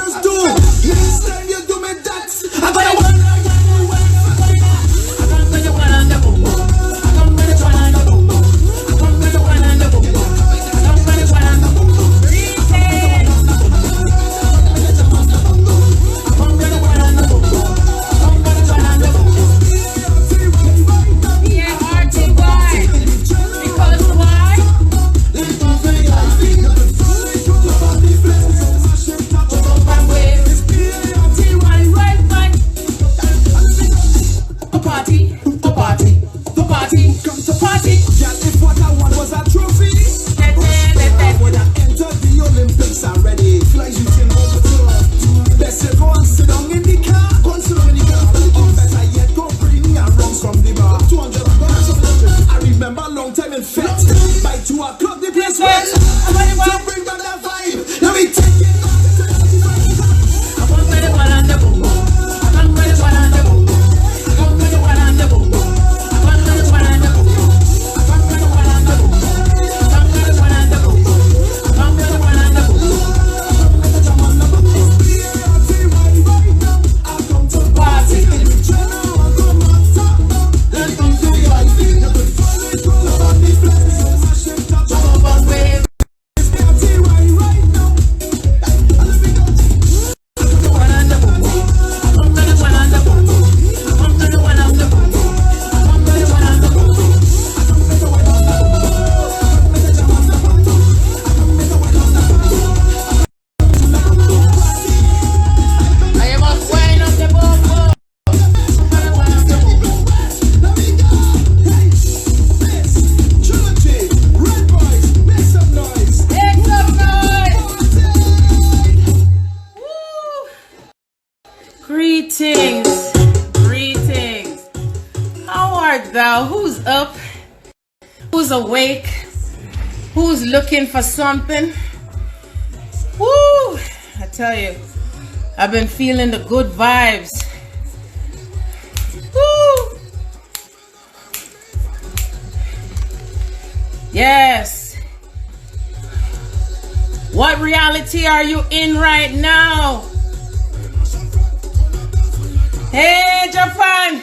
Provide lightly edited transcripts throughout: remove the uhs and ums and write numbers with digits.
others do. Next time you do me that, I'm gonna want. Greetings. How art thou? Who's up? Who's awake? Who's looking for something? Woo! I tell you, I've been feeling the good vibes. Woo! Yes. What reality are you in right now? Hey, Japan!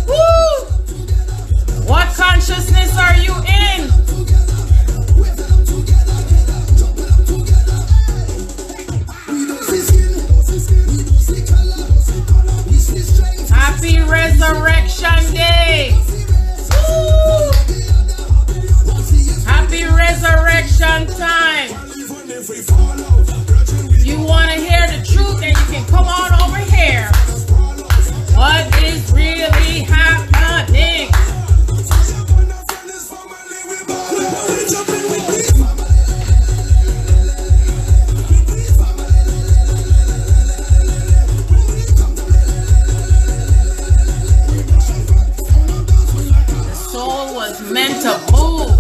Woo! What consciousness are you in? Happy Resurrection Day! Woo! Happy Resurrection time! You want to hear the truth, and you can come on over here. What is really happening? The soul was meant to move.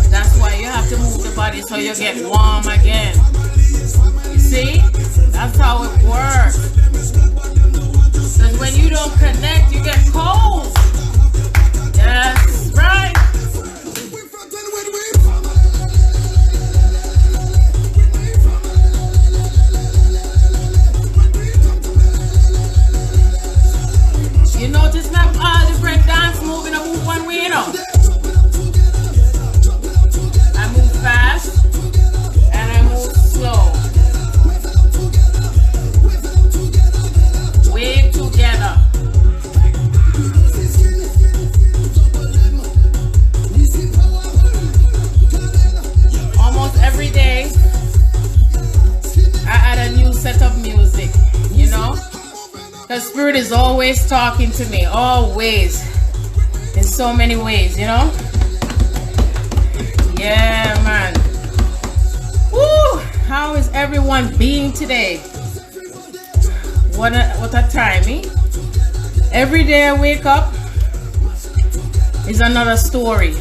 That's why you have to move the body so you get warm again. You see? That's how it works. Because when you don't connect, you get cold. Yes, right. You notice now all the break dance moving, I move one way, you know. I move fast and I move slow. Wave together. Almost every day I add a new set of music, you know. The Spirit is always talking to me, always, in so many ways, you know? Yeah, man. Woo! How is everyone being today? What a time, eh? Every day I wake up, is another story.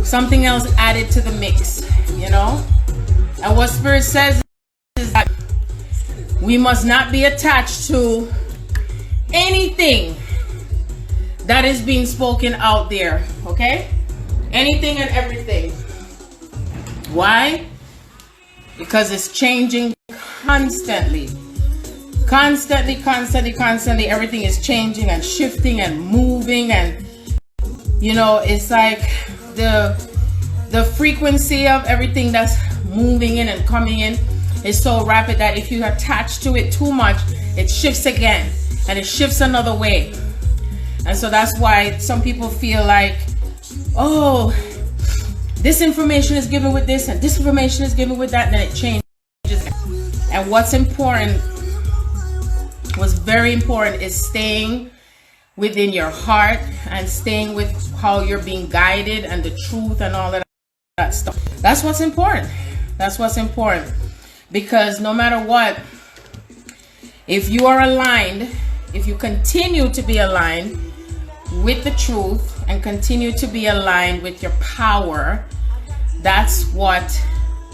Something else added to the mix, you know? And what Spirit says is that we must not be attached to anything that is being spoken out there, okay? Anything and everything. Why? Because it's changing constantly. Constantly. Everything is changing and shifting and moving, and you know, it's like the frequency of everything that's moving in and coming in is so rapid that if you attach to it too much, it shifts again and it shifts another way. And so that's why some people feel like, oh, this information is given with this and this information is given with that, and then it changes. And what's important, what's very important, is staying within your heart and staying with how you're being guided and the truth and all of that stuff. That's what's important. That's what's important. Because no matter what, if you are aligned, if you continue to be aligned with the truth and continue to be aligned with your power, that's what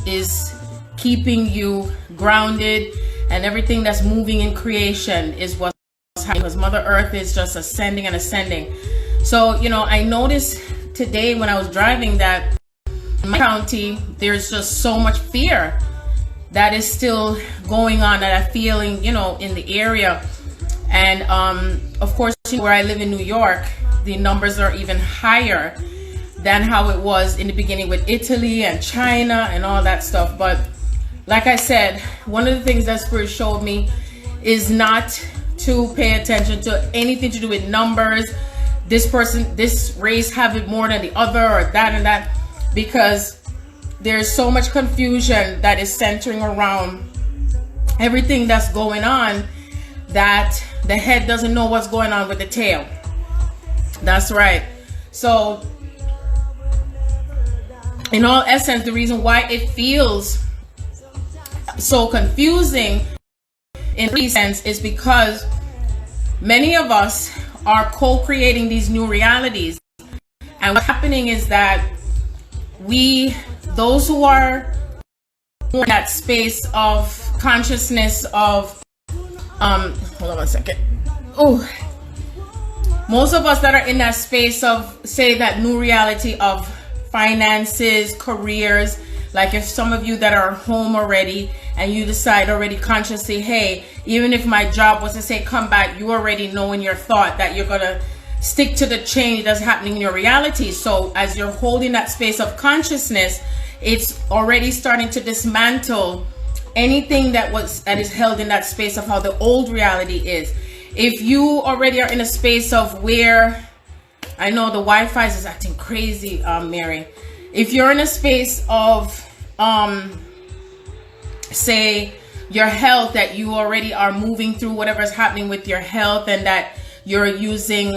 is keeping you grounded, and everything that's moving in creation is what's happening, because Mother Earth is just ascending and ascending. So, you know, I noticed today when I was driving that in my county, there's just so much fear that is still going on, that I'm feeling, you know, in the area. And of course, where I live in New York, the numbers are even higher than how it was in the beginning with Italy and China and all that stuff. But like I said, one of the things that Spirit showed me is not to pay attention to anything to do with numbers. This person, this race have it more than the other, or that and that, because there's so much confusion that is centering around everything that's going on, that the head doesn't know what's going on with the tail. That's right. So in all essence, the reason why it feels so confusing in a sense is because many of us are co-creating these new realities. And what's happening is that those who are in that space of consciousness of hold on one second. Oh, most of us that are in that space of, say, that new reality of finances, careers, like if some of you that are home already and you decide already consciously, hey, even if my job was to say come back, you already know in your thought that you're gonna stick to the change that's happening in your reality. So as you're holding that space of consciousness, it's already starting to dismantle anything that is held in that space of how the old reality is. If you already are in a space of where, I know the Wi-Fi is acting crazy, Mary. If you're in a space of, say, your health, that you already are moving through whatever's happening with your health, and that you're using,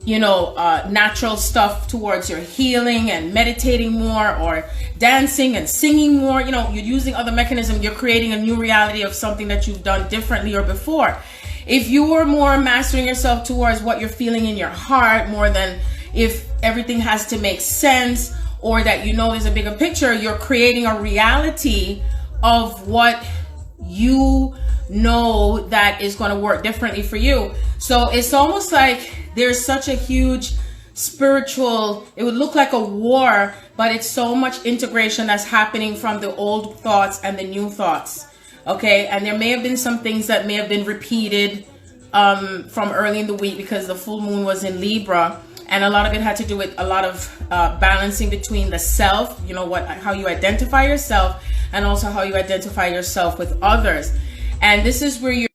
natural stuff towards your healing and meditating more, or dancing and singing more, you're using other mechanisms, you're creating a new reality of something that you've done differently or before. If you are more mastering yourself towards what you're feeling in your heart, more than if everything has to make sense, or that there's a bigger picture, you're creating a reality of what you know that is going to work differently for you. So it's almost like there's such a huge spiritual, it would look like a war, but it's so much integration that's happening from the old thoughts and the new thoughts. Okay, and there may have been some things that may have been repeated from early in the week, because the full moon was in Libra, and a lot of it had to do with a lot of balancing between the self, how you identify yourself, and also how you identify yourself with others. And this is where you're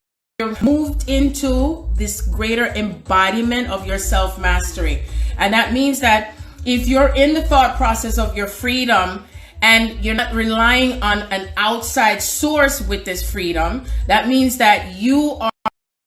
moved into this greater embodiment of your self-mastery. And that means that if you're in the thought process of your freedom, and you're not relying on an outside source with this freedom, that means that you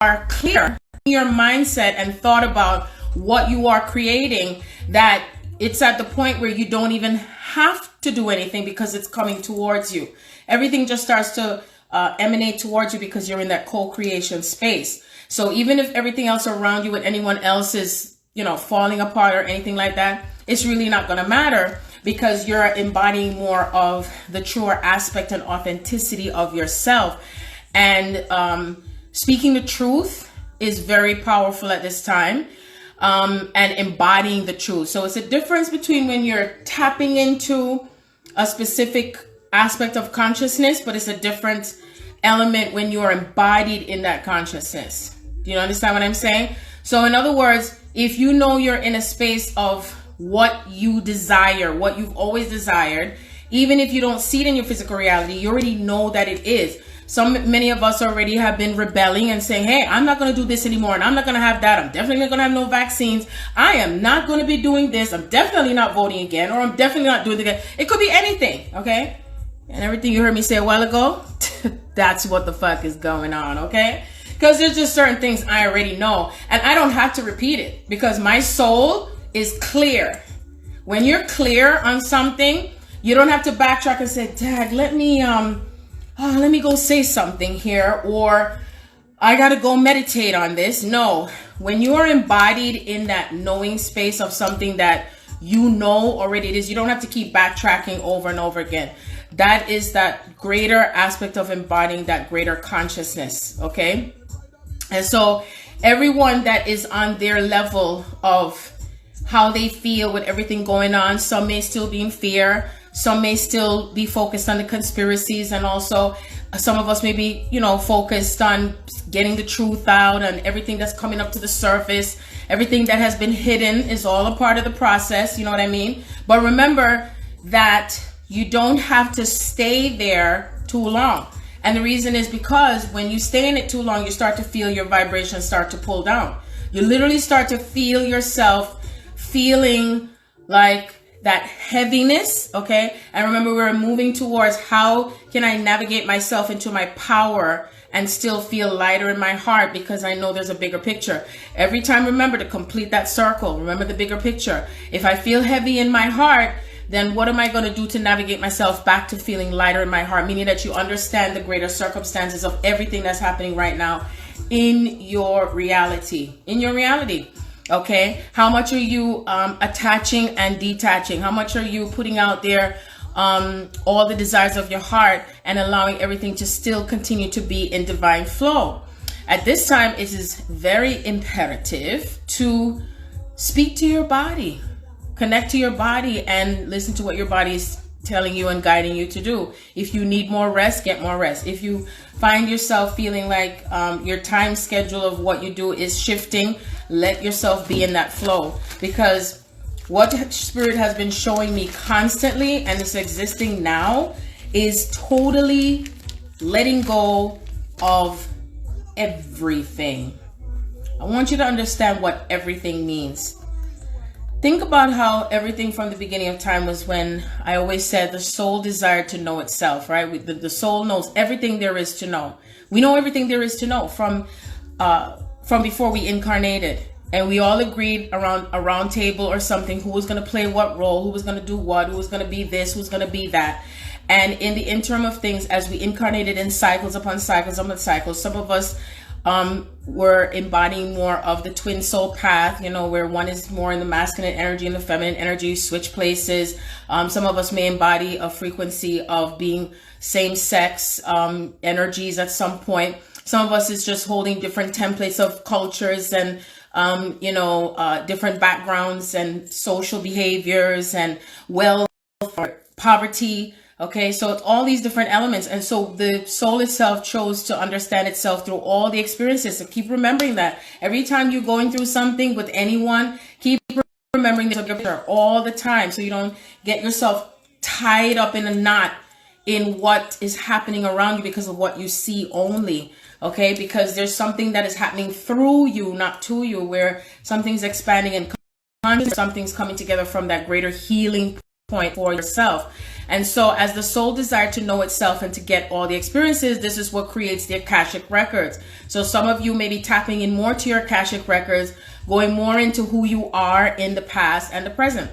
are clear in your mindset and thought about what you are creating, that it's at the point where you don't even have to do anything, because it's coming towards you. Everything just starts to emanate towards you, because you're in that co-creation space. So even if everything else around you with anyone else is, falling apart or anything like that, it's really not going to matter, because you're embodying more of the truer aspect and authenticity of yourself. And speaking the truth is very powerful at this time, and embodying the truth. So it's a difference between when you're tapping into a specific aspect of consciousness, but it's a different element when you're embodied in that consciousness. Do you understand what I'm saying? So in other words, if you know you're in a space of what you desire, what you've always desired, even if you don't see it in your physical reality, you already know that it is. Many of us already have been rebelling and saying, hey, I'm not going to do this anymore, and I'm not going to have that. I'm definitely not going to have no vaccines. I am not going to be doing this. I'm definitely not voting again, or I'm definitely not doing it again. It could be anything, okay? And everything you heard me say a while ago, that's what the fuck is going on, okay? Because there's just certain things I already know, and I don't have to repeat it, because my soul is clear. When you're clear on something, you don't have to backtrack and say, Dad, let me go say something here, or I got to go meditate on this. No, when you are embodied in that knowing space of something that you know already it is, you don't have to keep backtracking over and over again. That is that greater aspect of embodying that greater consciousness, okay? And so everyone that is on their level of how they feel with everything going on, some may still be in fear, some may still be focused on the conspiracies, and also some of us may be, focused on getting the truth out and everything that's coming up to the surface. Everything that has been hidden is all a part of the process, you know what I mean? But remember that you don't have to stay there too long. And the reason is because when you stay in it too long, you start to feel your vibrations start to pull down. You literally start to feel yourself feeling like that heaviness, okay? And remember, we're moving towards how can I navigate myself into my power and still feel lighter in my heart, because I know there's a bigger picture. Every time, remember to complete that circle. Remember the bigger picture. If I feel heavy in my heart, then what am I going to do to navigate myself back to feeling lighter in my heart? Meaning that you understand the greater circumstances of everything that's happening right now in your reality. In your reality. Okay, how much are you attaching and detaching? How much are you putting out there all the desires of your heart and allowing everything to still continue to be in divine flow? At this time, it is very imperative to speak to your body, connect to your body, and listen to what your body is telling you and guiding you to do. If you need more rest, get more rest. If you find yourself feeling like your time schedule of what you do is shifting, let yourself be in that flow, because what Spirit has been showing me constantly, and it's existing now, is totally letting go of everything. I want you to understand what everything means. Think about how everything from the beginning of time was when I always said the soul desired to know itself, right? The soul knows everything there is to know. We know everything there is to know from before we incarnated. And we all agreed around a round table or something who was going to play what role, who was going to do what, who was going to be this, who's going to be that. And in the interim of things, as we incarnated in cycles upon cycles upon cycles, some of us were embodying more of the twin soul path, where one is more in the masculine energy and the feminine energy, switch places. Some of us may embody a frequency of being same sex energies at some point. Some of us is just holding different templates of cultures and different backgrounds and social behaviors and wealth or poverty. Okay, so it's all these different elements. And so the soul itself chose to understand itself through all the experiences. So keep remembering that. Every time you're going through something with anyone, keep remembering this all the time, so you don't get yourself tied up in a knot in what is happening around you because of what you see only. Okay, because there's something that is happening through you, not to you, where something's expanding and something's coming together from that greater healing point for yourself. And so as the soul desired to know itself and to get all the experiences, this is what creates the Akashic records. So some of you may be tapping in more to your Akashic records, going more into who you are in the past and the present.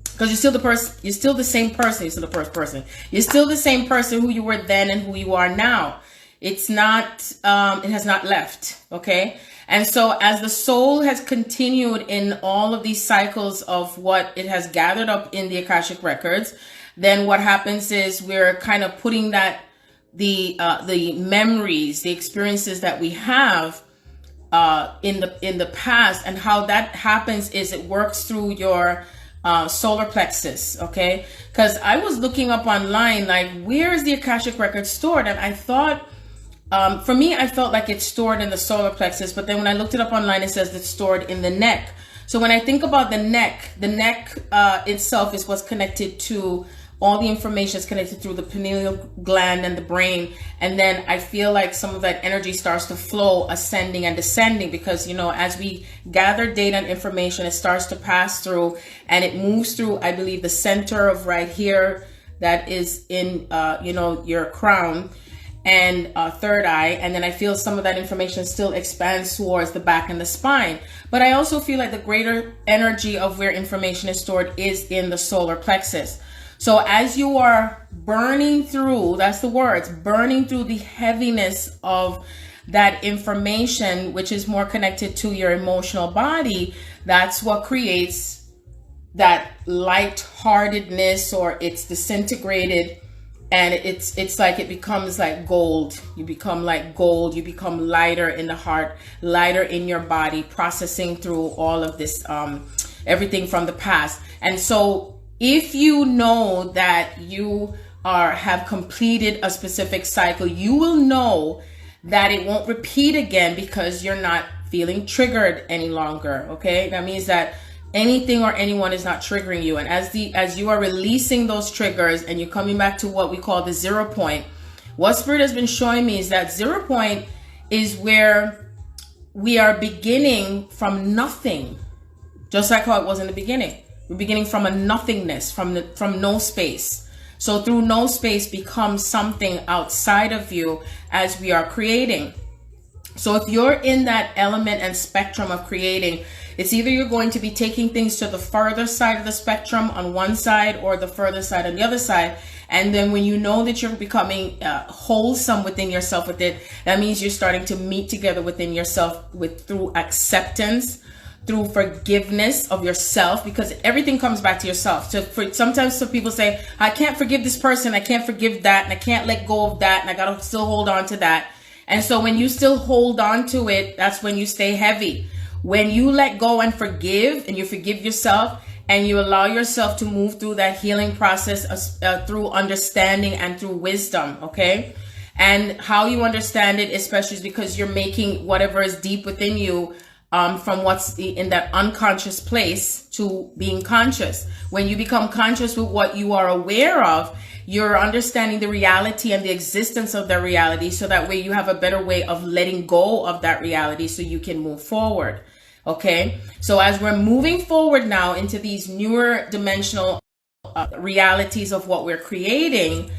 Because you're still the person, you're still the same person, you're still the first person. You're still the same person who you were then and who you are now. It's not, it has not left, okay? And so as the soul has continued in all of these cycles of what it has gathered up in the Akashic records, then what happens is we're kind of putting that the memories, the experiences that we have in the past, and how that happens is it works through your solar plexus. Okay, because I was looking up online, like, where is the Akashic record stored? And I thought, for me, I felt like it's stored in the solar plexus, but then when I looked it up online, it says it's stored in the neck. So when I think about the neck itself is what's connected to all the information is connected through the pineal gland and the brain. And then I feel like some of that energy starts to flow ascending and descending, because, you know, as we gather data and information, it starts to pass through and it moves through, I believe, the center of right here that is in, you know, your crown and third eye. And then I feel some of that information still expands towards the back and the spine. But I also feel like the greater energy of where information is stored is in the solar plexus. So as you are burning through, that's the words, burning through the heaviness of that information, which is more connected to your emotional body, that's what creates that lightheartedness, or it's disintegrated, and it's like it becomes like gold. You become like gold. You become lighter in the heart, lighter in your body, processing through all of this, everything from the past. And so if you know that you have completed a specific cycle, you will know that it won't repeat again because you're not feeling triggered any longer. Okay, that means that anything or anyone is not triggering you. And as you are releasing those triggers and you're coming back to what we call the 0 point, what Spirit has been showing me is that 0 point is where we are beginning from nothing, just like how it was in the beginning. We're beginning from a nothingness, from no space. So through no space becomes something outside of you as we are creating. So if you're in that element and spectrum of creating, it's either you're going to be taking things to the further side of the spectrum on one side, or the further side on the other side. And then when you know that you're becoming wholesome within yourself with it, that means you're starting to meet together within yourself through acceptance, through forgiveness of yourself, because everything comes back to yourself. So sometimes people say, I can't forgive this person, I can't forgive that, and I can't let go of that, and I gotta still hold on to that. And so when you still hold on to it, that's when you stay heavy. When you let go and forgive, and you forgive yourself, and you allow yourself to move through that healing process through understanding and through wisdom, okay? And how you understand it, especially, is because you're making whatever is deep within you from what's in that unconscious place to being conscious. When you become conscious with what you are aware of, you're understanding the reality and the existence of that reality, so that way you have a better way of letting go of that reality so you can move forward. Okay, so as we're moving forward now into these newer dimensional realities of what we're creating,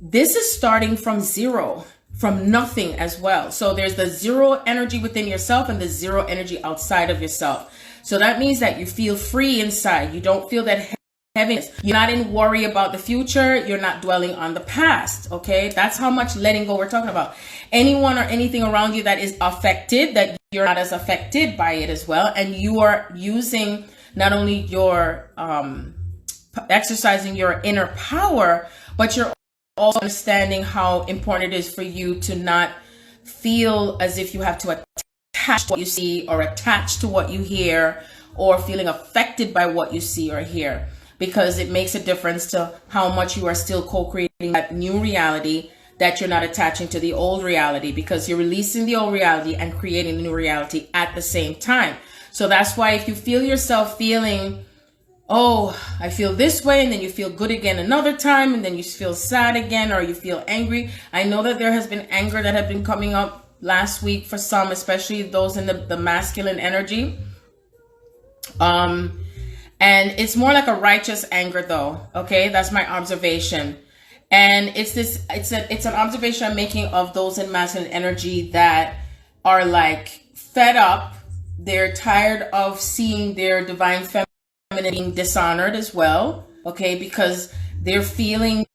this is starting from zero, from nothing as well. So there's the zero energy within yourself and the zero energy outside of yourself. So that means that you feel free inside. You don't feel that heaviness. You're not in worry about the future. You're not dwelling on the past. Okay, that's how much letting go we're talking about. Anyone or anything around you that is affected, that you're not as affected by it as well. And you are using not only your exercising your inner power, but you're also understanding how important it is for you to not feel as if you have to attach to what you see or attach to what you hear, or feeling affected by what you see or hear, because it makes a difference to how much you are still co-creating that new reality, that you're not attaching to the old reality, because you're releasing the old reality and creating the new reality at the same time. So that's why if you feel yourself feeling, oh, I feel this way, and then you feel good again another time, and then you feel sad again, or you feel angry. I know that there has been anger that had been coming up last week for some, especially those in the masculine energy. And it's more like a righteous anger though. Okay, that's my observation. And it's an observation I'm making of those in masculine energy that are like fed up. They're tired of seeing their divine feminine being dishonored as well, okay, because they're feeling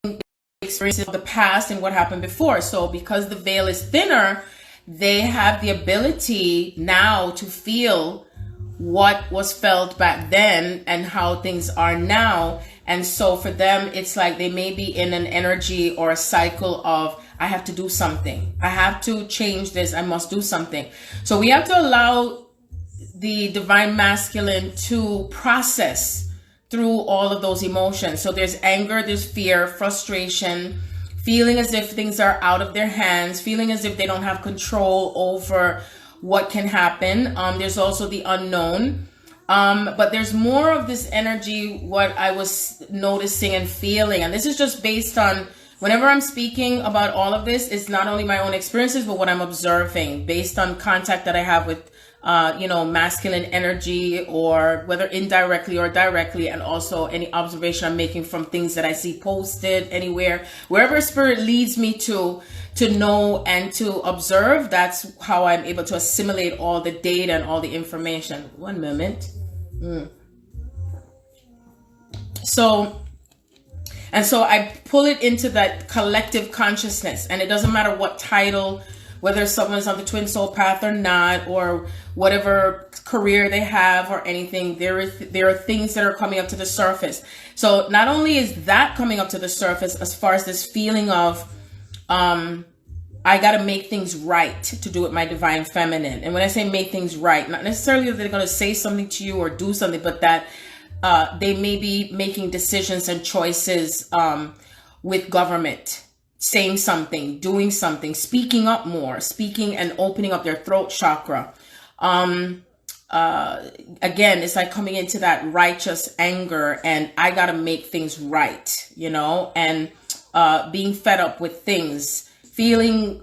experiences of the past and what happened before. So because the veil is thinner, they have the ability now to feel what was felt back then and how things are now. And so for them, it's like they may be in an energy or a cycle of, I have to do something. I have to change this. I must do something. So we have to allow the divine masculine to process through all of those emotions. So there's anger, there's fear, frustration, feeling as if things are out of their hands, feeling as if they don't have control over what can happen. There's also the unknown. But there's more of this energy, what I was noticing and feeling. And this is just based on, whenever I'm speaking about all of this, it's not only my own experiences, but what I'm observing based on contact that I have with, masculine energy, or whether indirectly or directly, and also any observation I'm making from things that I see posted anywhere, wherever spirit leads me to know and to observe. That's how I'm able to assimilate all the data and all the information. One moment. So I pull it into that collective consciousness, and it doesn't matter what title, whether someone's on the twin soul path or not, or whatever career they have or anything. There are things that are coming up to the surface. So not only is that coming up to the surface as far as this feeling of, I got to make things right to do with my divine feminine. And when I say make things right, not necessarily that they're going to say something to you or do something, but that they may be making decisions and choices with government, saying something, doing something, speaking up more, speaking and opening up their throat chakra. Again, it's like coming into that righteous anger, and I got to make things right, and being fed up with things, feeling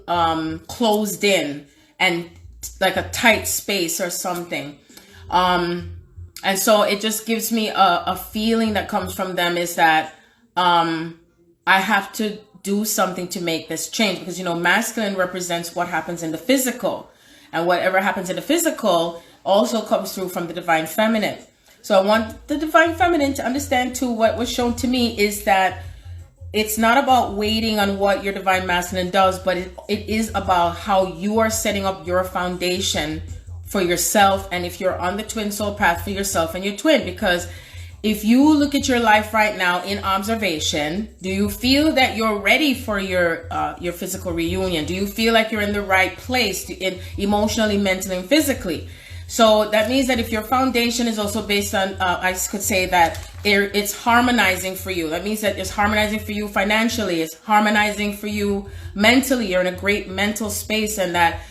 closed in and like a tight space or something. And so it just gives me a feeling that comes from them, is that I have to do something to make this change, because masculine represents what happens in the physical, and whatever happens in the physical also comes through from the divine feminine. So I want the divine feminine to understand too, what was shown to me is that it's not about waiting on what your divine masculine does, but it is about how you are setting up your foundation for yourself. And if you're on the twin soul path, for yourself and your twin, because if you look at your life right now in observation, do you feel that you're ready for your physical reunion? Do you feel like you're in the right place emotionally, mentally, and physically? So that means that if your foundation is also based on, I could say that it's harmonizing for you. That means that it's harmonizing for you financially. It's harmonizing for you mentally. You're in a great mental space, and that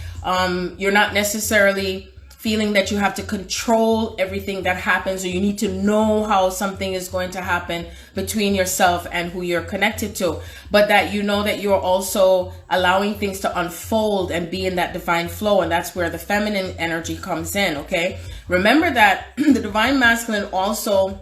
you're not necessarily feeling that you have to control everything that happens, or you need to know how something is going to happen between yourself and who you're connected to, but that that you're also allowing things to unfold and be in that divine flow. And that's where the feminine energy comes in. Okay, remember that the divine masculine also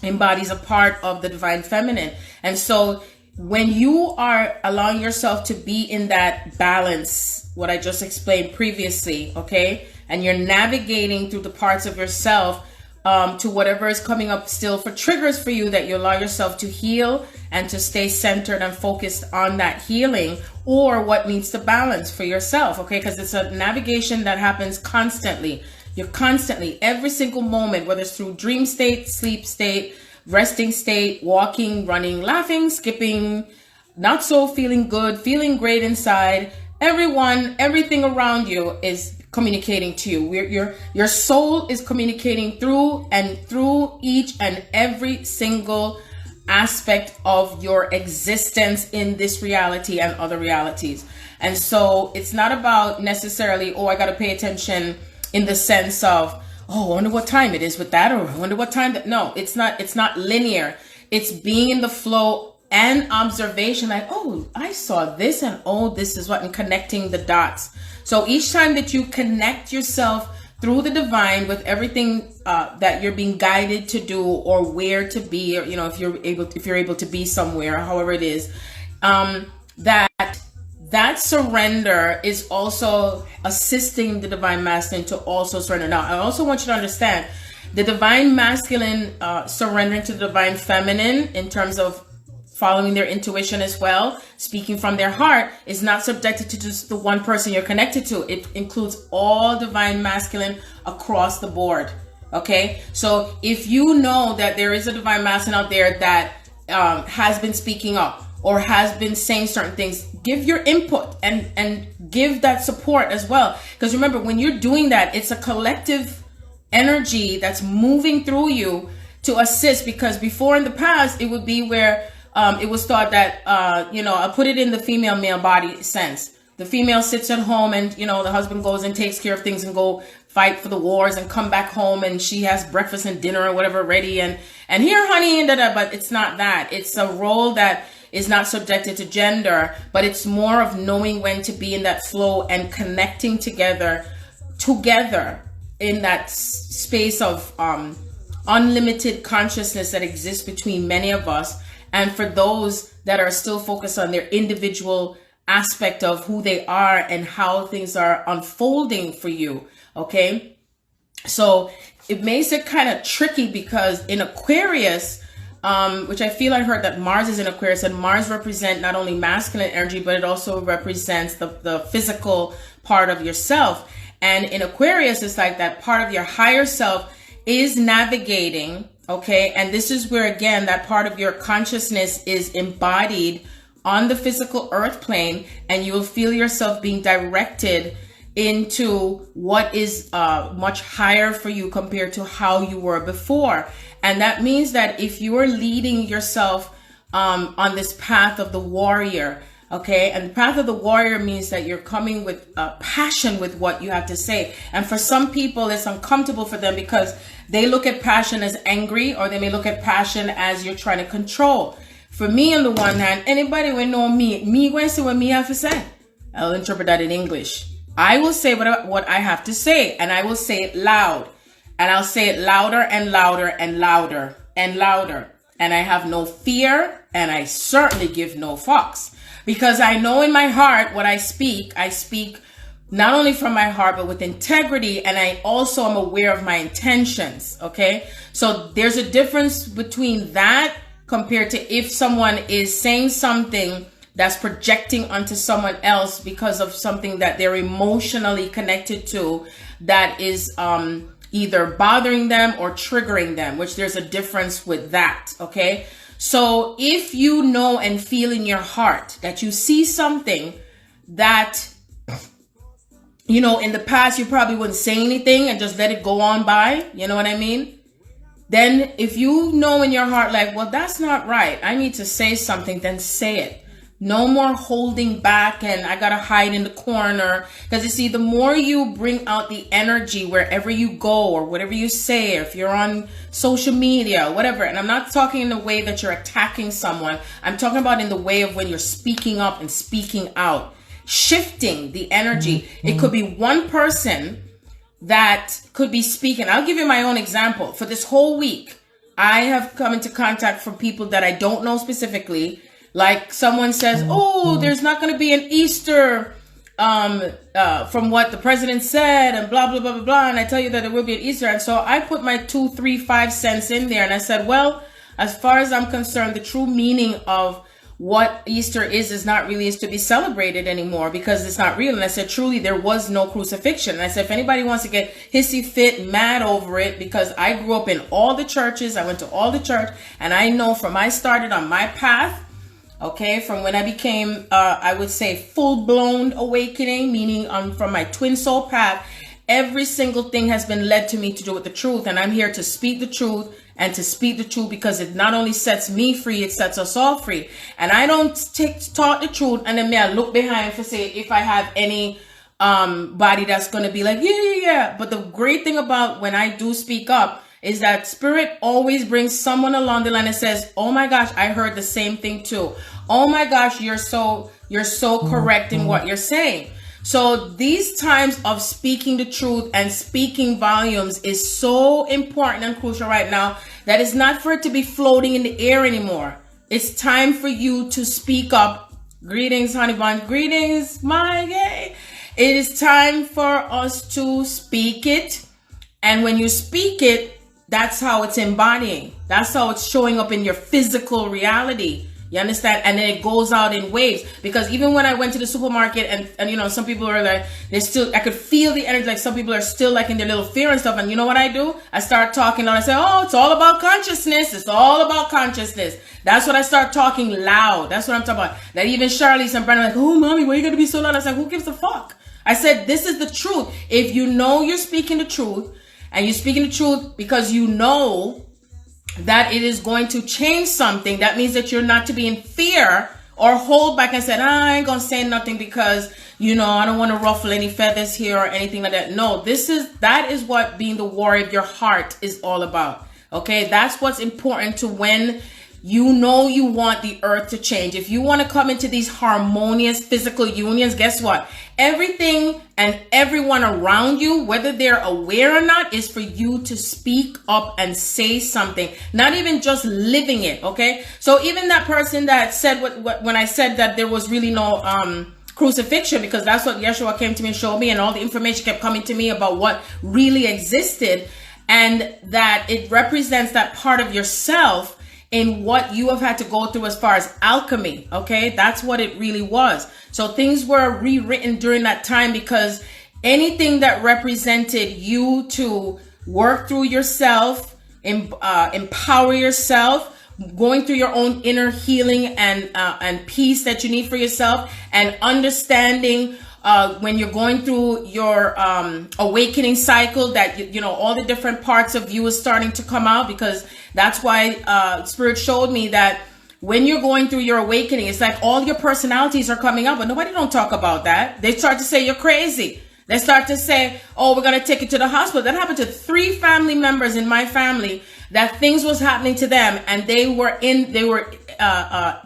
embodies a part of the divine feminine. And so when you are allowing yourself to be in that balance, what I just explained previously, okay, and you're navigating through the parts of yourself to whatever is coming up still for triggers for you, that you allow yourself to heal and to stay centered and focused on that healing, or what needs to balance for yourself, okay? Because it's a navigation that happens constantly. You're constantly, every single moment, whether it's through dream state, sleep state, resting state, walking, running, laughing, skipping, not so feeling good, feeling great inside, everything around you is communicating to you. Your soul is communicating through each and every single aspect of your existence in this reality and other realities. And so it's not about necessarily, I got to pay attention in the sense of, I wonder what time it is with that, or I wonder what time that. No, it's not linear. It's being in the flow and observation, like, I saw this, and this is what, and connecting the dots. So each time that you connect yourself through the divine with everything that you're being guided to do, or where to be, or if you're able to be somewhere, however it is, that surrender is also assisting the divine masculine to also surrender. Now, I also want you to understand the divine masculine surrendering to the divine feminine in terms of following their intuition as well, speaking from their heart, is not subjected to just the one person you're connected to. It includes all divine masculine across the board. Okay, so if you know that there is a divine masculine out there that has been speaking up or has been saying certain things, give your input and give that support as well. Because remember, when you're doing that, it's a collective energy that's moving through you to assist. Because before, in the past, it would be where it was thought that, I'll put it in the female male body sense. The female sits at home and, the husband goes and takes care of things and go fight for the wars and come back home and she has breakfast and dinner or whatever ready and here, honey, and da-da. But it's not that. It's a role that is not subjected to gender, but it's more of knowing when to be in that flow and connecting together in that space of unlimited consciousness that exists between many of us. And for those that are still focused on their individual aspect of who they are and how things are unfolding for you. Okay, so it makes it kind of tricky because in Aquarius, which I feel I heard that Mars is in Aquarius, and Mars represents not only masculine energy, but it also represents the physical part of yourself. And in Aquarius, it's like that part of your higher self is navigating. Okay, and this is where, again, that part of your consciousness is embodied on the physical earth plane, and you will feel yourself being directed into what is much higher for you compared to how you were before. And that means that if you are leading yourself on this path of the warrior, okay, and the path of the warrior means that you're coming with passion with what you have to say. And for some people, it's uncomfortable for them because they look at passion as angry, or they may look at passion as you're trying to control. For me, on the one hand, anybody will know me going to say what me have to say. I'll interpret that in English. I will say what I have to say, and I will say it loud, and I'll say it louder and louder and louder and louder. And I have no fear, and I certainly give no fucks, because I know in my heart what I speak not only from my heart, but with integrity. And I also am aware of my intentions. Okay. So there's a difference between that compared to if someone is saying something that's projecting onto someone else because of something that they're emotionally connected to that is either bothering them or triggering them, which there's a difference with that. Okay. So if you know and feel in your heart that you see something that, in the past you probably wouldn't say anything and just let it go on by, you know what I mean? Then if you know in your heart, like, well, that's not right, I need to say something, then say it. No more holding back and I gotta hide in the corner. Because you see, the more you bring out the energy wherever you go or whatever you say, if you're on social media, whatever. And I'm not talking in the way that you're attacking someone. I'm talking about in the way of when you're speaking up and speaking out, shifting the energy. Mm-hmm. It could be one person that could be speaking. I'll give you my own example. For this whole week, I have come into contact from people that I don't know specifically. Like someone says, oh, there's not going to be an Easter from what the president said and blah, blah, blah, blah, blah. And I tell you that there will be an Easter. And so I put my 2, 3, 5 cents in there. And I said, well, as far as I'm concerned, the true meaning of what Easter is not really is to be celebrated anymore because it's not real. And I said, truly, there was no crucifixion. And I said, if anybody wants to get hissy fit, mad over it, because I grew up in all the churches, I went to all the church, and I know from I started on my path, okay, from when I became, I would say, full-blown awakening, meaning from my twin soul path, every single thing has been led to me to do with the truth. And I'm here to speak the truth and to speak the truth because it not only sets me free, it sets us all free. And I don't talk the truth and then I look behind to say if I have any body that's going to be like, yeah. But the great thing about when I do speak up is that spirit always brings someone along the line and says, oh my gosh, I heard the same thing too. Oh my gosh, you're so correct in what you're saying. So these times of speaking the truth and speaking volumes is so important and crucial right now that it's not for it to be floating in the air anymore. It's time for you to speak up. Greetings, honey bun. Greetings, my gay. It is time for us to speak it. And when you speak it, that's how it's embodying. That's how it's showing up in your physical reality. You understand? And then it goes out in waves. Because even when I went to the supermarket and you know, some people are like, I could feel the energy, like some people are still like in their little fear and stuff. And you know what I do? I start talking and I say, oh, it's all about consciousness. It's all about consciousness. That's what I start talking loud. That's what I'm talking about. That even Charlize and Brandon are like, oh, mommy, why are you going to be so loud? I was like, who gives a fuck? I said, this is the truth. If you know you're speaking the truth, and you're speaking the truth because you know that it is going to change something, that means that you're not to be in fear or hold back and say, I ain't gonna say nothing because, you know, I don't want to ruffle any feathers here or anything like that. No, that is what being the warrior of your heart is all about. Okay, that's what's important to when you know you want the earth to change. If you want to come into these harmonious physical unions, guess what? Everything and everyone around you, whether they're aware or not, is for you to speak up and say something, not even just living it. Okay. So even that person that said when I said that there was really no crucifixion, because that's what Yeshua came to me and showed me, and all the information kept coming to me about what really existed, and that it represents that part of yourself in what you have had to go through as far as alchemy. Okay, that's what it really was. So things were rewritten during that time, because anything that represented you to work through yourself, empower yourself, going through your own inner healing and peace that you need for yourself, and understanding when you're going through your awakening cycle, that you know all the different parts of you is starting to come out, because that's why Spirit showed me that when you're going through your awakening, it's like all your personalities are coming up, but nobody don't talk about that. They start to say you're crazy. They start to say, oh, we're going to take you to the hospital. That happened to 3 family members in my family, that things was happening to them, and they were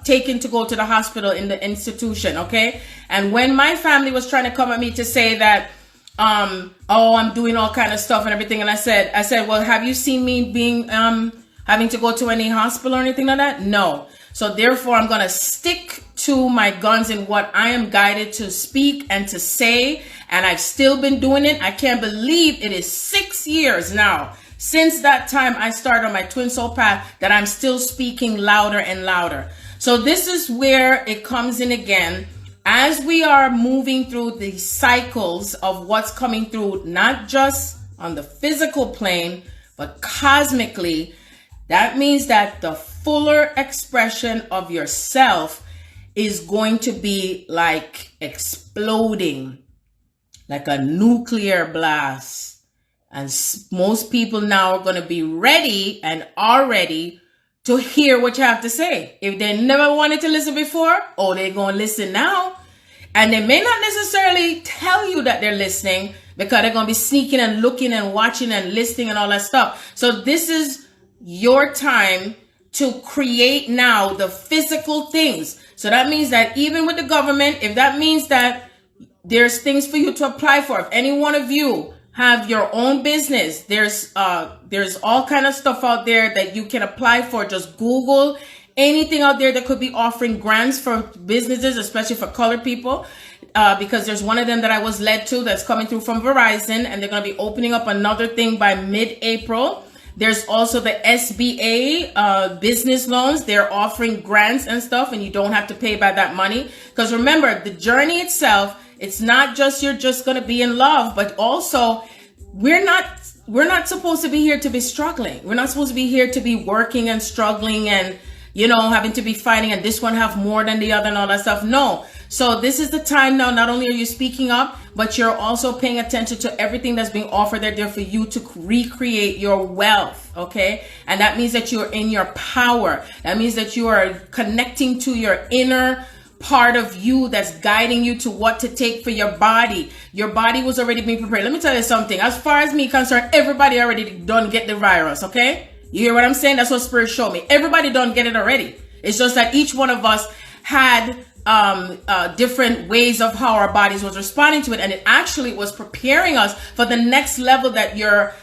taken to go to the hospital in the institution. Okay. And when my family was trying to come at me to say that, oh, I'm doing all kind of stuff and everything. And I said, well, have you seen me being, having to go to any hospital or anything like that? No. So therefore, I'm going to stick to my guns in what I am guided to speak and to say. And I've still been doing it. I can't believe it is 6 years now since that time I started on my twin soul path that I'm still speaking louder and louder. So this is where it comes in again. As we are moving through the cycles of what's coming through, not just on the physical plane, but cosmically, that means that the fuller expression of yourself is going to be like exploding, like a nuclear blast. And most people now are going to be ready and are ready to hear what you have to say. If they never wanted to listen before, oh, they're going to listen now. And they may not necessarily tell you that they're listening, because they're going to be sneaking and looking and watching and listening and all that stuff. So this is your time to create now the physical things. So that means that even with the government, if that means that there's things for you to apply for, if any one of you have your own business, there's all kind of stuff out there that you can apply for. Just Google anything out there that could be offering grants for businesses, especially for colored people, because there's one of them that I was led to that's coming through from Verizon, and they're going to be opening up another thing by mid-April. There's also the SBA business loans. They're offering grants and stuff, and you don't have to pay back that money. Because remember, the journey itself, it's not just you're just going to be in love, but also we're not supposed to be here to be struggling. We're not supposed to be here to be working and struggling and, you know, having to be fighting and this one have more than the other and all that stuff. No. So this is the time now. Not only are you speaking up, but you're also paying attention to everything that's being offered there for you to recreate your wealth. Okay. And that means that you're in your power. That means that you are connecting to your inner part of you that's guiding you to what to take for your body. Your body was already being prepared. Let me tell you something. As far as me concerned, everybody already done get the virus. Okay. You hear what I'm saying? That's what Spirit showed me. Everybody don't get it already. It's just that each one of us had different ways of how our bodies was responding to it, and it actually was preparing us for the next level that your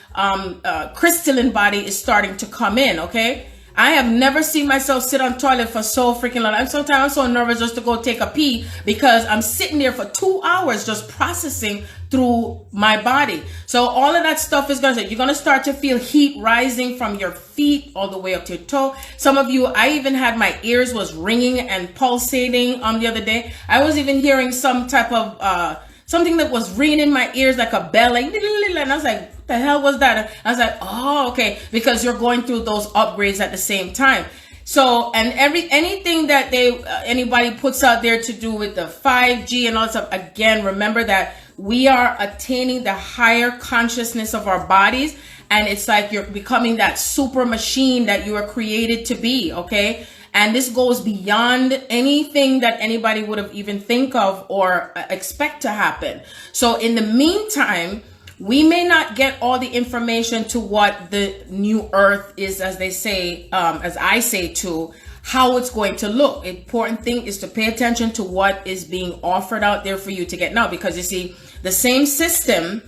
crystalline body is starting to come in. Okay, I have never seen myself sit on toilet for so freaking long. Sometimes I'm so nervous just to go take a pee because I'm sitting there for 2 hours just processing through my body. So all of that stuff is going to, you're going to start to feel heat rising from your feet all the way up to your toe. Some of you, I even had my ears was ringing and pulsating the other day. I was even hearing some type of, something that was ringing in my ears like a bell, like, and I was like, what the hell was that? I was like, oh, okay, because you're going through those upgrades at the same time. So, and anything that anybody puts out there to do with the 5G and all that stuff, again, remember that we are attaining the higher consciousness of our bodies, and it's like you're becoming that super machine that you are created to be, okay? And this goes beyond anything that anybody would have even think of or expect to happen. So in the meantime, we may not get all the information to what the new earth is, as they say, as I say too, how it's going to look. Important thing is to pay attention to what is being offered out there for you to get now, because you see, the same system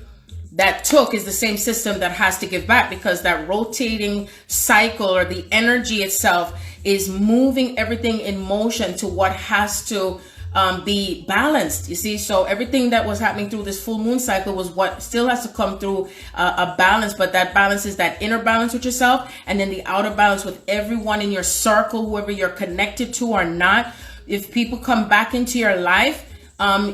that took is the same system that has to give back, because that rotating cycle or the energy itself is moving everything in motion to what has to be balanced, you see. So everything that was happening through this full moon cycle was what still has to come through a balance, but that balance is that inner balance with yourself, and then the outer balance with everyone in your circle, whoever you're connected to or not. If people come back into your life,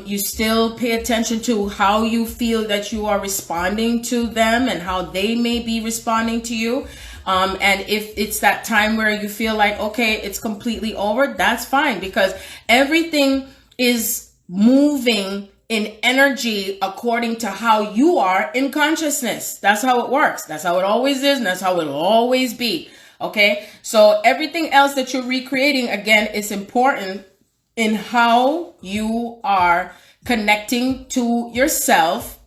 you still pay attention to how you feel that you are responding to them and how they may be responding to you. And if it's that time where you feel like, okay, it's completely over, that's fine, because everything is moving in energy according to how you are in consciousness. That's how it works. That's how it always is, and that's how it'll always be. Okay, so everything else that you're recreating, again, it's important in how you are connecting to yourself,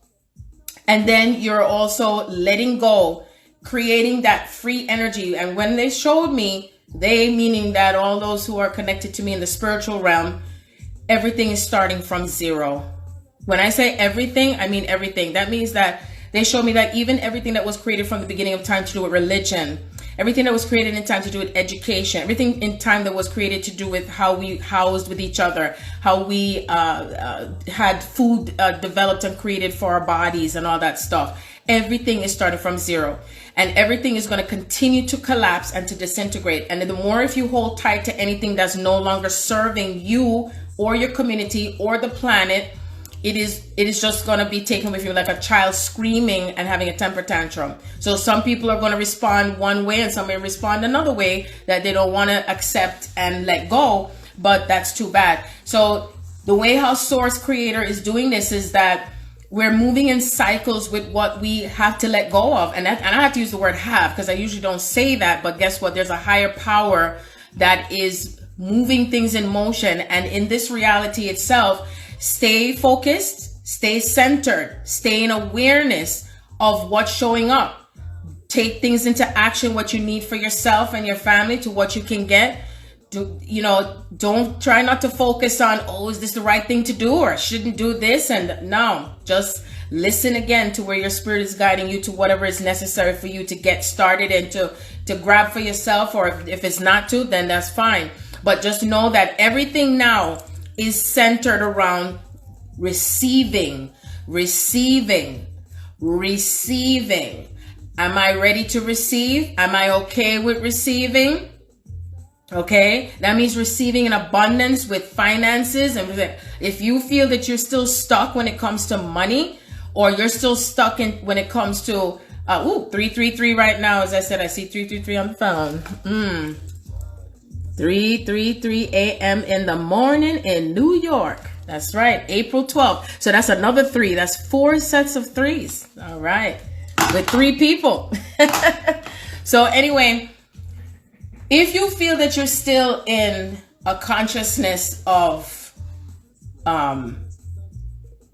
and then you're also letting go, creating that free energy. And when they showed me, they meaning that all those who are connected to me in the spiritual realm, everything is starting from zero. When I say everything, I mean everything. That means that they showed me that even everything that was created from the beginning of time to do with religion, everything that was created in time to do with education, everything in time that was created to do with how we housed with each other, how we had food developed and created for our bodies and all that stuff. Everything is starting from zero, and everything is going to continue to collapse and to disintegrate. And the more if you hold tight to anything that's no longer serving you or your community or the planet, it is just going to be taken with you like a child screaming and having a temper tantrum. So some people are going to respond one way and some may respond another way that they don't want to accept and let go, but that's too bad. So the way how Source Creator is doing this is that we're moving in cycles with what we have to let go of. And I have to use the word have, because I usually don't say that, but guess what? There's a higher power that is moving things in motion. And in this reality itself, stay focused, stay centered, stay in awareness of what's showing up. Take things into action, what you need for yourself and your family, to what you can get. Don't try not to focus on, oh, is this the right thing to do, or I shouldn't do this? And no, just listen again to where your spirit is guiding you to whatever is necessary for you to get started and to grab for yourself. Or if it's not to, then that's fine. But just know that everything now is centered around receiving. Am I ready to receive? Am I okay with receiving? Okay, that means receiving in abundance with finances. And if you feel that you're still stuck when it comes to money, or you're still stuck when it comes to 333 right now, as I said, I see 333 on the phone. 3:33 a.m. in the morning in New York. That's right, April 12th. So that's another 3. That's 4 sets of 3s. All right, with 3 people. So anyway, if you feel that you're still in a consciousness of, well,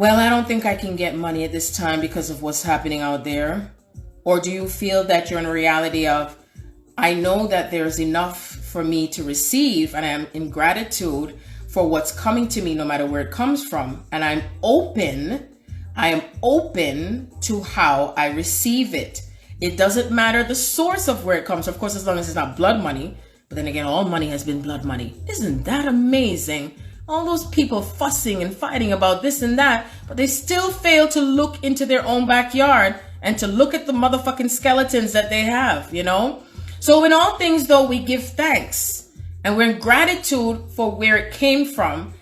I don't think I can get money at this time because of what's happening out there. Or do you feel that you're in a reality of, I know that there's enough for me to receive, and I am in gratitude for what's coming to me, no matter where it comes from. And I am open to how I receive it. It doesn't matter the source of where it comes from, of course, as long as it's not blood money. But then again, all money has been blood money. Isn't that amazing? All those people fussing and fighting about this and that, but they still fail to look into their own backyard and to look at the motherfucking skeletons that they have, you know? So in all things, though, we give thanks. And we're in gratitude for where it came from.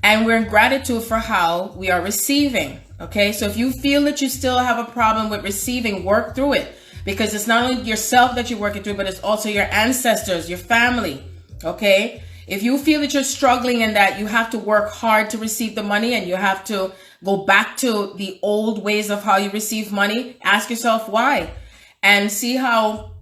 And we're in gratitude for how we are receiving. Okay, so if you feel that you still have a problem with receiving, work through it. Because it's not only yourself that you're working through, but it's also your ancestors, your family. Okay, if you feel that you're struggling in that, you have to work hard to receive the money, and you have to go back to the old ways of how you receive money. Ask yourself why, and see how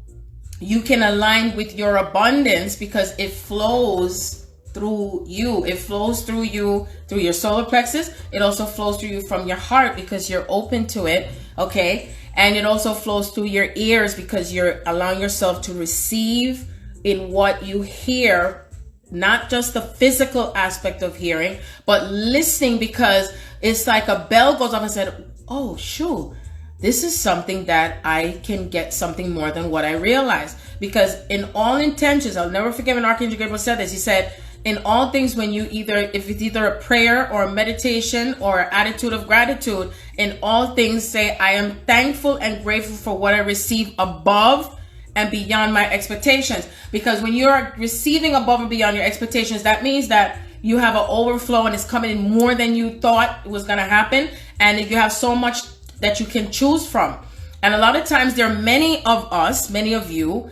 you can align with your abundance, because it flows through you. It flows through you, through your solar plexus. It also flows through you from your heart because you're open to it. Okay. And it also flows through your ears because you're allowing yourself to receive in what you hear, not just the physical aspect of hearing, but listening, because it's like a bell goes off and said, oh, shoot, this is something that I can get something more than what I realized. Because in all intentions, I'll never forget when Archangel Gabriel said this. He said, in all things, when you if it's either a prayer or a meditation or attitude of gratitude, in all things say, I am thankful and grateful for what I receive above and beyond my expectations. Because when you're receiving above and beyond your expectations, that means that you have an overflow and it's coming in more than you thought was going to happen. And you have so much that you can choose from. And a lot of times there are many of us, many of you,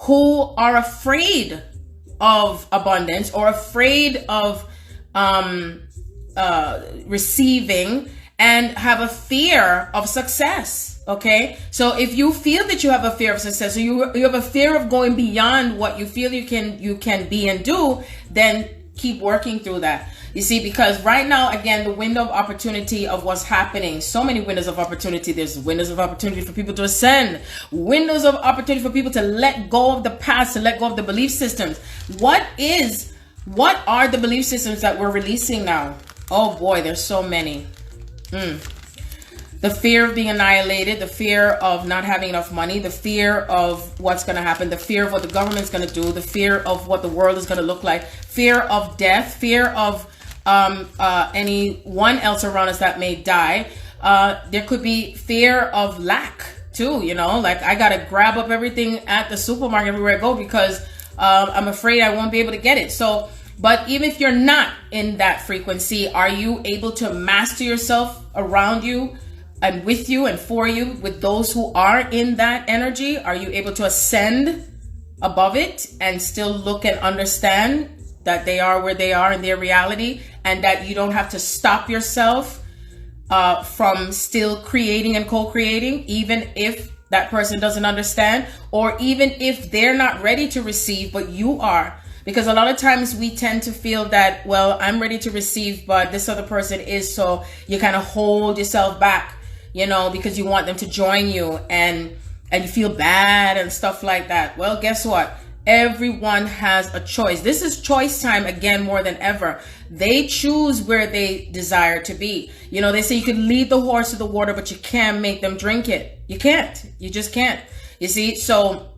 who are afraid of abundance or afraid of receiving and have a fear of success. Okay, so if you feel that you have a fear of success, so you have a fear of going beyond what you feel you can be and do, then keep working through that. You see, because right now, again, the window of opportunity of what's happening, so many windows of opportunity. There's windows of opportunity for people to ascend, windows of opportunity for people to let go of the past, to let go of the belief systems. What are the belief systems that we're releasing now? Oh boy, there's so many. The fear of being annihilated, the fear of not having enough money, the fear of what's going to happen, the fear of what the government's going to do, the fear of what the world is going to look like, fear of death, fear of anyone else around us that may die. There could be fear of lack too, you know, like I got to grab up everything at the supermarket everywhere I go because I'm afraid I won't be able to get it. So, but even if you're not in that frequency, are you able to master yourself around you and with you and for you with those who are in that energy? Are you able to ascend above it and still look and understand that they are where they are in their reality, and that you don't have to stop yourself from still creating and co-creating, even if that person doesn't understand, or even if they're not ready to receive, but you are? Because a lot of times we tend to feel that, well, I'm ready to receive, but this other person is, so you kind of hold yourself back, you know, because you want them to join you, and you feel bad and stuff like that. Well, guess what? Everyone has a choice. This is choice time again, more than ever. They choose where they desire to be. You know, they say you can lead the horse to the water, but you can't make them drink it. You can't. You just can't. You see, so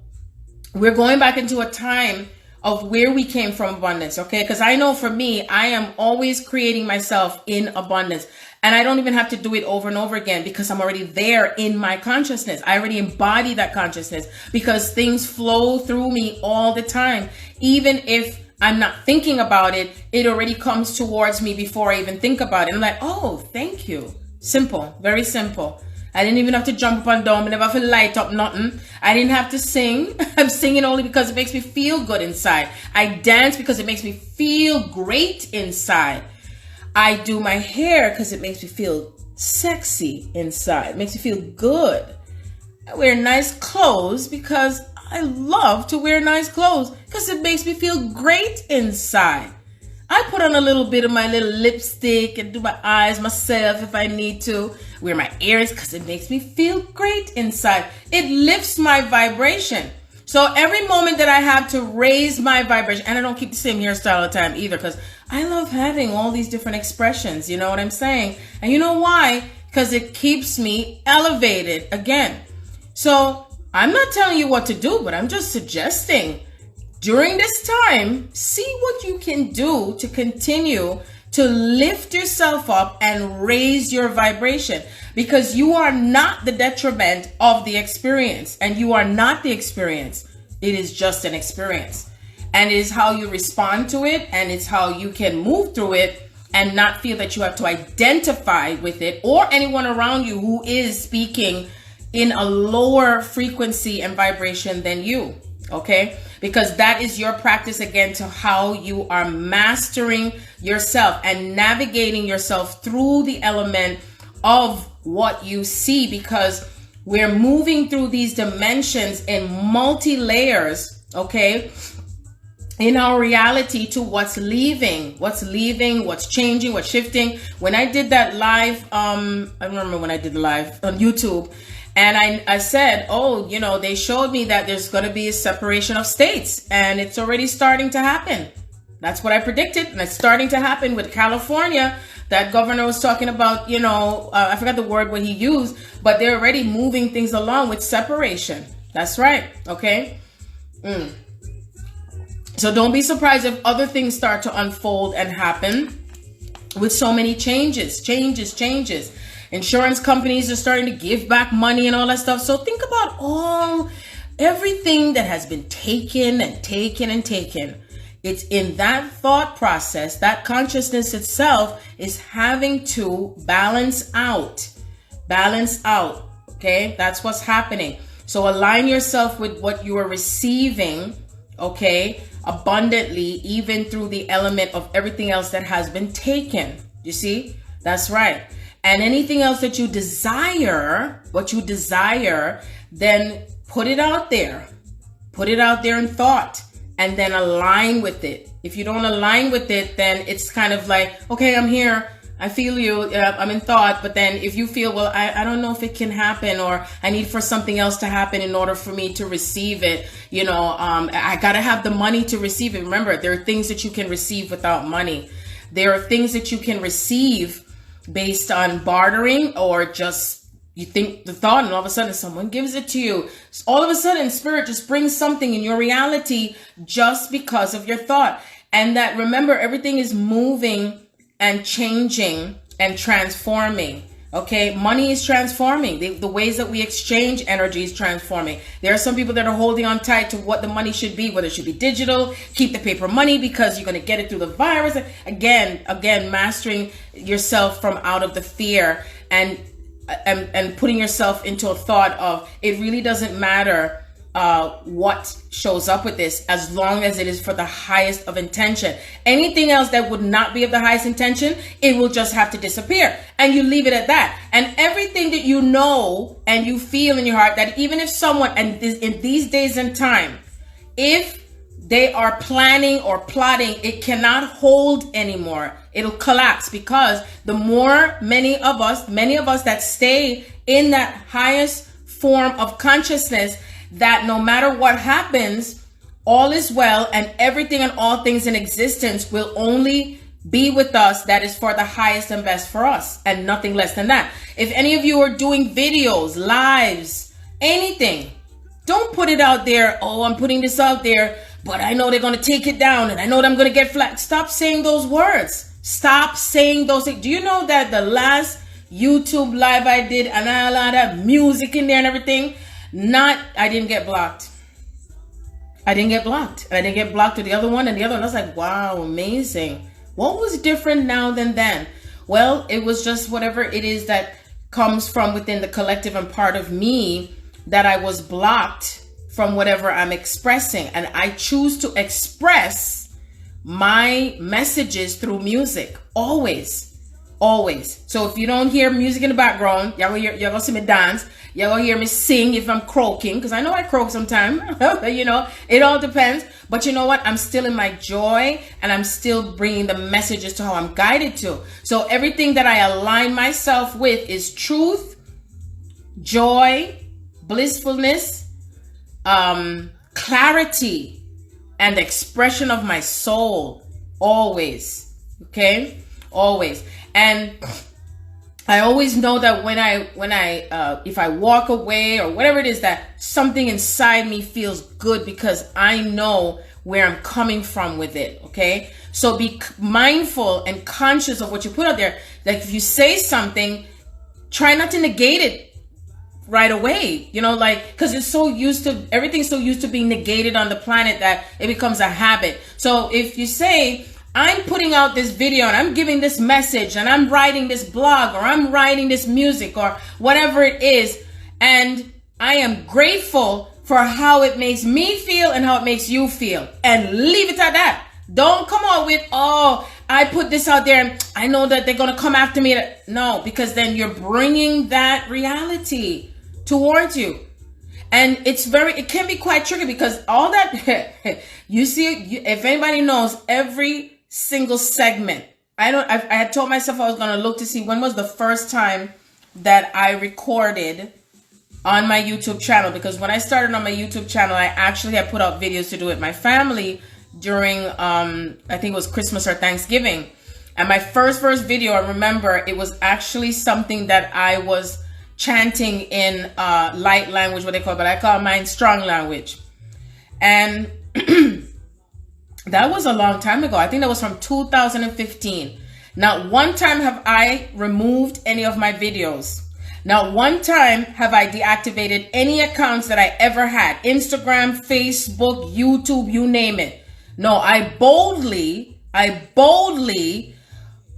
we're going back into a time of where we came from, abundance. Okay, because I know for me, I am always creating myself in abundance. And I don't even have to do it over and over again because I'm already there in my consciousness. I already embody that consciousness because things flow through me all the time. Even if I'm not thinking about it, it already comes towards me before I even think about it. I'm like, oh, thank you. Simple, very simple. I didn't even have to jump up and down. I never have to light up nothing. I didn't have to sing. I'm singing only because it makes me feel good inside. I dance because it makes me feel great inside. I do my hair because it makes me feel sexy inside. It makes me feel good. I wear nice clothes because I love to wear nice clothes because it makes me feel great inside. I put on a little bit of my little lipstick and do my eyes myself if I need to. Wear my ears because it makes me feel great inside. It lifts my vibration. So every moment that I have to raise my vibration, and I don't keep the same hairstyle all the time either because I love having all these different expressions. You know what I'm saying? And you know why? Because it keeps me elevated again. So I'm not telling you what to do, but I'm just suggesting during this time, see what you can do to continue to lift yourself up and raise your vibration, because you are not the detriment of the experience, and you are not the experience. It is just an experience, and it is how you respond to it, and it's how you can move through it and not feel that you have to identify with it or anyone around you who is speaking in a lower frequency and vibration than you. Okay, because that is your practice again to how you are mastering yourself and navigating yourself through the element of what you see, because we're moving through these dimensions in multi layers, okay, in our reality to what's leaving, what's changing, what's shifting. When I did that live, I remember when I did the live on YouTube, and I said, oh, you know, they showed me that there's going to be a separation of states, and it's already starting to happen. That's what I predicted, and it's starting to happen with California. That governor was talking about, you know, I forgot the word what he used, but they're already moving things along with separation. That's right, okay? So don't be surprised if other things start to unfold and happen with so many changes. Insurance companies are starting to give back money and all that stuff. So think about everything that has been taken. It's in that thought process, that consciousness itself is having to balance out. Okay, that's what's happening. So align yourself with what you are receiving, okay, abundantly, even through the element of everything else that has been taken. You see, that's right. And anything else that you desire, then put it out there. Put it out there in thought, and then align with it. If you don't align with it, then it's kind of like, okay, I'm here. I feel you. I'm in thought. But then if you feel, well, I don't know if it can happen, or I need for something else to happen in order for me to receive it. You know, I got to have the money to receive it. Remember, there are things that you can receive without money. There are things that you can receive based on bartering, or just you think the thought and all of a sudden someone gives it to you. All of a sudden spirit just brings something in your reality just because of your thought. And that, remember, everything is moving and changing and transforming. Okay, money is transforming. The ways that we exchange energy is transforming. There are some people that are holding on tight to what the money should be, whether it should be digital, keep the paper money because you're going to get it through the virus. Again, mastering yourself from out of the fear and putting yourself into a thought of, it really doesn't matter what shows up with this, as long as it is for the highest of intention. Anything else that would not be of the highest intention, it will just have to disappear, and you leave it at that. And everything that you know and you feel in your heart, that even if someone, and in these days and time, if they are planning or plotting, it cannot hold anymore. It'll collapse, because the more many of us that stay in that highest form of consciousness, that no matter what happens, all is well, and everything and all things in existence will only be with us that is for the highest and best for us, and nothing less than that. If any of you are doing videos, lives, anything, don't put it out there, oh, I'm putting this out there, but I know they're going to take it down, and I know that I'm going to get flat. Stop saying those words. Stop saying those things. Do you know that the last YouTube live I did, and I had that music in there and everything, I didn't get blocked. I didn't get blocked to the other one, and the other one, I was like, wow, amazing. What was different now than then? Well, it was just whatever it is that comes from within the collective and part of me, that I was blocked from whatever I'm expressing. And I choose to express my messages through music, always. So if you don't hear music in the background, y'all gonna see me dance. Y'all gonna hear me sing if I'm croaking, because I know I croak sometimes. You know, it all depends. But you know what? I'm still in my joy, and I'm still bringing the messages to how I'm guided to. So everything that I align myself with is truth, joy, blissfulness, clarity, and expression of my soul. Always. Okay? Always. And I always know that when if I walk away or whatever it is, that something inside me feels good because I know where I'm coming from with it. Okay. So be mindful and conscious of what you put out there. Like if you say something, try not to negate it right away, like, because everything's so used to being negated on the planet that it becomes a habit. So if you say, I'm putting out this video and I'm giving this message and I'm writing this blog or I'm writing this music or whatever it is, and I am grateful for how it makes me feel and how it makes you feel, and leave it at that. Don't come out with, oh, I put this out there and I know that they're going to come after me. No, because then you're bringing that reality towards you. And it can be quite tricky because all that, you see, if anybody knows, every single segment, I had told myself I was going to look to see when was the first time that I recorded on my YouTube channel, because when I started on my YouTube channel, I actually had put out videos to do with my family during, I think it was Christmas or Thanksgiving. And my first video, I remember it was actually something that I was chanting in light language, what they call it, but I call mine strong language. And that was a long time ago. I think that was from 2015. Not one time have I removed any of my videos. Not one time have I deactivated any accounts that I ever had. Instagram, Facebook, YouTube, you name it. No, I boldly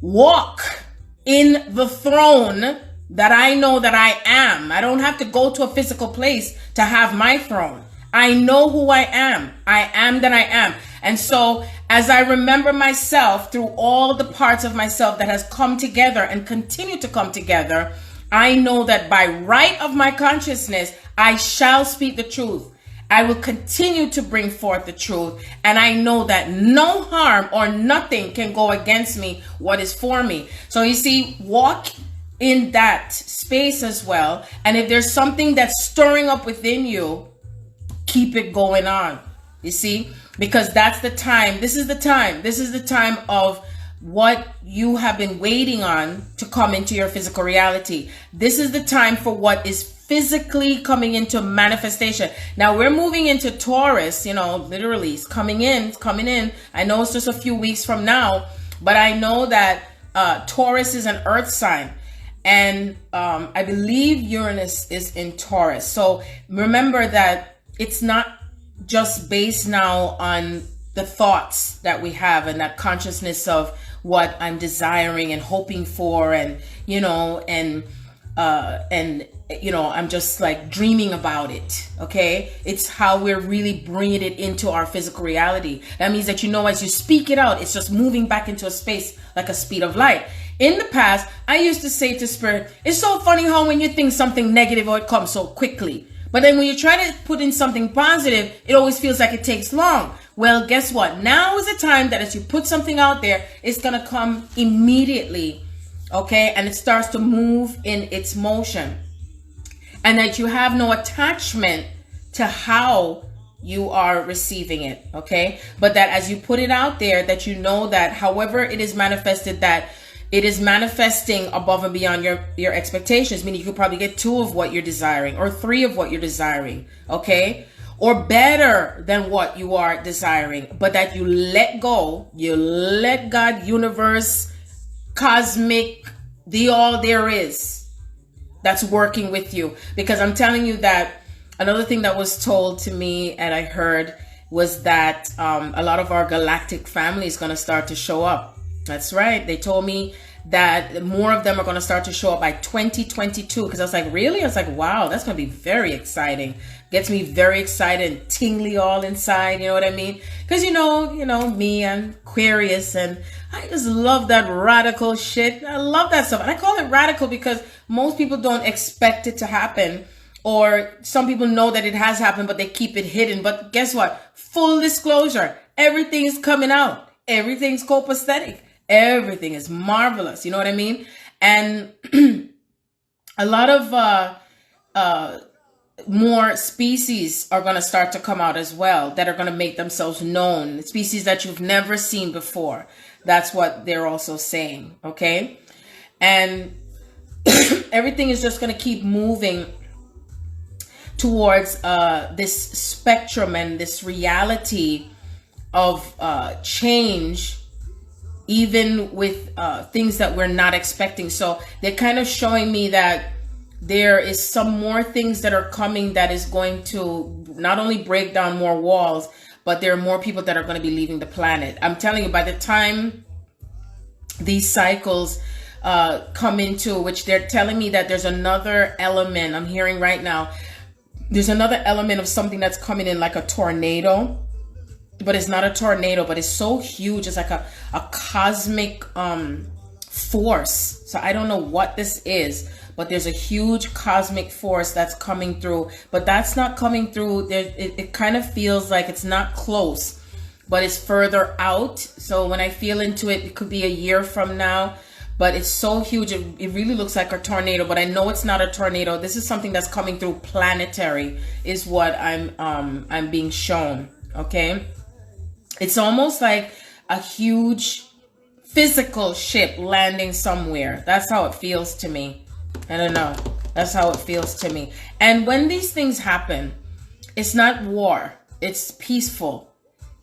walk in the throne that I know that I am. I don't have to go to a physical place to have my throne. I know who I am. I am that I am. And so as I remember myself through all the parts of myself that has come together and continue to come together, I know that by right of my consciousness, I shall speak the truth. I will continue to bring forth the truth. And I know that no harm or nothing can go against me, what is for me. So you see, walk in that space as well. And if there's something that's stirring up within you, keep it going on. You see, because that's the time. This is the time of what you have been waiting on to come into your physical reality. This is the time for what is physically coming into manifestation. Now we're moving into Taurus, literally it's coming in. I know it's just a few weeks from now, but I know that Taurus is an earth sign. And I believe Uranus is in Taurus. So remember that it's not just based now on the thoughts that we have and that consciousness of what I'm desiring and hoping for, and I'm just like dreaming about it. Okay, it's how we're really bringing it into our physical reality. That means that as you speak it out, it's just moving back into a space like a speed of light. In the past, I used to say to spirit, it's so funny how when you think something negative, it comes so quickly. But then when you try to put in something positive, it always feels like it takes long. Well, guess what? Now is the time that as you put something out there, it's going to come immediately. Okay. And it starts to move in its motion. And that you have no attachment to how you are receiving it. Okay. But that as you put it out there, that that however it is manifested, that it is manifesting above and beyond your expectations, meaning you could probably get 2 of what you're desiring or 3 of what you're desiring, okay? Or better than what you are desiring, but that you let go, you let God, universe, cosmic, the all there is that's working with you. Because I'm telling you that another thing that was told to me and I heard was that a lot of our galactic family is going to start to show up. That's right. They told me that more of them are going to start to show up by 2022. Because I was like, really? I was like, wow, that's going to be very exciting. Gets me very excited and tingly all inside. You know what I mean? Because, me, I'm Aquarius and I just love that radical shit. I love that stuff. And I call it radical because most people don't expect it to happen. Or some people know that it has happened, but they keep it hidden. But guess what? Full disclosure. Everything's coming out. Everything's copacetic. Everything is marvelous. You know what I mean? And a lot of more species are going to start to come out as well that are going to make themselves known. Species that you've never seen before. That's what they're also saying. Okay. And everything is just going to keep moving towards this spectrum and this reality of change, even with things that we're not expecting. So they're kind of showing me that there is some more things that are coming that is going to not only break down more walls, but there are more people that are going to be leaving the planet. I'm telling you, by the time these cycles come into, which they're telling me that there's another element I'm hearing right now, there's another element of something that's coming in like a tornado, but it's not a tornado, but it's so huge. It's like a cosmic force. So I don't know what this is, but there's a huge cosmic force that's coming through, but that's not coming through. It kind of feels like it's not close, but it's further out. So when I feel into it, it could be a year from now, but it's so huge. It really looks like a tornado, but I know it's not a tornado. This is something that's coming through planetary is what I'm being shown. Okay. It's almost like a huge physical ship landing somewhere. That's how it feels to me. I don't know. That's how it feels to me. And when these things happen, it's not war. It's peaceful.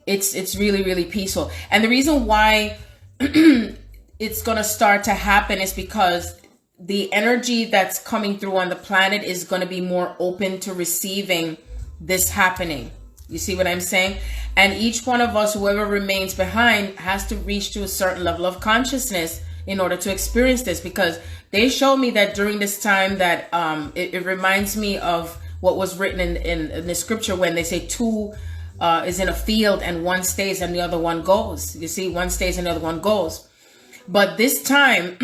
It's really, really peaceful. And the reason why it's going to start to happen is because the energy that's coming through on the planet is going to be more open to receiving this happening. You see what I'm saying? And each one of us, whoever remains behind, has to reach to a certain level of consciousness in order to experience this, because they showed me that during this time that it reminds me of what was written in the scripture when they say two is in a field and one stays and the other one goes. You see, one stays and the other one goes. But this time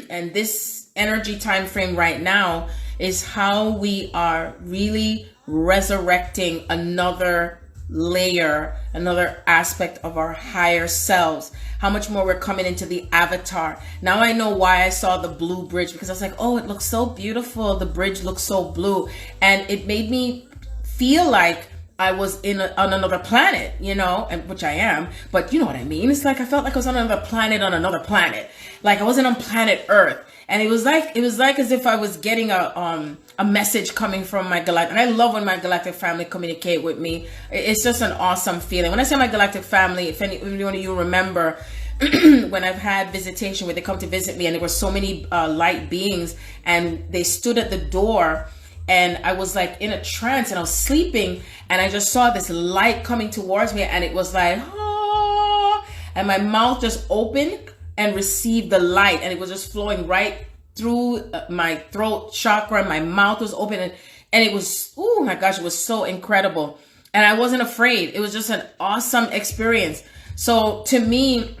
and this energy time frame right now is how we are really resurrecting another layer, another aspect of our higher selves. How much more we're coming into the avatar. Now I know why I saw the blue bridge, because I was like, oh, it looks so beautiful. The bridge looks so blue. And it made me feel like I was on another planet, you know, and which I am, but you know what I mean? It's like I felt like I was on another planet. Like I wasn't on planet Earth. And it was like as if I was getting a message coming from my galactic. And I love when my galactic family communicate with me. It's just an awesome feeling. When I say my galactic family, if anyone of you remember when I've had visitation where they come to visit me and there were so many light beings and they stood at the door and I was like in a trance and I was sleeping and I just saw this light coming towards me and it was like, oh, and my mouth just opened and received the light and it was just flowing right through my throat chakra. My mouth was open and it was, oh my gosh, it was so incredible. And I wasn't afraid. It was just an awesome experience. So to me,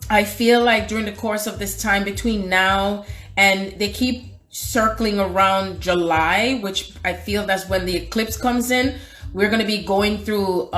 I feel like during the course of this time between now and they keep circling around July, which I feel that's when the eclipse comes in, we're going to be going through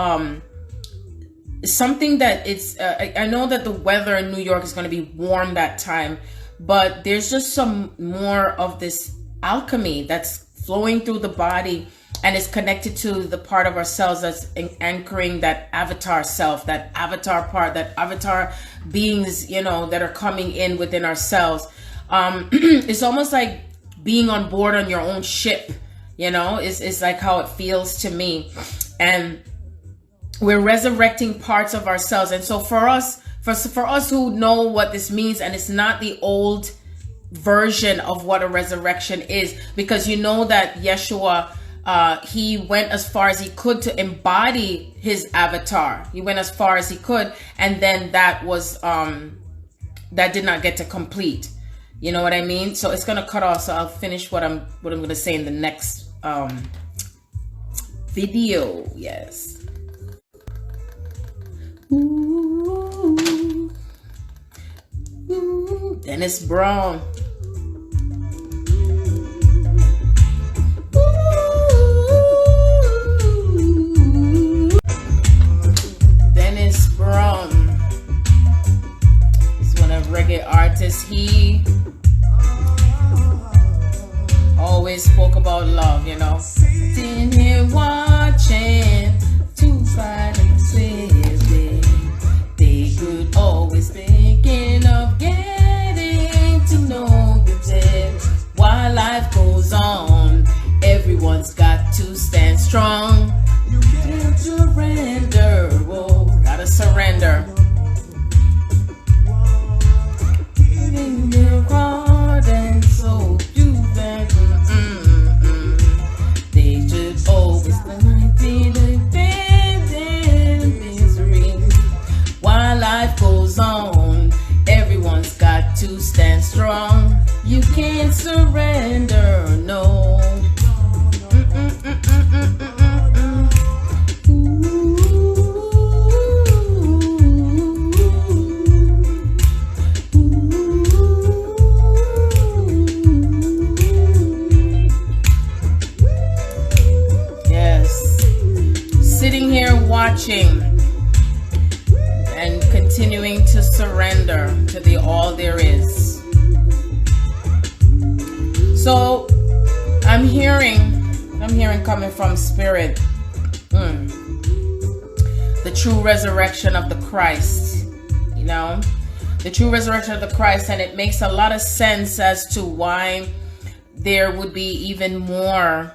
something that it's I know that the weather in New York is going to be warm that time, but there's just some more of this alchemy that's flowing through the body and is connected to the part of ourselves that's anchoring that avatar self, that avatar part, that avatar beings, you know, that are coming in within ourselves. It's almost like being on board on your own ship, you know, it's like how it feels to me. And we're resurrecting parts of ourselves. And so for us who know what this means, and it's not the old version of what a resurrection is, because you know that Yeshua, he went as far as he could to embody his avatar. He went as far as he could, and then that was that did not get to complete. You know what I mean? So it's gonna cut off. So I'll finish what I'm gonna say in the next video. Yes. Ooh, ooh, Dennis Brown. Ooh, Dennis Brown is one of reggae artists. He always spoke about love, you know. Sitting here watching two silent living. They could always thinking of getting to know sitting here watching and continuing to surrender to the all there is. So I'm hearing coming from spirit, the true resurrection of the Christ, you know, the true resurrection of the Christ. And it makes a lot of sense as to why there would be even more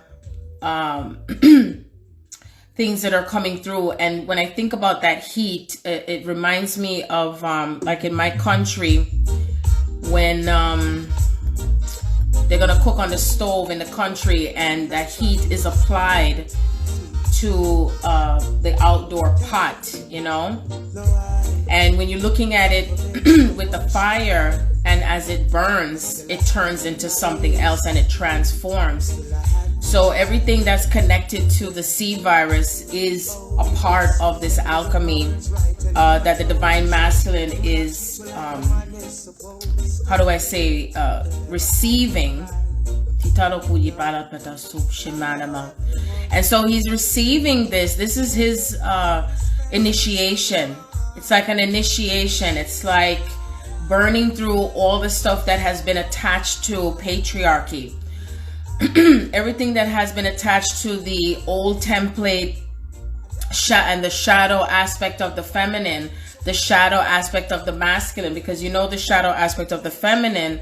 things that are coming through. And when I think about that heat, it reminds me of like in my country, when they're gonna cook on the stove in the country, and that heat is applied to the outdoor pot, you know. And when you're looking at it with the fire, and as it burns, it turns into something else and it transforms. So everything that's connected to the C virus is a part of this alchemy that the divine masculine is, how do I say, receiving. And so he's receiving this. This is his initiation. It's like an initiation. It's like burning through all the stuff that has been attached to patriarchy. Everything that has been attached to the old template and the shadow aspect of the feminine, the shadow aspect of the masculine, because you know the shadow aspect of the feminine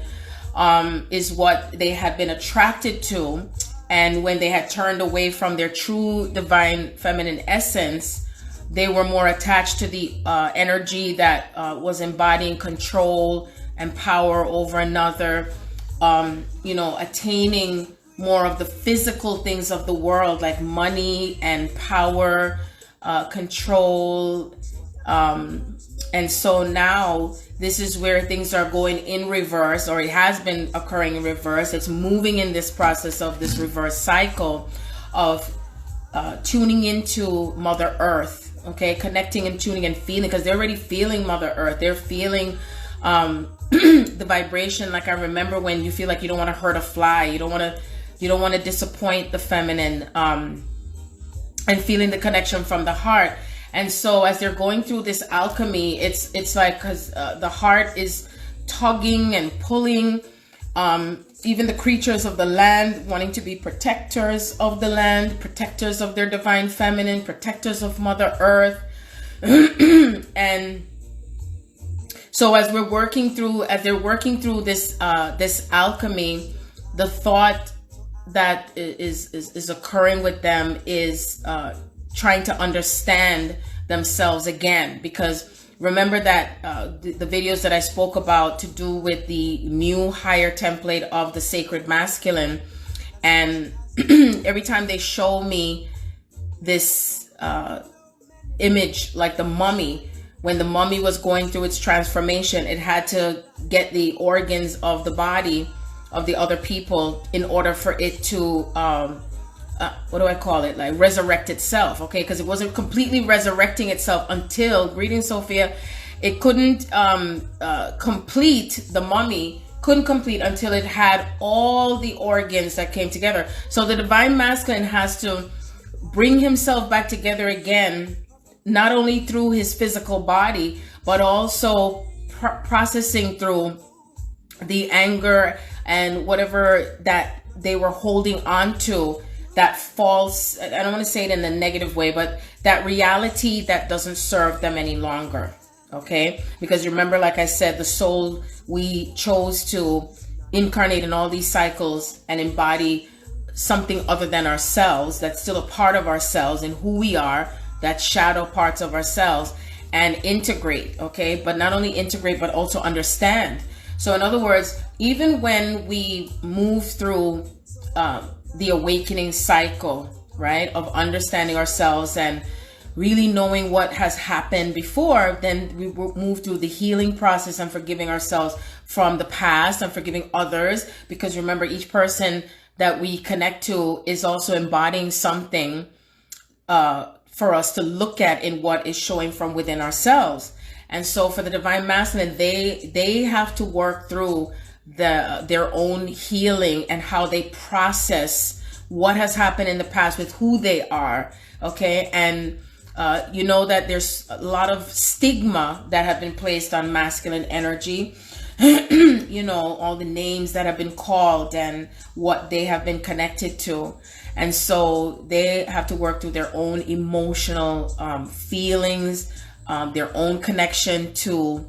is what they had been attracted to. And when they had turned away from their true divine feminine essence, they were more attached to the energy that was embodying control and power over another, you know, attaining more of the physical things of the world, like money and power, control. And so now this is where things are going in reverse, or it has been occurring in reverse. It's moving in this process of this reverse cycle of tuning into Mother Earth, okay, connecting and tuning and feeling, because they're already feeling Mother Earth. They're feeling the vibration. Like I remember when you feel like you don't want to hurt a fly, you don't want to disappoint the feminine, and feeling the connection from the heart. And so as they're going through this alchemy, it's like, because the heart is tugging and pulling, even the creatures of the land wanting to be protectors of the land, protectors of their divine feminine, protectors of Mother Earth. And so as they're working through this this alchemy, the thought that is occurring with them is trying to understand themselves again. Because remember that the videos that I spoke about to do with the new higher template of the sacred masculine, and every time they show me this image, like the mummy, when the mummy was going through its transformation, it had to get the organs of the body of the other people in order for it to what do I call it, like resurrect itself, okay? Because it wasn't completely resurrecting itself until, greeting Sophia, it couldn't complete, the mummy couldn't complete until it had all the organs that came together. So the divine masculine has to bring himself back together again, not only through his physical body, but also processing through the anger and whatever that they were holding on to, that false, I don't want to say it in a negative way, but that reality that doesn't serve them any longer, okay? Because remember, like I said, the soul, we chose to incarnate in all these cycles and embody something other than ourselves, that's still a part of ourselves and who we are, that shadow parts of ourselves, and integrate, okay? But not only integrate, but also understand. So in other words, even when we move through the awakening cycle, right, of understanding ourselves and really knowing what has happened before, then we move through the healing process and forgiving ourselves from the past and forgiving others, because remember, each person that we connect to is also embodying something for us to look at in what is showing from within ourselves. And so for the divine masculine, they have to work through their own healing and how they process what has happened in the past with who they are. Okay. And you know that there's a lot of stigma that have been placed on masculine energy. You know, all the names that have been called and what they have been connected to. And so they have to work through their own emotional feelings, their own connection to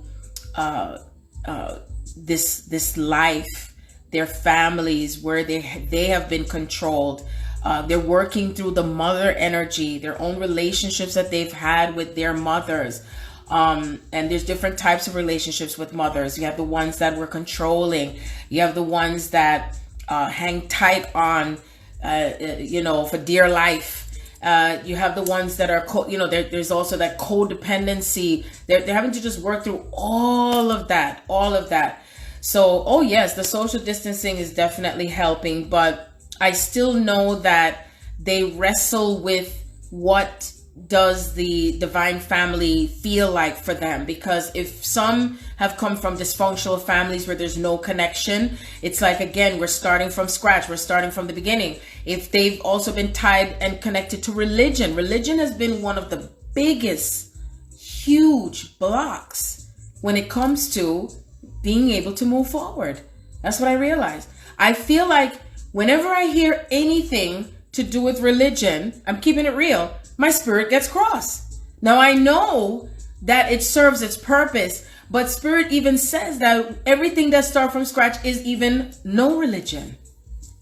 this life, their families, where they have been controlled. They're working through the mother energy, their own relationships that they've had with their mothers. And there's different types of relationships with mothers. You have the ones that were controlling. You have the ones that hang tight on, you know, for dear life. You have the ones that are, there's also that codependency. They're having to just work through all of that. So, oh yes, the social distancing is definitely helping, but I still know that they wrestle with what does the divine family feel like for them, because if some have come from dysfunctional families where there's no connection, it's like, again, we're starting from scratch, we're starting from the beginning. If they've also been tied and connected to religion has been one of the biggest, huge blocks when it comes to being able to move forward. That's what I realized. I feel like whenever I hear anything to do with religion, I'm keeping it real, my spirit gets cross. Now I know that it serves its purpose, but spirit even says that everything that starts from scratch is even no religion.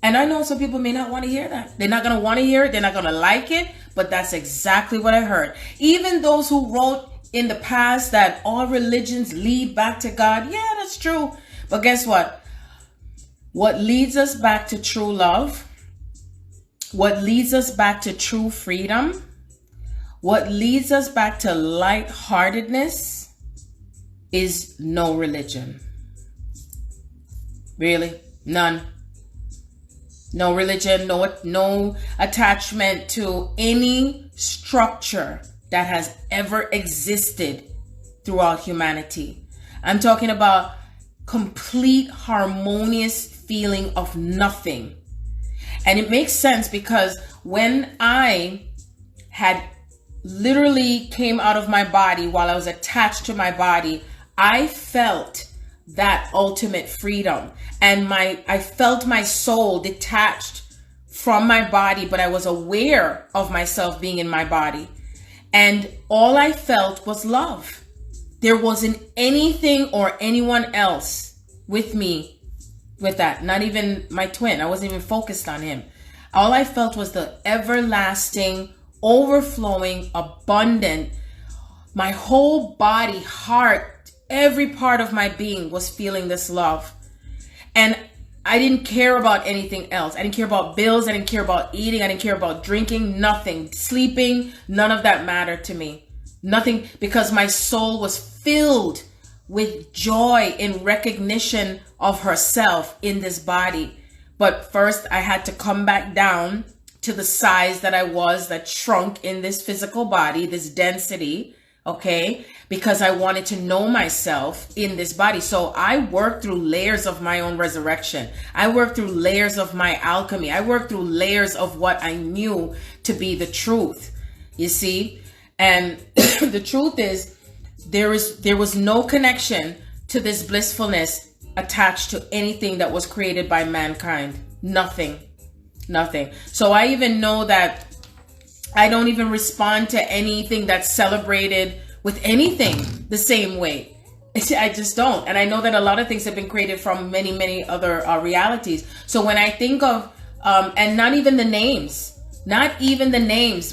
And I know some people may not want to hear that. They're not going to want to hear it. They're not going to like it, but that's exactly what I heard. Even those who wrote in the past that all religions lead back to God. Yeah, that's true. But guess what? What leads us back to true love, what leads us back to true freedom, what leads us back to lightheartedness is no religion. Really? None. No religion, no attachment to any structure that has ever existed throughout humanity. I'm talking about complete harmonious feeling of nothing. And it makes sense because when I had literally came out of my body while I was attached to my body, I felt that ultimate freedom. And I felt my soul detached from my body, but I was aware of myself being in my body. And all I felt was love. There wasn't anything or anyone else with me with that. Not even my twin. I wasn't even focused on him. All I felt was the everlasting, overflowing, abundant, my whole body, heart, every part of my being was feeling this love. And I didn't care about anything else. I didn't care about bills. I didn't care about eating. I didn't care about drinking, nothing. Sleeping, none of that mattered to me. Nothing, because my soul was filled with joy in recognition of herself in this body. But first I had to come back down to the size that I was, that shrunk in this physical body, this density, okay? Because I wanted to know myself in this body. So I worked through layers of my own resurrection. I worked through layers of my alchemy. I worked through layers of what I knew to be the truth, you see? And the truth is, there was no connection to this blissfulness attached to anything that was created by mankind. Nothing. So I even know that I don't even respond to anything that's celebrated with anything the same way. I just don't. And I know that a lot of things have been created from many, many other realities. So when I think of, and not even the names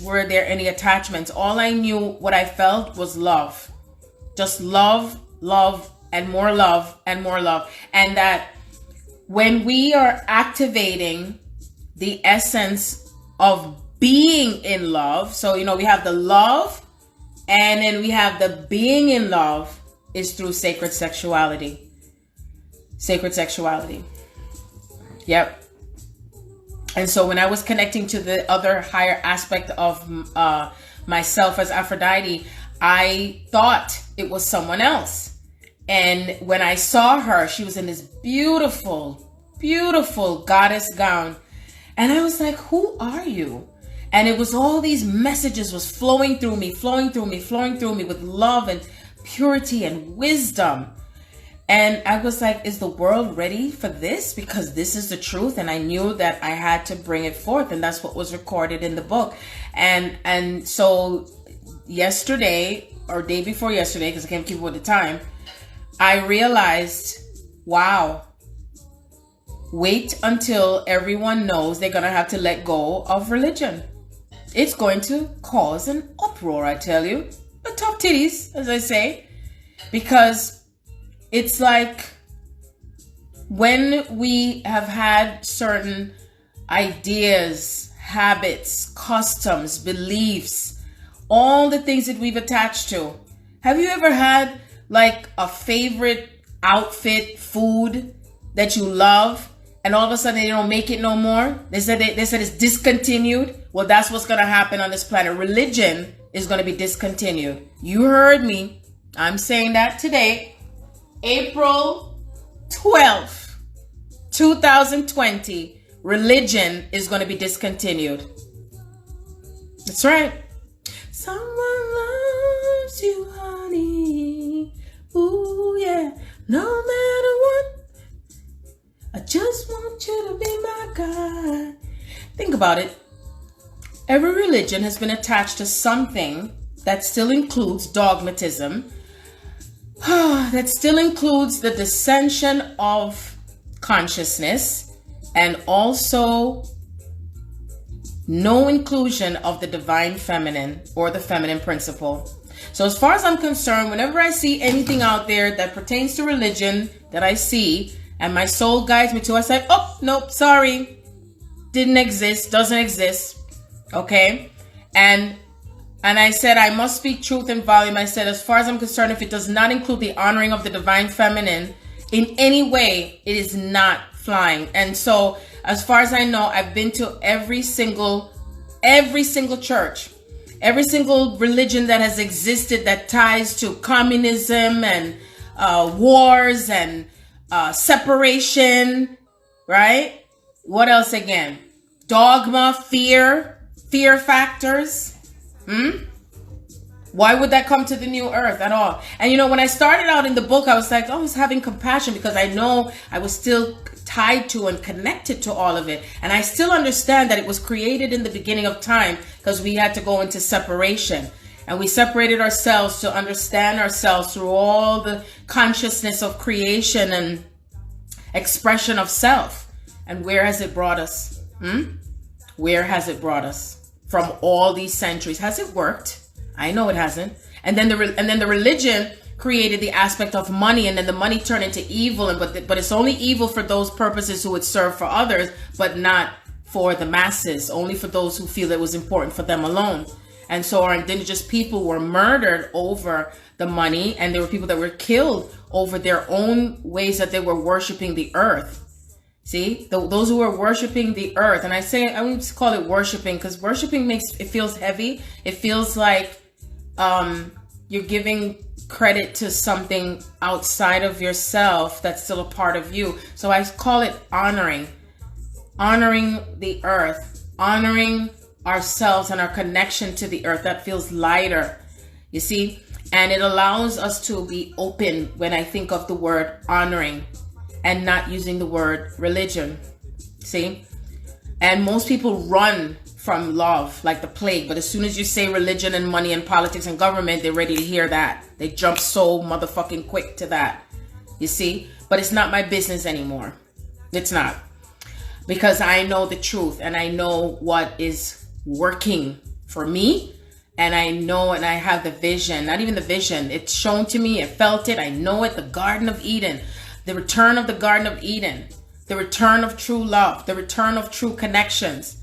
were there any attachments. All I knew, what I felt was love. Just love, and more love, and more love. And that when we are activating the essence of being in love, so, we have the love, and then we have the being in love is through sacred sexuality. Yep. And so when I was connecting to the other higher aspect of myself as Aphrodite, I thought it was someone else. And when I saw her, she was in this beautiful, beautiful goddess gown. And I was like, who are you? And it was all these messages was flowing through me with love and purity and wisdom. And I was like, is the world ready for this? Because this is the truth. And I knew that I had to bring it forth. And that's what was recorded in the book. And so yesterday, or day before yesterday, because I can't keep up with the time, I realized, wow, wait until everyone knows they're going to have to let go of religion. It's going to cause an uproar, I tell you. But tough titties, as I say. Because it's like when we have had certain ideas, habits, customs, beliefs, all the things that we've attached to. Have you ever had like a favorite outfit, food that you love, and all of a sudden they don't make it no more? They said it's discontinued. Well, that's what's going to happen on this planet. Religion is going to be discontinued. You heard me. I'm saying that today. April 12th, 2020, religion is going to be discontinued. That's right. Someone loves you, honey. Ooh, yeah. No matter what, I just want you to be my God. Think about it. Every religion has been attached to something that still includes dogmatism, that still includes the dissension of consciousness, and also no inclusion of the divine feminine or the feminine principle. So as far as I'm concerned, whenever I see anything out there that pertains to religion that I see and my soul guides me to, I say, oh, nope, sorry, didn't exist, doesn't exist. Okay? And I said, I must speak truth in volume. I said, as far as I'm concerned, if it does not include the honoring of the divine feminine in any way, it is not flying. And so, as far as I know, I've been to every single church, every single religion that has existed that ties to communism and wars and separation, right? What else again? Dogma, fear factors. Why would that come to the new earth at all? And you know, when I started out in the book, I was like, I was having compassion because I know I was still tied to and connected to all of it. And I still understand that it was created in the beginning of time because we had to go into separation. And we separated ourselves to understand ourselves through all the consciousness of creation and expression of self. And where has it brought us? Where has it brought us? From all these centuries. Has it worked? I know it hasn't. And then the religion created the aspect of money, and then the money turned into evil. But it's only evil for those purposes who would serve for others, but not for the masses. Only for those who feel it was important for them alone. And so our indigenous people were murdered over the money, and there were people that were killed over their own ways that they were worshiping the earth. See, those who are worshiping the earth, and I won't just call it worshiping because worshiping it feels heavy. It feels like you're giving credit to something outside of yourself that's still a part of you. So I call it honoring the earth, honoring ourselves and our connection to the earth. That feels lighter, you see, and it allows us to be open when I think of the word honoring. And not using the word religion. See? And most people run from love like the plague. But as soon as you say religion and money and politics and government, they're ready to hear that. They jump so motherfucking quick to that. You see? But it's not my business anymore. It's not. Because I know the truth and I know what is working for me. And I know and I have the vision. Not even the vision. It's shown to me. I felt it. I know it. The Garden of Eden. The return of the Garden of Eden, the return of true love, the return of true connections,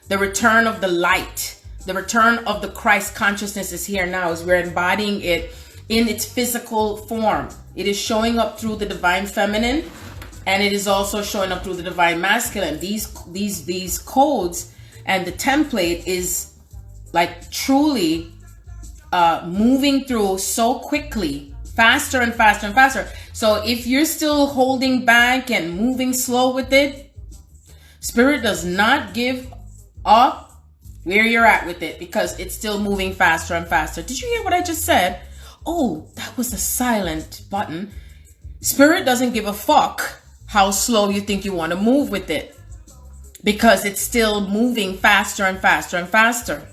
the return of the light, the return of the Christ consciousness is here now as we're embodying it in its physical form. It is showing up through the divine feminine, and it is also showing up through the divine masculine. These codes and the template is like truly moving through so quickly. Faster and faster and faster. So if you're still holding back and moving slow with it, Spirit does not give up where you're at with it because it's still moving faster and faster. Did you hear what I just said? Oh, that was the silent button. Spirit doesn't give a fuck how slow you think you want to move with it because it's still moving faster and faster and faster.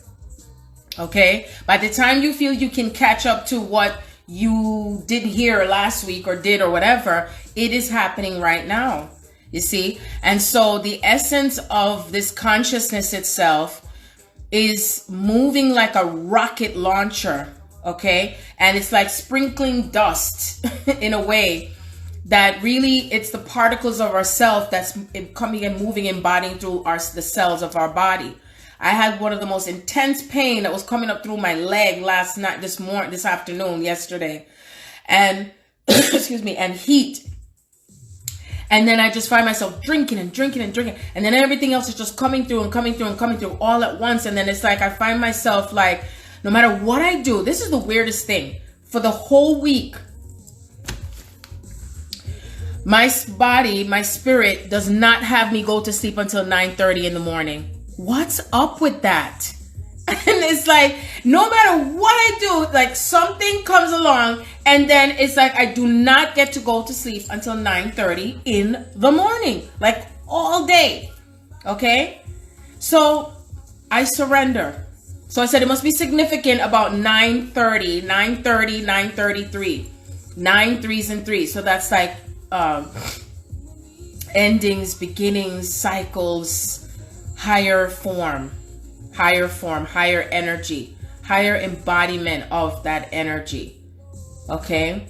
Okay? By the time you feel you can catch up to what you didn't hear last week or did or whatever, it is happening right now. You see? And so the essence of this consciousness itself is moving like a rocket launcher. Okay? And it's like sprinkling dust in a way that really it's the particles of ourself that's coming and moving, embodying through the cells of our body. I had one of the most intense pain that was coming up through my leg last night, this afternoon, yesterday. And, excuse me, and heat. And then I just find myself drinking and drinking and drinking. And then everything else is just coming through and coming through and coming through all at once. And then it's like I find myself like, no matter what I do, this is the weirdest thing. For the whole week, my body, my spirit does not have me go to sleep until 9:30 in the morning. What's up with that? And it's like, no matter what I do, like something comes along and then it's like, I do not get to go to sleep until 9:30 in the morning, like all day. Okay. So I surrender. So I said, it must be significant about 9:30, 9:33, 9 threes and threes. So that's like, endings, beginnings, cycles, higher form, higher energy, higher embodiment of that energy. Okay.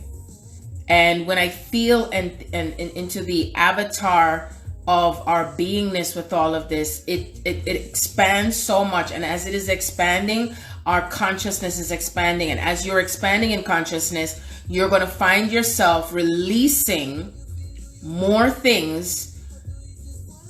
And when I feel and into the avatar of our beingness with all of this, it expands so much. And as it is expanding, our consciousness is expanding. And as you're expanding in consciousness, you're going to find yourself releasing more things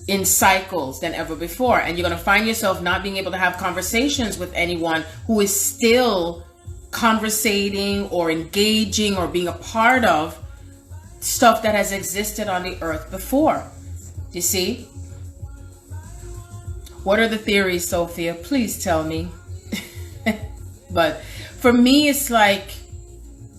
in cycles than ever before. And you're going to find yourself not being able to have conversations with anyone who is still conversating or engaging or being a part of stuff that has existed on the earth before. You see? What are the theories, Sophia? Please tell me. But for me, it's like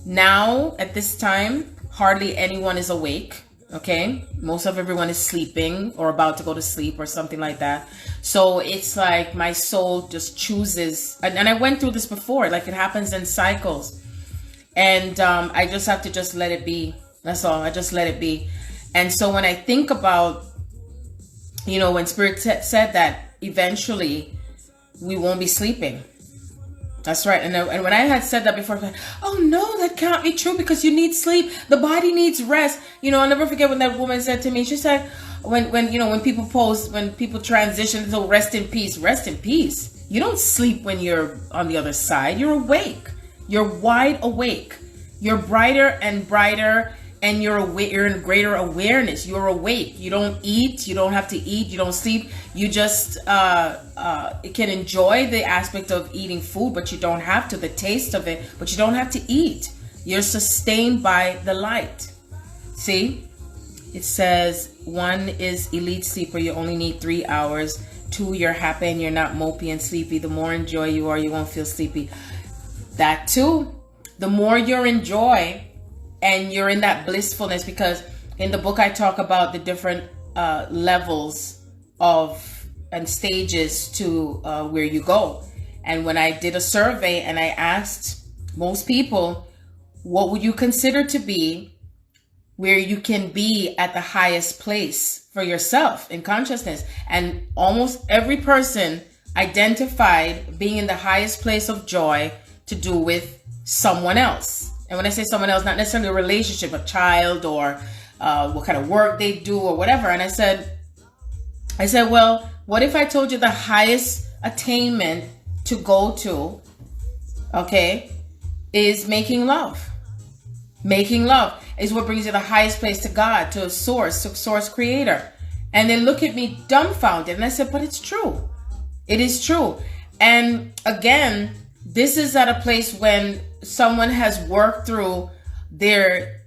now at this time, hardly anyone is awake. Okay. Most of everyone is sleeping or about to go to sleep or something like that. So it's like my soul just chooses. And I went through this before, like it happens in cycles. And I just have to just let it be. That's all. I just let it be. And so when I think about, you know, when Spirit said that eventually we won't be sleeping. That's right. And when I had said that before, I was like, oh no, that can't be true because you need sleep. The body needs rest. You know, I'll never forget when that woman said to me, she said, when people transition to rest in peace, rest in peace. You don't sleep when you're on the other side. You're awake. You're wide awake. You're brighter and brighter. And you're in greater awareness. You're awake. You don't eat. You don't have to eat. You don't sleep. You just can enjoy the aspect of eating food, but you don't have to. The taste of it, but you don't have to eat. You're sustained by the light. See? It says 1 is elite sleeper. You only need 3 hours. 2, you're happy and you're not mopey and sleepy. The more in joy you are, you won't feel sleepy. That too. The more you're in joy, and you're in that blissfulness, because in the book I talk about the different levels of and stages to where you go. And when I did a survey and I asked most people, what would you consider to be where you can be at the highest place for yourself in consciousness? And almost every person identified being in the highest place of joy to do with someone else. And when I say someone else, not necessarily a relationship, a child, or what kind of work they do or whatever. And I said, well, what if I told you the highest attainment to go to, okay, is making love. Making love is what brings you the highest place to God, to a source creator. And they look at me dumbfounded. And I said, but it's true. It is true. And again, this is at a place when someone has worked through their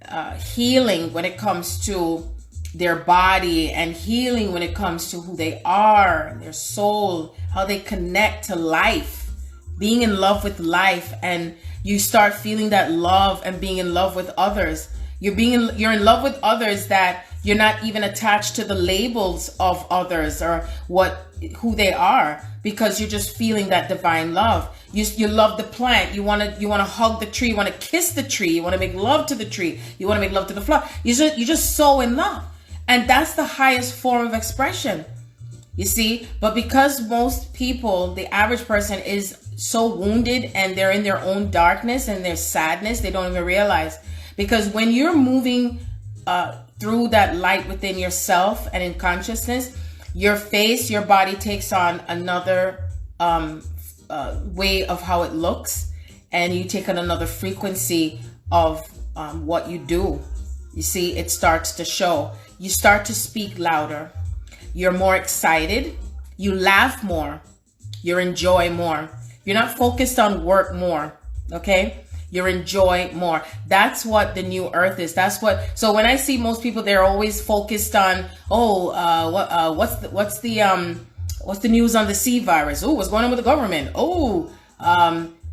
healing when it comes to their body and healing when it comes to who they are, their soul, how they connect to life, being in love with life. And you start feeling that love and being in love with others. You're in love with others that you're not even attached to the labels of others or who they are, because you're just feeling that divine love. You love the plant. You want to hug the tree. You want to kiss the tree. You want to make love to the tree. You want to make love to the flower. You're just so in love. And that's the highest form of expression, you see. But because most people, the average person, is so wounded and they're in their own darkness and their sadness, they don't even realize. Because when you're moving through that light within yourself and in consciousness, your face, your body takes on another way of how it looks, and you take on another frequency of what you do. You see, it starts to show. You start to speak louder. You're more excited. You laugh more. You enjoy more. You're not focused on work more. Okay? You enjoy more. That's what the new earth is. So when I see most people, they're always focused on, what's the news on the C virus? Oh, what's going on with the government? Oh,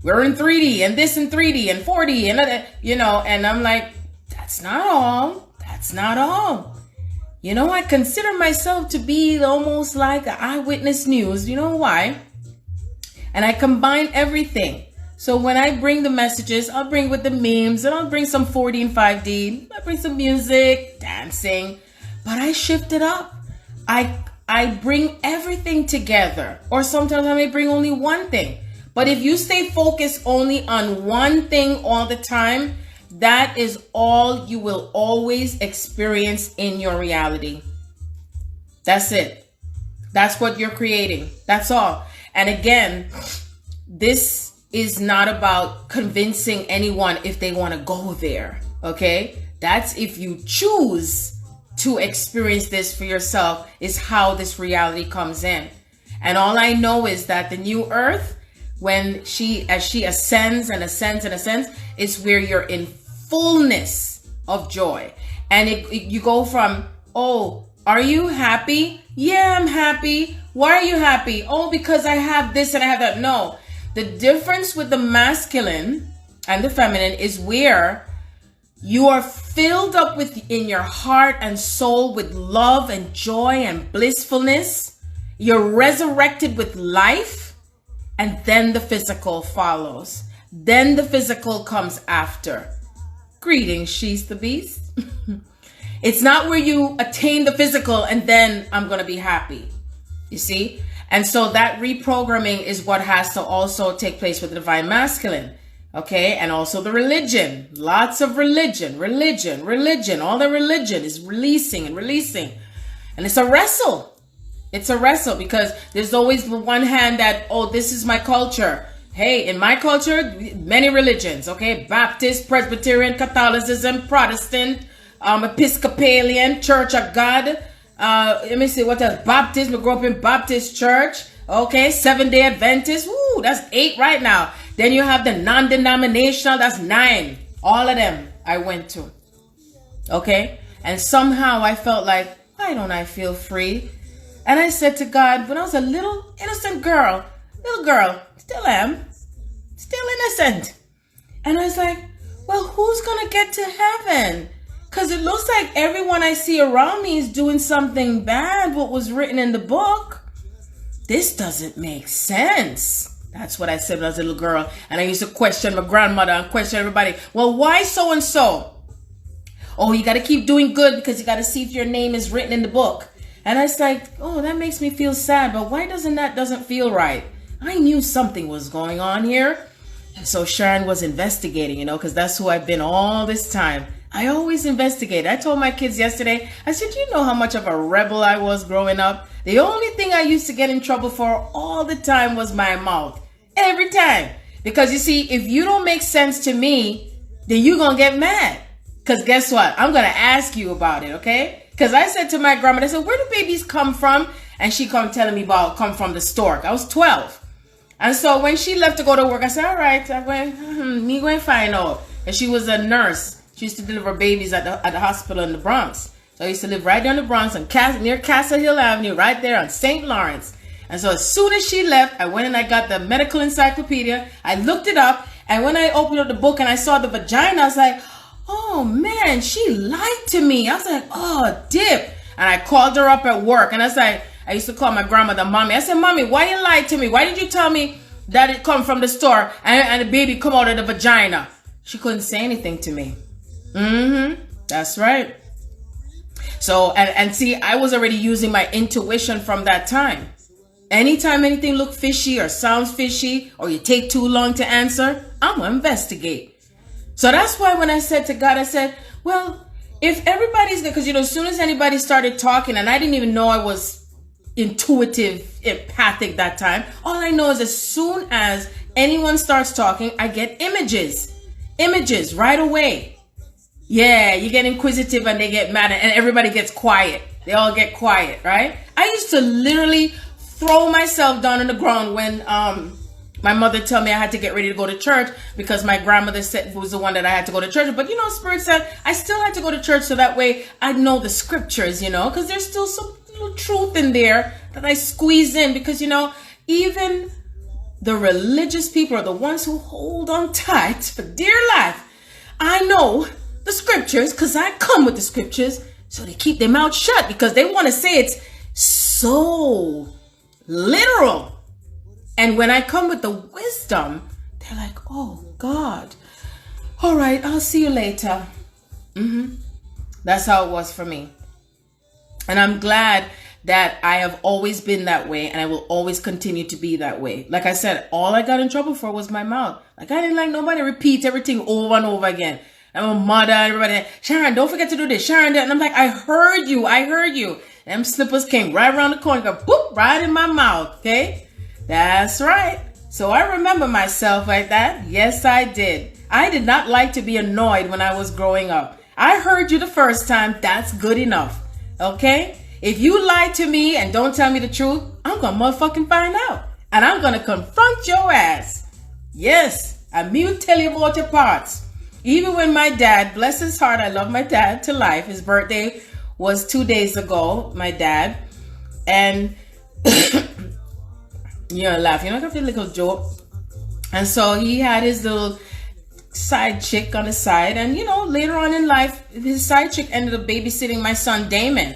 we're in 3D and this in 3D and 4D and and I'm like, that's not all. That's not all. I consider myself to be almost like eyewitness news. You know why? And I combine everything. So when I bring the messages, I'll bring with the memes, and I'll bring some 4D and 5D. I'll bring some music, dancing, but I shift it up. I bring everything together, or sometimes I may bring only one thing. But if you stay focused only on one thing all the time, that is all you will always experience in your reality. That's it. That's what you're creating. That's all. And again, this is not about convincing anyone if they want to go there. Okay? That's if you choose to experience this for yourself, is how this reality comes in. And all I know is that the new earth, as she ascends and ascends and ascends, is where you're in fullness of joy. And you go from, oh, are you happy? Yeah, I'm happy. Why are you happy? Oh, because I have this and I have that. No. The difference with the masculine and the feminine is where you are filled up in your heart and soul with love and joy and blissfulness. You're resurrected with life, and then the physical follows. Then the physical comes after. Greetings, she's the beast. It's not where you attain the physical and then I'm going to be happy. You see? And so that reprogramming is what has to also take place with the divine masculine. Okay? And also the religion. Lots of religion. All the religion is releasing. And it's a wrestle. It's a wrestle, because there's always the one hand that, oh, this is my culture. Hey, in my culture, many religions, okay? Baptist, Presbyterian, Catholicism, Protestant, Episcopalian, Church of God. Let me see, what else? Baptist, we grew up in Baptist church. Okay, Seventh-day Adventist. Woo, that's 8 right now. Then you have the non-denominational, that's 9. All of them I went to. Okay? And somehow I felt like, why don't I feel free? And I said to God, when I was a little innocent girl, still innocent. And I was like, well, who's going to get to heaven? Because it looks like everyone I see around me is doing something bad, what was written in the book. This doesn't make sense. That's what I said when I was a little girl. And I used to question my grandmother and question everybody. Well, why so-and-so? Oh, you got to keep doing good because you got to see if your name is written in the book. And I was like, oh, that makes me feel sad. But why doesn't feel right? I knew something was going on here. And so Sharon was investigating, because that's who I've been all this time. I always investigate. I told my kids yesterday, I said, you know how much of a rebel I was growing up? The only thing I used to get in trouble for all the time was my mouth. Every time. Because you see, if you don't make sense to me, then you're going to get mad. Because guess what? I'm going to ask you about it, okay? Because I said to my grandma, I said, where do babies come from? And she come telling me about come from the stork. I was 12. And so when she left to go to work, I said, all right, I'm going, me going to find out. And she was a nurse. She used to deliver babies at the hospital in the Bronx. So I used to live right down the Bronx on near Castle Hill Avenue, right there on St. Lawrence. And so as soon as she left, I went and I got the medical encyclopedia. I looked it up. And when I opened up the book and I saw the vagina, I was like, oh man, she lied to me. I was like, oh, dip. And I called her up at work. And I was like, I used to call my grandmother mommy. I said, mommy, why you lied to me? Why did you tell me that it come from the store and the baby come out of the vagina? She couldn't say anything to me. That's right. So, and see, I was already using my intuition from that time. Anytime anything look fishy or sounds fishy or you take too long to answer, I'm going to investigate. So that's why when I said to God, I said, well, if everybody's there, because, as soon as anybody started talking, and I didn't even know I was intuitive, empathic that time, all I know is as soon as anyone starts talking, I get images right away. Yeah, you get inquisitive and they get mad and everybody gets quiet. They all get quiet, right? I used to literally throw myself down on the ground when my mother told me I had to get ready to go to church because my grandmother said was the one that I had to go to church. But Spirit said I still had to go to church so that way I'd know the scriptures, because there's still some little truth in there that I squeeze in because, even the religious people are the ones who hold on tight for dear life. I know the scriptures because I come with the scriptures, so they keep their mouth shut because they want to say it's so literal. And when I come with the wisdom, they're like, oh God, all right, I'll see you later. That's how it was for me. And I'm glad that I have always been that way and I will always continue to be that way. Like I said, all I got in trouble for was my mouth. Like I didn't like nobody repeat everything over and over again. And my mother and everybody, Sharon, don't forget to do this. Sharon, and I'm like, I heard you. And them slippers came right around the corner, go boop, right in my mouth. Okay, that's right. So I remember myself like that. Yes, I did. I did not like to be annoyed when I was growing up. I heard you the first time. That's good enough. Okay? If you lie to me and don't tell me the truth, I'm going to motherfucking find out. And I'm going to confront your ass. Yes, and me will tell you about your parts. Even when my dad, bless his heart, I love my dad to life. His birthday was 2 days ago, my dad. And you're laughing. You're not going to feel like a joke. And so he had his little side chick on the side. And, later on in life, his side chick ended up babysitting my son, Damon.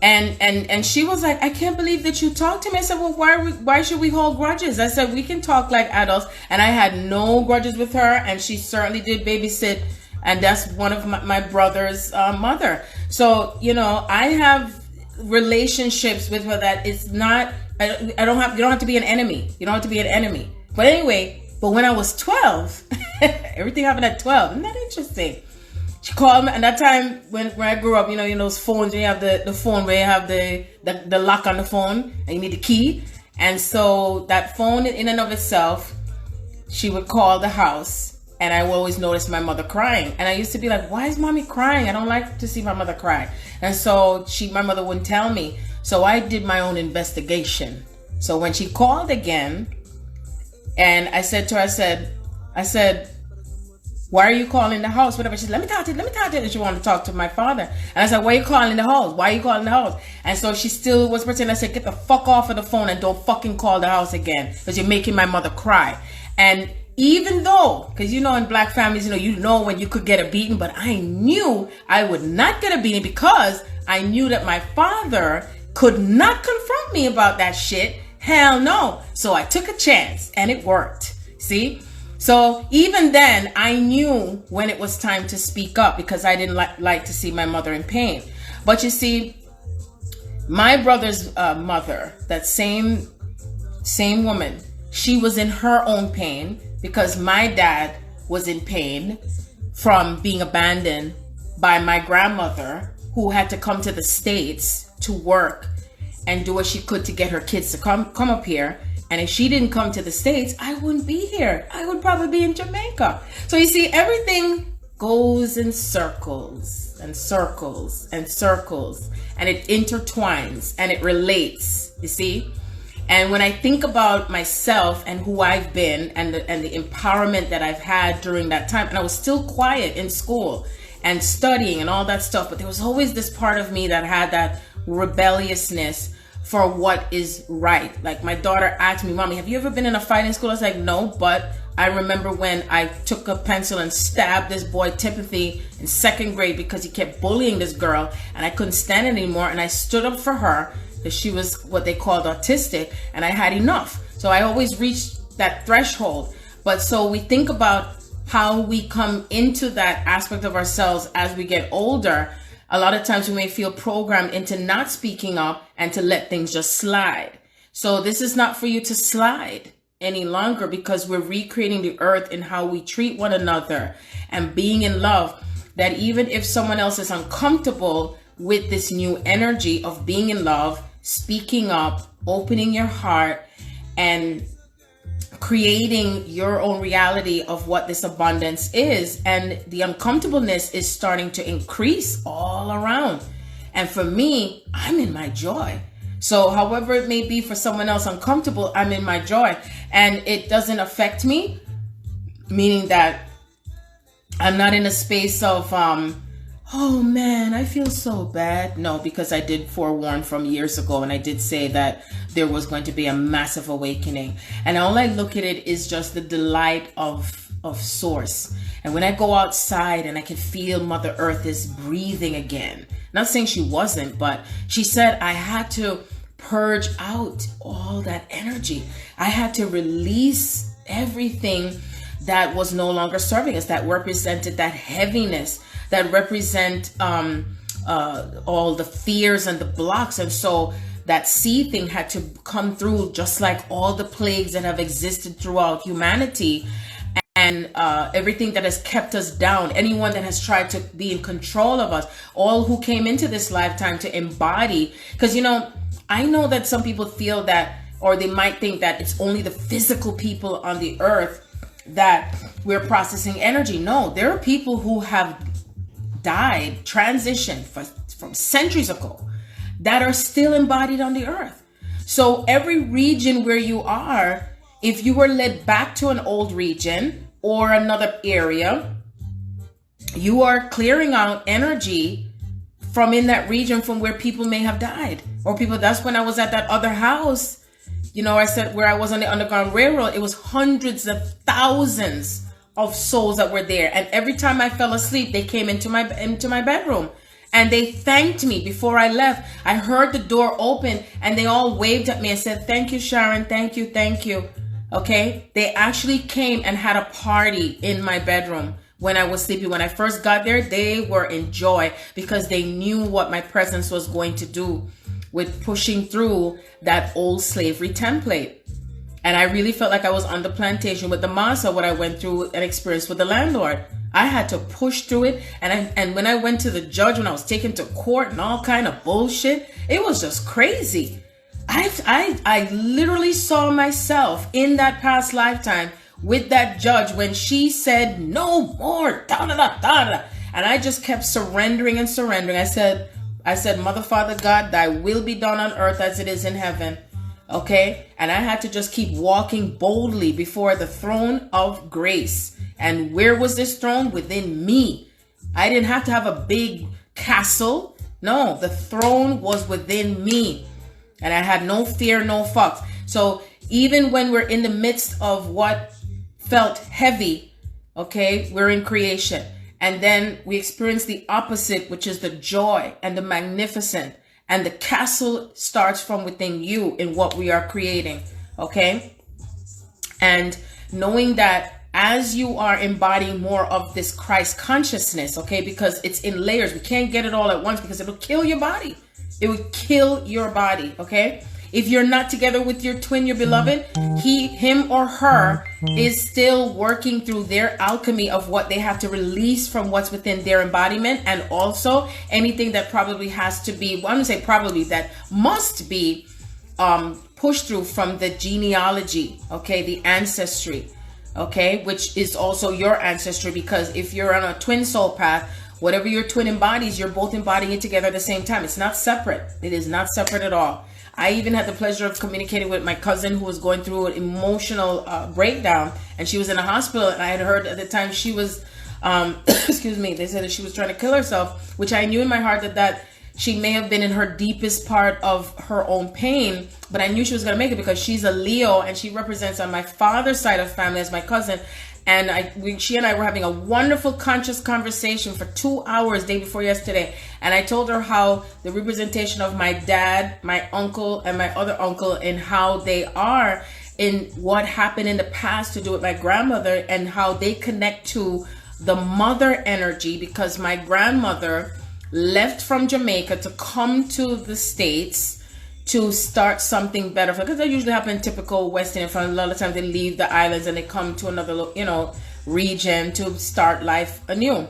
And she was like, I can't believe that you talked to me. I said, well, why should we hold grudges? I said, we can talk like adults. And I had no grudges with her. And she certainly did babysit. And that's one of my brother's mother. So, I have relationships with her that it's not, you don't have to be an enemy. You don't have to be an enemy. But anyway, when I was 12, everything happened at 12. Isn't that interesting? She called me, and that time when I grew up, those phones, when you have the phone where you have the lock on the phone and you need the key. And so that phone in and of itself, she would call the house and I would always notice my mother crying. And I used to be like, why is mommy crying? I don't like to see my mother cry. And so my mother wouldn't tell me. So I did my own investigation. So when she called again, and I said to her, I said, why are you calling the house? Whatever. She said, let me talk to you. And she wanted to talk to my father. And I said, why are you calling the house? Why are you calling the house? And so she still was pretending. I said, get the fuck off of the phone and don't fucking call the house again because you're making my mother cry. And even though, because in black families, when you could get a beating, but I knew I would not get a beating because I knew that my father could not confront me about that shit. Hell no. So I took a chance and it worked. See? So even then, I knew when it was time to speak up because I didn't like to see my mother in pain. But you see, my brother's mother, that same woman, she was in her own pain because my dad was in pain from being abandoned by my grandmother, who had to come to the States to work and do what she could to get her kids to come up here. And if she didn't come to the States, I wouldn't be here. I would probably be in Jamaica. So you see, everything goes in circles and circles and circles, and it intertwines and it relates, you see? And when I think about myself and who I've been and the empowerment that I've had during that time, and I was still quiet in school, and studying and all that stuff. But there was always this part of me that had that rebelliousness for what is right. Like my daughter asked me, Mommy, have you ever been in a fighting school? I was like, no, but I remember when I took a pencil and stabbed this boy Timothy in 2nd grade because he kept bullying this girl, and I couldn't stand it anymore. And I stood up for her because she was what they called autistic, and I had enough. So I always reached that threshold. But so we think about how we come into that aspect of ourselves as we get older. A lot of times we may feel programmed into not speaking up and to let things just slide. So this is not for you to slide any longer, because we're recreating the earth in how we treat one another and being in love, that even if someone else is uncomfortable with this new energy of being in love, speaking up, opening your heart, and creating your own reality of what this abundance is, and the uncomfortableness is starting to increase all around. And for me, I'm in my joy. So however it may be for someone else uncomfortable, I'm in my joy, and it doesn't affect me, meaning that I'm not in a space of oh man, I feel so bad. No, because I did forewarn from years ago, and I did say that there was going to be a massive awakening. And all I look at it is just the delight of source. And when I go outside and I can feel Mother Earth is breathing again, not saying she wasn't, but she said I had to purge out all that energy. I had to release everything that was no longer serving us, that represented that heaviness, that represent all the fears and the blocks. And so that seed thing had to come through, just like all the plagues that have existed throughout humanity, and everything that has kept us down, anyone that has tried to be in control of us, all who came into this lifetime to embody. Because, you know, I know that some people feel that, or they might think that it's only the physical people on the earth that we're processing energy. No, there are people who have died, transitioned from centuries ago, that are still embodied on the earth. So every region where you are, if you were led back to an old region or another area, you are clearing out energy from in that region from where people may have died. Or people, that's when I was at that other house, you know, I said where I was on the Underground Railroad, it was hundreds of thousands of souls that were there. And every time I fell asleep, they came into my bedroom. And they thanked me before I left. I heard the door open and they all waved at me and said, "Thank you, Sharon. Thank you. Thank you." Okay. They actually came and had a party in my bedroom when I was sleeping. When I first got there, they were in joy because they knew what my presence was going to do with pushing through that old slavery template. And I really felt like I was on the plantation with the massa, what I went through and experienced with the landlord. I had to push through it. And when I went to the judge, when I was taken to court and all kind of bullshit, it was just crazy. I literally saw myself in that past lifetime with that judge when she said, "No more, da da da da da." And I just kept surrendering and surrendering. I said, "Mother, Father, God, thy will be done on earth as it is in heaven." Okay. And I had to just keep walking boldly before the throne of grace. And where was this throne? Within me. I didn't have to have a big castle. No, the throne was within me. And I had no fear, no fucks. So even when we're in the midst of what felt heavy, okay, we're in creation. And then we experience the opposite, which is the joy and the magnificent. And the castle starts from within you in what we are creating, okay? And knowing that as you are embodying more of this Christ consciousness, okay, because it's in layers. We can't get it all at once because it'll kill your body. It would kill your body, okay? If you're not together with your twin, your beloved, him or her is still working through their alchemy of what they have to release from what's within their embodiment, and also anything that probably has to be, well, I'm gonna say probably, that must be pushed through from the genealogy, okay, the ancestry, okay, which is also your ancestry, because if you're on a twin soul path, whatever your twin embodies, you're both embodying it together at the same time. It's not separate. It is not separate at all. I even had the pleasure of communicating with my cousin who was going through an emotional breakdown, and she was in a hospital, and I had heard at the time she was Excuse me. They said that she was trying to kill herself, which I knew in my heart that she may have been in her deepest part of her own pain, but I knew she was going to make it because she's a Leo and she represents on my father's side of family as my cousin. And she and I were having a wonderful conscious conversation for 2 hours day before yesterday. And I told her how the representation of my dad, my uncle, and my other uncle, and how they are in what happened in the past to do with my grandmother, and how they connect to the mother energy, because my grandmother left from Jamaica to come to the States to start something better, because that usually happens in typical West Indian family. A lot of times they leave the islands and they come to another, region to start life anew.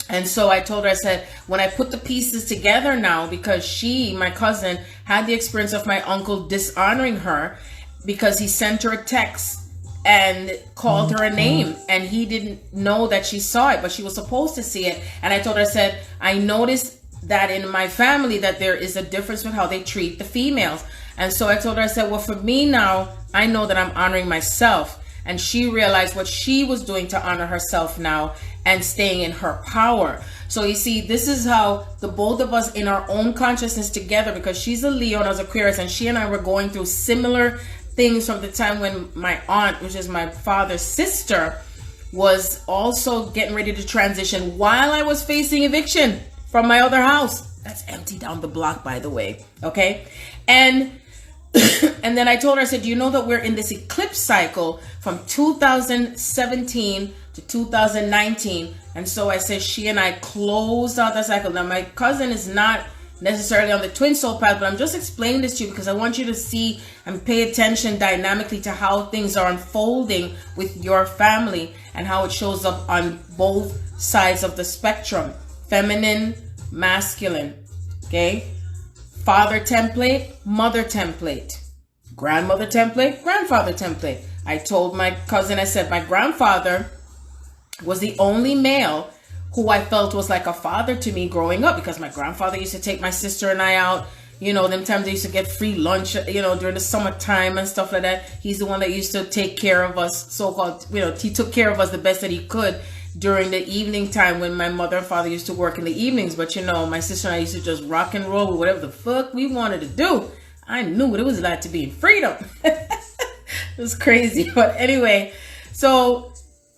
And so I told her, I said, when I put the pieces together now, because she, my cousin, had the experience of my uncle dishonoring her because he sent her a text and called her a name, and he didn't know that she saw it, but she was supposed to see it. And I told her, I said, I noticed that in my family that there is a difference with how they treat the females. And so I told her, I said, well, for me now, I know that I'm honoring myself. And she realized what she was doing to honor herself now and staying in her power. So you see, this is how the both of us in our own consciousness together, because she's a Leo and I was Aquarius, and she and I were going through similar things from the time when my aunt, which is my father's sister, was also getting ready to transition while I was facing eviction from my other house. That's empty down the block, by the way. Okay. And and then I told her, I said, do you know that we're in this eclipse cycle from 2017 to 2019? And so I said, she and I closed out that cycle. Now, my cousin is not necessarily on the twin soul path, but I'm just explaining this to you because I want you to see and pay attention dynamically to how things are unfolding with your family and how it shows up on both sides of the spectrum. Feminine, masculine, okay? Father template, mother template, grandmother template, grandfather template. I told my cousin, I said, my grandfather was the only male who I felt was like a father to me growing up, because my grandfather used to take my sister and I out. Them times they used to get free lunch, during the summertime and stuff like that. He's the one that used to take care of us, so-called, he took care of us the best that he could during the evening time when my mother and father used to work in the evenings. But my sister and I used to just rock and roll with whatever the fuck we wanted to do. I knew what it was like to be in freedom. It was crazy. But anyway, so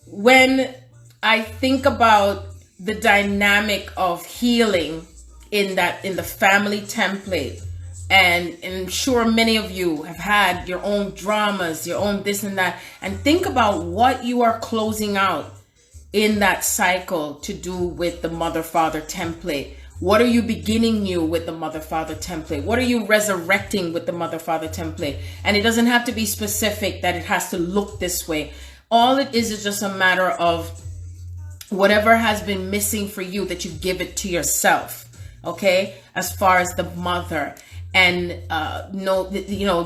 when I think about the dynamic of healing in the family template, and I'm sure many of you have had your own dramas, your own this and that, and think about what you are closing out in that cycle to do with the mother-father template. What are you beginning new with the mother-father template? What are you resurrecting with the mother-father template? And it doesn't have to be specific that it has to look this way. All it is just a matter of whatever has been missing for you, that you give it to yourself, okay? As far as the mother, and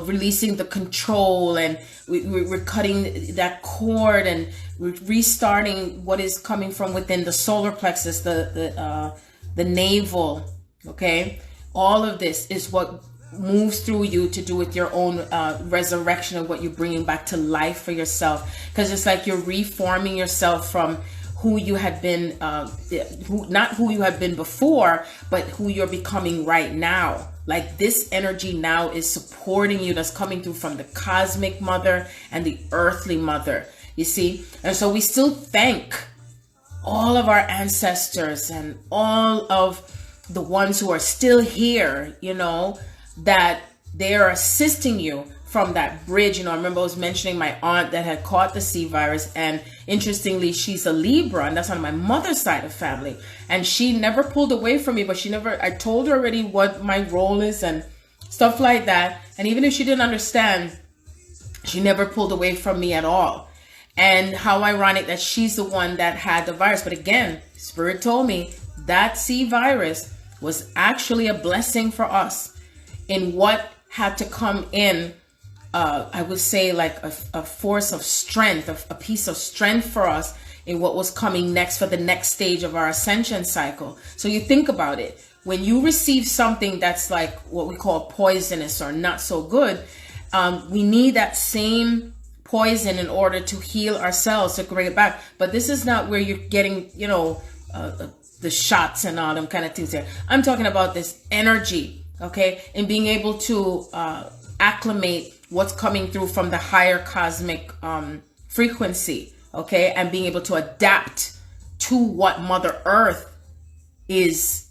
releasing the control, and we're cutting that cord, and we're restarting what is coming from within the solar plexus, the navel, okay? All of this is what moves through you to do with your own resurrection of what you're bringing back to life for yourself, because it's like you're reforming yourself from who you had been, not who you had been before, but who you're becoming right now. Like, this energy now is supporting you, that's coming through from the cosmic mother and the earthly mother, you see? And so we still thank all of our ancestors and all of the ones who are still here, that they are assisting you from that bridge. I remember I was mentioning my aunt that had caught the C virus, and interestingly, she's a Libra, and that's on my mother's side of family. And she never pulled away from me, but I told her already what my role is and stuff like that. And even if she didn't understand, she never pulled away from me at all. And how ironic that she's the one that had the virus. But again, Spirit told me that C virus was actually a blessing for us in what had to come in. I would say like a force of strength, a piece of strength for us in what was coming next for the next stage of our ascension cycle. So you think about it. When you receive something that's like what we call poisonous or not so good, we need that same poison in order to heal ourselves, to bring it back. But this is not where you're getting, the shots and all them kind of things there. I'm talking about this energy, okay? And being able to acclimate what's coming through from the higher cosmic frequency, okay? And being able to adapt to what Mother Earth is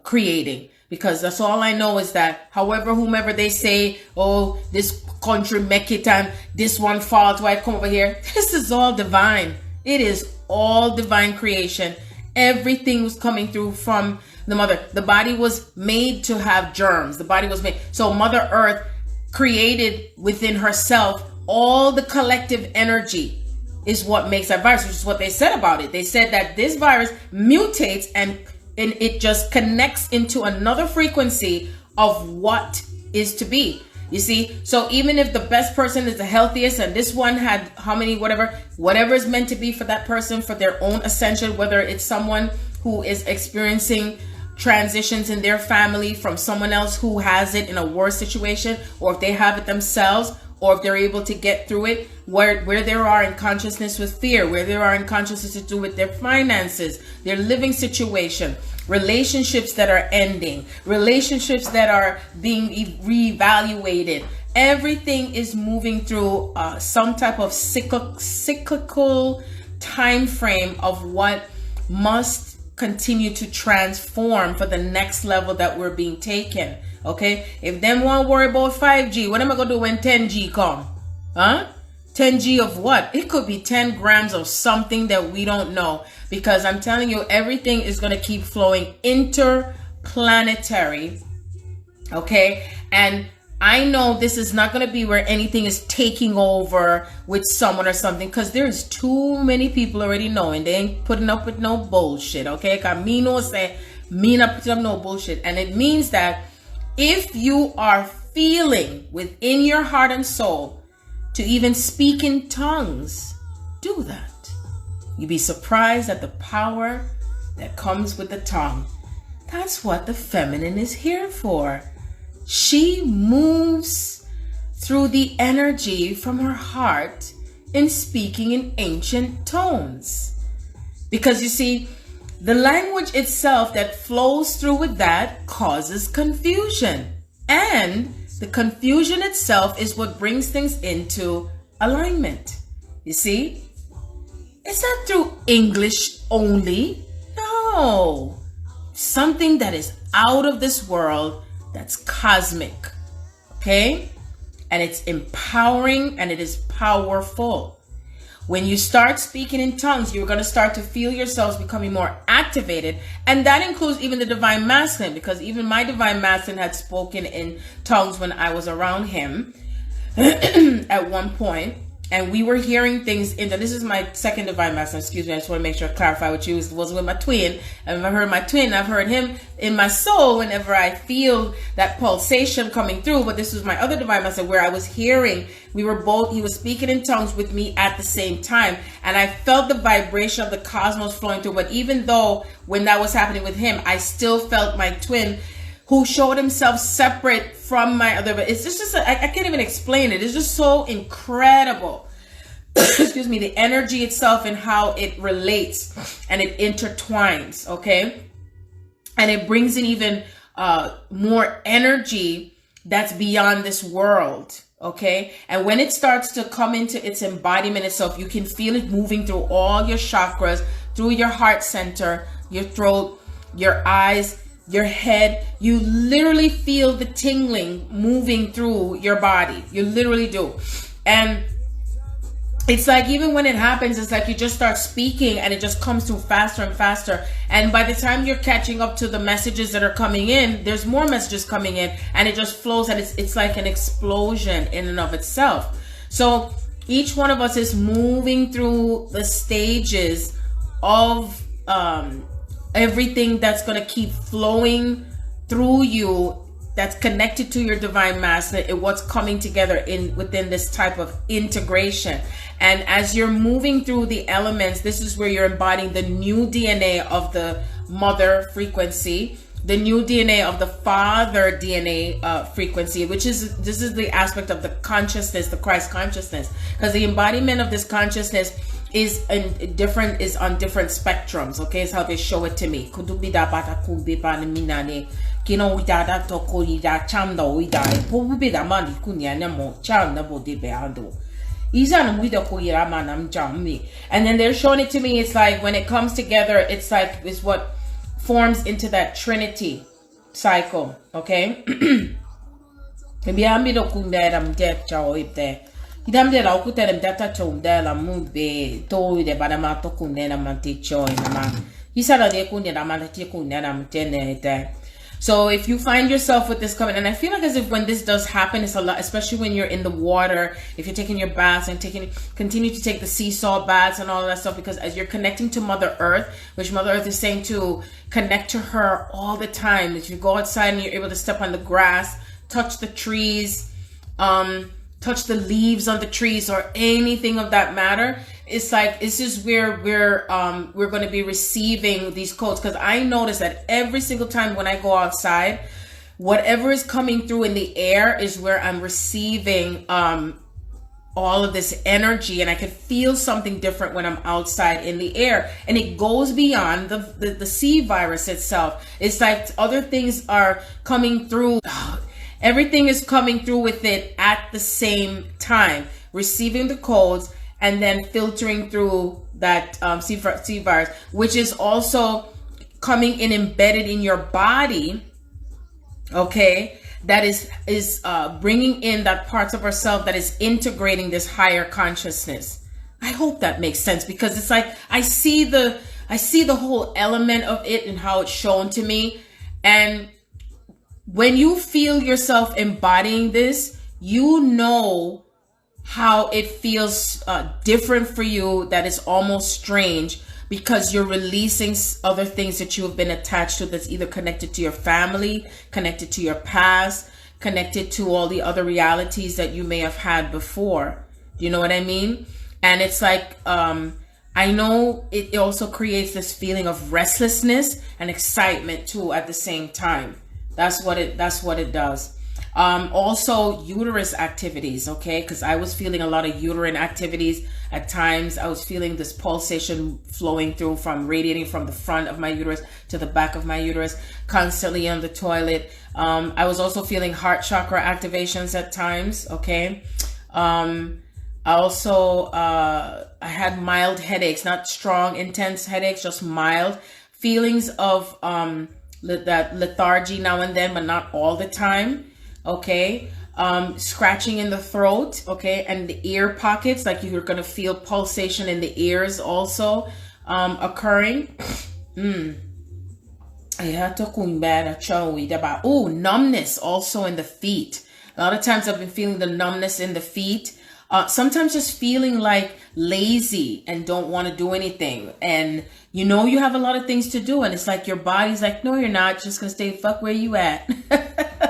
creating. Because that's all I know is that whomever they say, oh, this country make it and this one falls, why come over here? This is all divine. It is all divine creation. Everything was coming through from the mother. The body was made to have germs. The body was made. So Mother Earth created within herself all the collective energy is what makes that virus, which is what they said about it. They said that this virus mutates and it just connects into another frequency of what is to be. You see, so even if the best person is the healthiest and this one had how many, whatever is meant to be for that person, for their own ascension, whether it's someone who is experiencing transitions in their family from someone else who has it in a worse situation, or if they have it themselves, or if they're able to get through it, where they are in consciousness with fear, where they are in consciousness to do with their finances, their living situation, relationships that are ending, relationships that are being reevaluated. Everything is moving through some type of cyclical time frame of what must continue to transform for the next level that we're being taken. Okay, if them won't worry about 5G, what am I gonna do when 10G come? 10G of what? It could be 10 grams of something that we don't know, because I'm telling you, everything is gonna keep flowing interplanetary. Okay, and I know this is not gonna be where anything is taking over with someone or something, because there's too many people already knowing. They ain't putting up with no bullshit. Okay, because me not putting up no bullshit, and it means that if you are feeling within your heart and soul to even speak in tongues, do that. You'd be surprised at the power that comes with the tongue. That's what the feminine is here for. She moves through the energy from her heart in speaking in ancient tones. Because you see, the language itself that flows through with that causes confusion. And the confusion itself is what brings things into alignment. You see? It's not through English only. No. Something that is out of this world, that's cosmic. Okay? And it's empowering and it is powerful. When you start speaking in tongues, you're going to start to feel yourselves becoming more activated. And that includes even the divine masculine, because even my divine masculine had spoken in tongues when I was around him at one point. And we were hearing things this is my second divine masculine, excuse me, I just want to make sure I clarify with you. It was with my twin. And if I heard my twin, I've heard him in my soul whenever I feel that pulsation coming through. But this was my other divine masculine where I was hearing, he was speaking in tongues with me at the same time. And I felt the vibration of the cosmos flowing through. But even though when that was happening with him, I still felt my twin, who showed himself separate from my other, but it's just I can't even explain it. It's just so incredible. Excuse me, the energy itself and how it relates and it intertwines, okay? And it brings in even more energy that's beyond this world, okay? And when it starts to come into its embodiment itself, you can feel it moving through all your chakras, through your heart center, your throat, your eyes, your head. You literally feel the tingling moving through your body. You literally do. And it's like, even when it happens, it's like you just start speaking and it just comes through faster and faster. And by the time you're catching up to the messages that are coming in, there's more messages coming in, and it just flows, and it's like an explosion in and of itself. So each one of us is moving through the stages of everything that's going to keep flowing through you, that's connected to your divine master, and what's coming together within this type of integration. And as you're moving through the elements, this is where you're embodying the new DNA of the mother frequency, the new DNA of the Father DNA frequency, which is, this is the aspect of the consciousness, the Christ consciousness, because the embodiment of this consciousness is on different spectrums. Okay, it's how they show it to me. And then they're showing it to me. It's like when it comes together, it's like it's what forms into that Trinity cycle. Okay. So if you find yourself with this coming, and I feel like as if when this does happen, it's a lot, especially when you're in the water, if you're taking your baths and continue to take the sea salt baths and all of that stuff, because as you're connecting to Mother Earth, which Mother Earth is saying to connect to her all the time. If you go outside and you're able to step on the grass, touch the trees, touch the leaves on the trees or anything of that matter, it's like, this is where we're going to be receiving these codes. Because I notice that every single time when I go outside, whatever is coming through in the air is where I'm receiving all of this energy, and I can feel something different when I'm outside in the air. And it goes beyond the C virus itself. It's like other things are coming through. Everything is coming through with it at the same time, receiving the codes and then filtering through that C virus, which is also coming in embedded in your body. Okay, that is bringing in that parts of ourselves that is integrating this higher consciousness. I hope that makes sense, because it's like I see the whole element of it and how it's shown to me. And when you feel yourself embodying this, you know how it feels different for you, that is almost strange, because you're releasing other things that you have been attached to, that's either connected to your family, connected to your past, connected to all the other realities that you may have had before. Do you know what I mean? And it's like, I know it also creates this feeling of restlessness and excitement too at the same time. That's what it does. Also uterus activities, okay? Because I was feeling a lot of uterine activities at times. I was feeling this pulsation flowing through, radiating from the front of my uterus to the back of my uterus, constantly on the toilet. I was also feeling heart chakra activations at times, okay? I had mild headaches, not strong, intense headaches, just mild feelings of that lethargy now and then, but not all the time. Okay, scratching in the throat, okay, and the ear pockets, like you're gonna feel pulsation in the ears also occurring. Numbness also in the feet. A lot of times I've been feeling the numbness in the feet. Sometimes just feeling like lazy and don't want to do anything, and you know you have a lot of things to do, and it's like your body's like, no, you're not just gonna stay fuck where you at.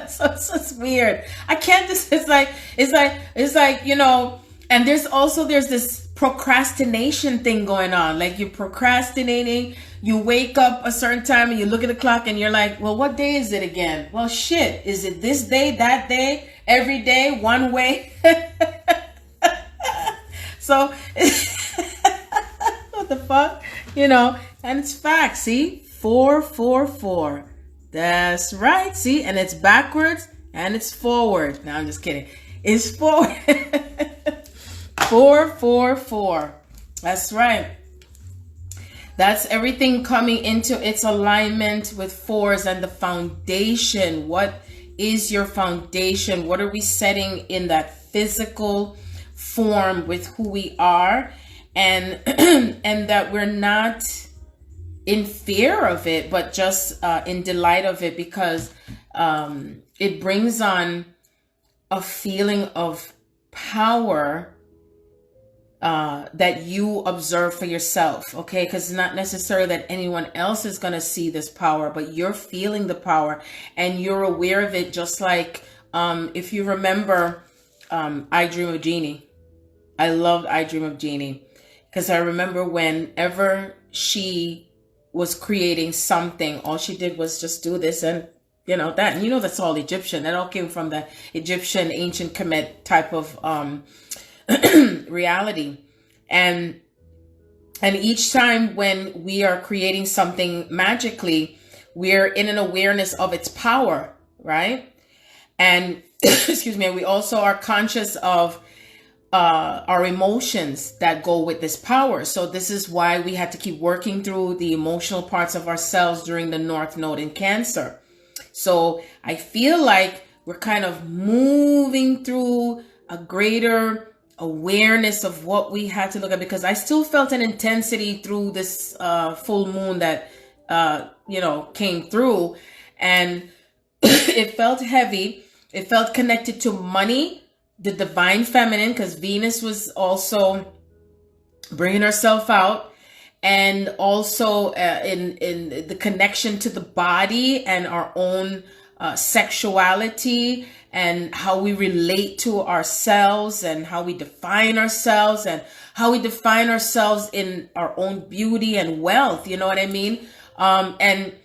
So it's just weird. I can't just, it's like, you know, and there's this procrastination thing going on. Like you're procrastinating, you wake up a certain time and you look at the clock and you're like, well, what day is it again? Well, shit, is it this day, that day, every day, one way? So what the fuck, you know? And it's facts. See, 444. That's right. See, and it's backwards and it's forward. No, I'm just kidding. It's forward. 444. That's right. That's everything coming into its alignment with fours and the foundation. What is your foundation? What are we setting in that physical form with who we are, and and that we're not in fear of it, but just in delight of it, because it brings on a feeling of power that you observe for yourself, okay? Because it's not necessarily that anyone else is going to see this power, but you're feeling the power and you're aware of it. Just like if you remember I Dream of Jeannie. I loved I Dream of Jeannie, because I remember whenever she was creating something. All she did was just do this and that. And that's all Egyptian. That all came from the Egyptian ancient Kemet type of reality. And each time when we are creating something magically, we're in an awareness of its power, right? And excuse me, we also are conscious of our emotions that go with this power. So this is why we had to keep working through the emotional parts of ourselves during the North Node in Cancer. So I feel like we're kind of moving through a greater awareness of what we had to look at, because I still felt an intensity through this full moon that came through, and it felt heavy. It felt connected to money, the divine feminine, because Venus was also bringing herself out, and also in the connection to the body and our own sexuality and how we relate to ourselves and how we define ourselves and how we define ourselves in our own beauty and wealth. You know what I mean? And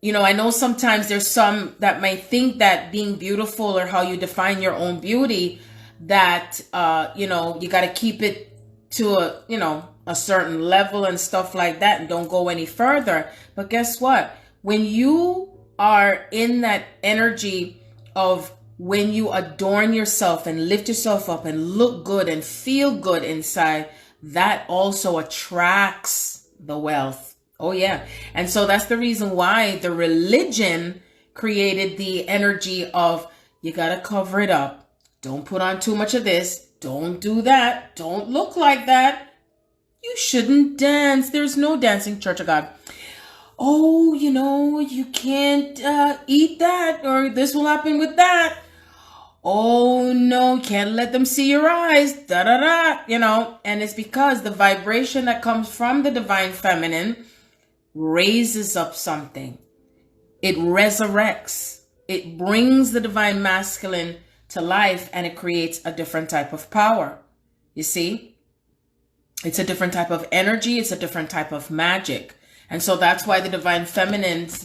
I know sometimes there's some that might think that being beautiful or how you define your own beauty, that, you got to keep it to a certain level and stuff like that and don't go any further. But guess what? When you are in that energy of when you adorn yourself and lift yourself up and look good and feel good inside, that also attracts the wealth. Oh yeah. And so that's the reason why the religion created the energy of, you got to cover it up. Don't put on too much of this. Don't do that. Don't look like that. You shouldn't dance. There's no dancing, Church of God. Oh, you can't eat that, or this will happen with that. Oh no, can't let them see your eyes. Da da da. And it's because the vibration that comes from the divine feminine raises up something. It resurrects. It brings the divine masculine to life, and it creates a different type of power. You see? It's a different type of energy. It's a different type of magic. And so that's why the divine feminine's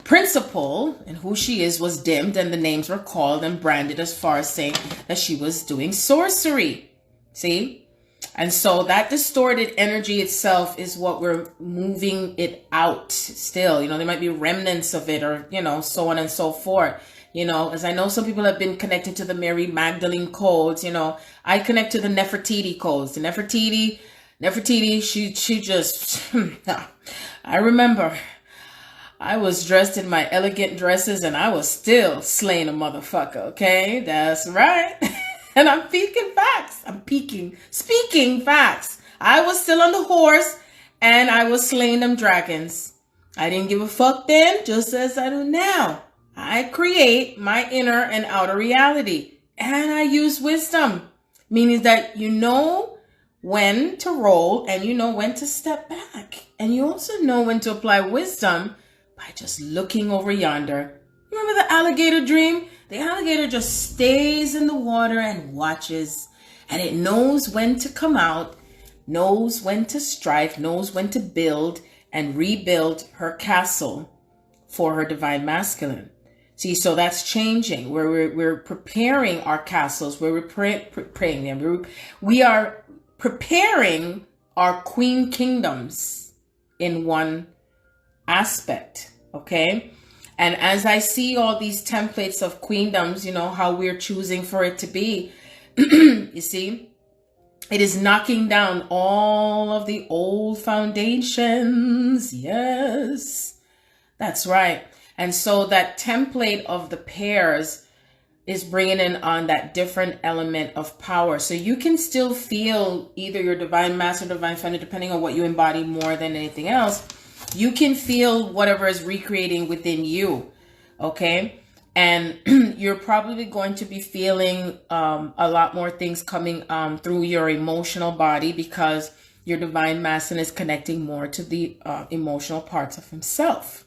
principle and who she is was dimmed, and the names were called and branded as far as saying that she was doing sorcery. See? And so that distorted energy itself is what we're moving it out still. There might be remnants of it, or, so on and so forth. As I know some people have been connected to the Mary Magdalene codes, I connect to the Nefertiti codes. The Nefertiti, she just, I remember I was dressed in my elegant dresses and I was still slaying a motherfucker, okay? That's right. And I'm speaking facts. I was still on the horse and I was slaying them dragons. I didn't give a fuck then, just as I do now. I create my inner and outer reality, and I use wisdom, meaning that you know when to roll and you know when to step back. And you also know when to apply wisdom by just looking over yonder. Remember the alligator dream? The alligator just stays in the water and watches, and it knows when to come out, knows when to strike, knows when to build and rebuild her castle for her divine masculine. See, so that's changing, where we're preparing our castles, where we're praying them. We are preparing our queen kingdoms in one aspect, okay? And as I see all these templates of queendoms, how we're choosing for it to be, you see, it is knocking down all of the old foundations. Yes, that's right. And so that template of the pairs is bringing in on that different element of power. So you can still feel either your divine master, divine feminine, depending on what you embody more than anything else. You can feel whatever is recreating within you. Okay. And you're probably going to be feeling a lot more things coming through your emotional body, because your divine masculine is connecting more to the emotional parts of himself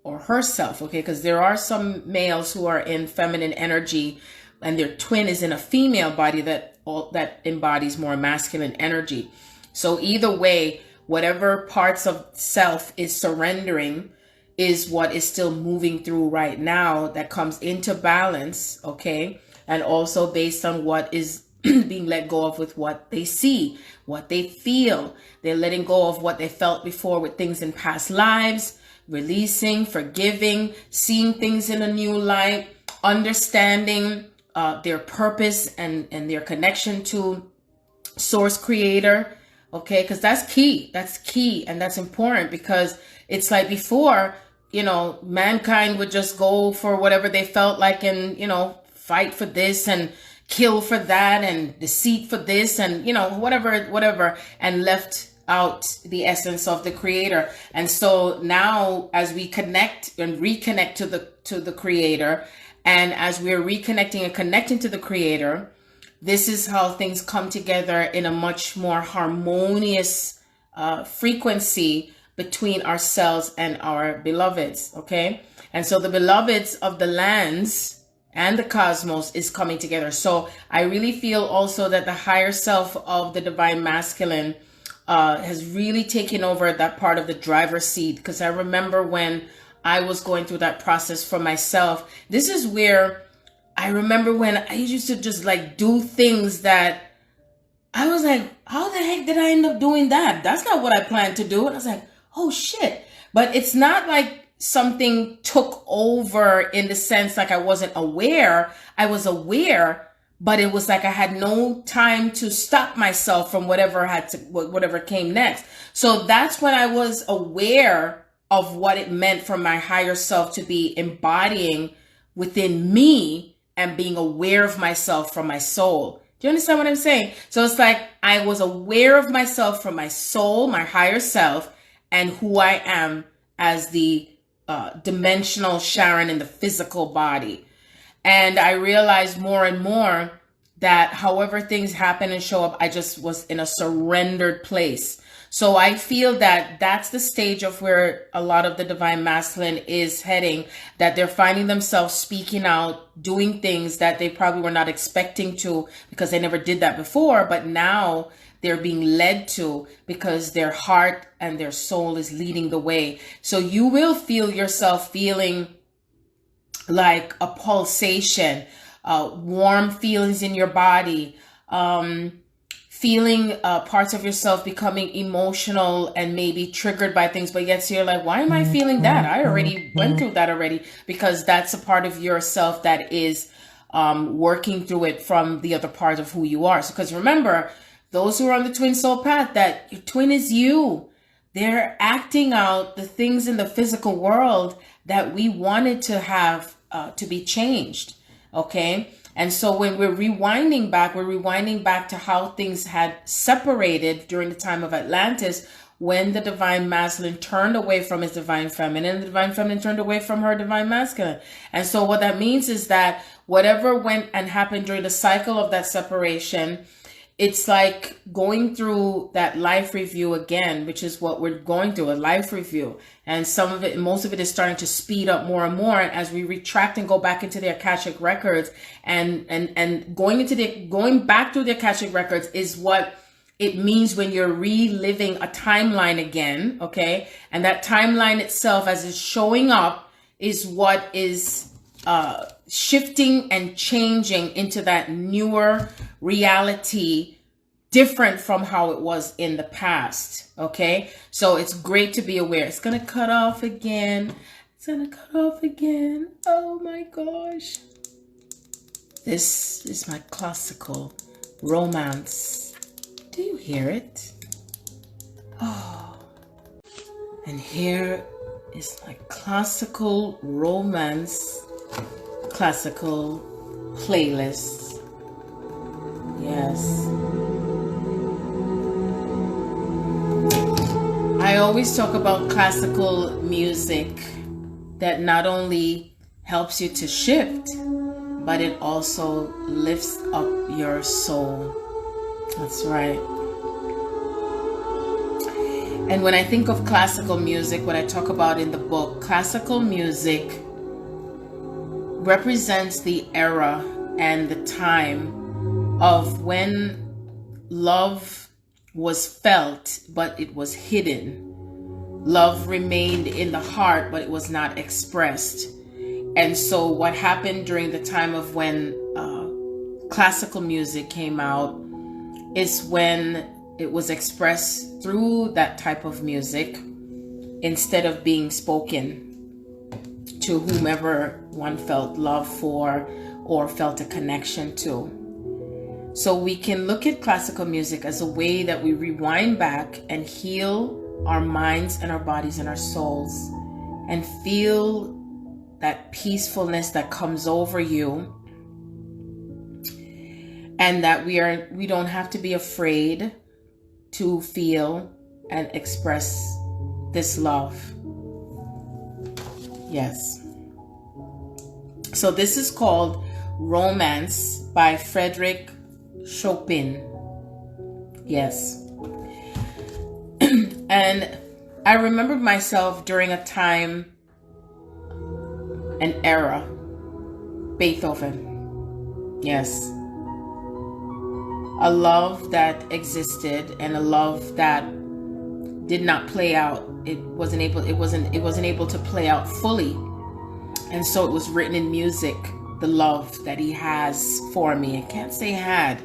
or herself. Okay. Because there are some males who are in feminine energy and their twin is in a female body that embodies more masculine energy. So either way, whatever parts of self is surrendering is what is still moving through right now, that comes into balance, okay? And also based on what is being let go of with what they see, what they feel. They're letting go of what they felt before with things in past lives, releasing, forgiving, seeing things in a new light, understanding their purpose and their connection to source creator, okay? Because that's key. That's key, and that's important, because it's like before, you know, mankind would just go for whatever they felt like and, you know, fight for this and kill for that and deceit for this and, you know, whatever, and left out the essence of the creator. And so now as we connect and reconnect to the creator, and as we're reconnecting and connecting to the creator, this is how things come together in a much more harmonious frequency between ourselves and our beloveds, okay? And so the beloveds of the lands and the cosmos is coming together. So I really feel also that the higher self of the divine masculine has really taken over that part of the driver's seat. Because I remember when I was going through that process for myself, this is where I remember when I used to just like do things that I was like, how the heck did I end up doing that? That's not what I planned to do. And I was like, oh shit. But it's not like something took over in the sense like I wasn't aware. I was aware, but it was like I had no time to stop myself from whatever came next. So that's when I was aware of what it meant for my higher self to be embodying within me and being aware of myself from my soul. Do you understand what I'm saying? So it's like I was aware of myself from my soul, my higher self, and who I am as the dimensional Sharon in the physical body. And I realized more and more that however things happen and show up, I just was in a surrendered place. So I feel that that's the stage of where a lot of the divine masculine is heading, that they're finding themselves speaking out, doing things that they probably were not expecting to because they never did that before, but now they're being led to because their heart and their soul is leading the way. So you will feel yourself feeling like a pulsation, warm feelings in your body, feeling parts of yourself becoming emotional and maybe triggered by things, but yet you're like, why am I feeling that? I already went through that already, because that's a part of yourself that is working through it from the other part of who you are. So, because remember, those who are on the twin soul path, that your twin is you. They're acting out the things in the physical world that we wanted to have to be changed. Okay. And so when we're rewinding back to how things had separated during the time of Atlantis, when the divine masculine turned away from his divine feminine, and the divine feminine turned away from her divine masculine. And so what that means is that whatever went and happened during the cycle of that separation, it's like going through that life review again, which is what we're going through, a life review. And most of it is starting to speed up more and more as we retract and go back into the Akashic records, and going back through the Akashic records is what it means when you're reliving a timeline again, okay? And that timeline itself, as it's showing up, is what is shifting and changing into that newer reality, different from how it was in the past. Okay, so it's great to be aware. It's gonna cut off again. Oh my gosh. This is my classical romance. Do you hear it? Oh, and here is my classical romance classical playlist. Yes. I always talk about classical music that not only helps you to shift, but it also lifts up your soul. That's right. And when I think of classical music, what I talk about in the book, classical music represents the era and the time of when love was felt, but it was hidden. Love remained in the heart, but it was not expressed. And so what happened during the time of when classical music came out is when it was expressed through that type of music instead of being spoken to whomever one felt love for or felt a connection to. So we can look at classical music as a way that we rewind back and heal our minds and our bodies and our souls and feel that peacefulness that comes over you, and that we don't have to be afraid to feel and express this love. Yes. So this is called Romance by Frederick Chopin. Yes. And I remember myself during a time, an era, Beethoven. Yes. A love that existed and a love that did not play out. It wasn't able to play out fully. And so it was written in music, the love that he has for me. I can't say had,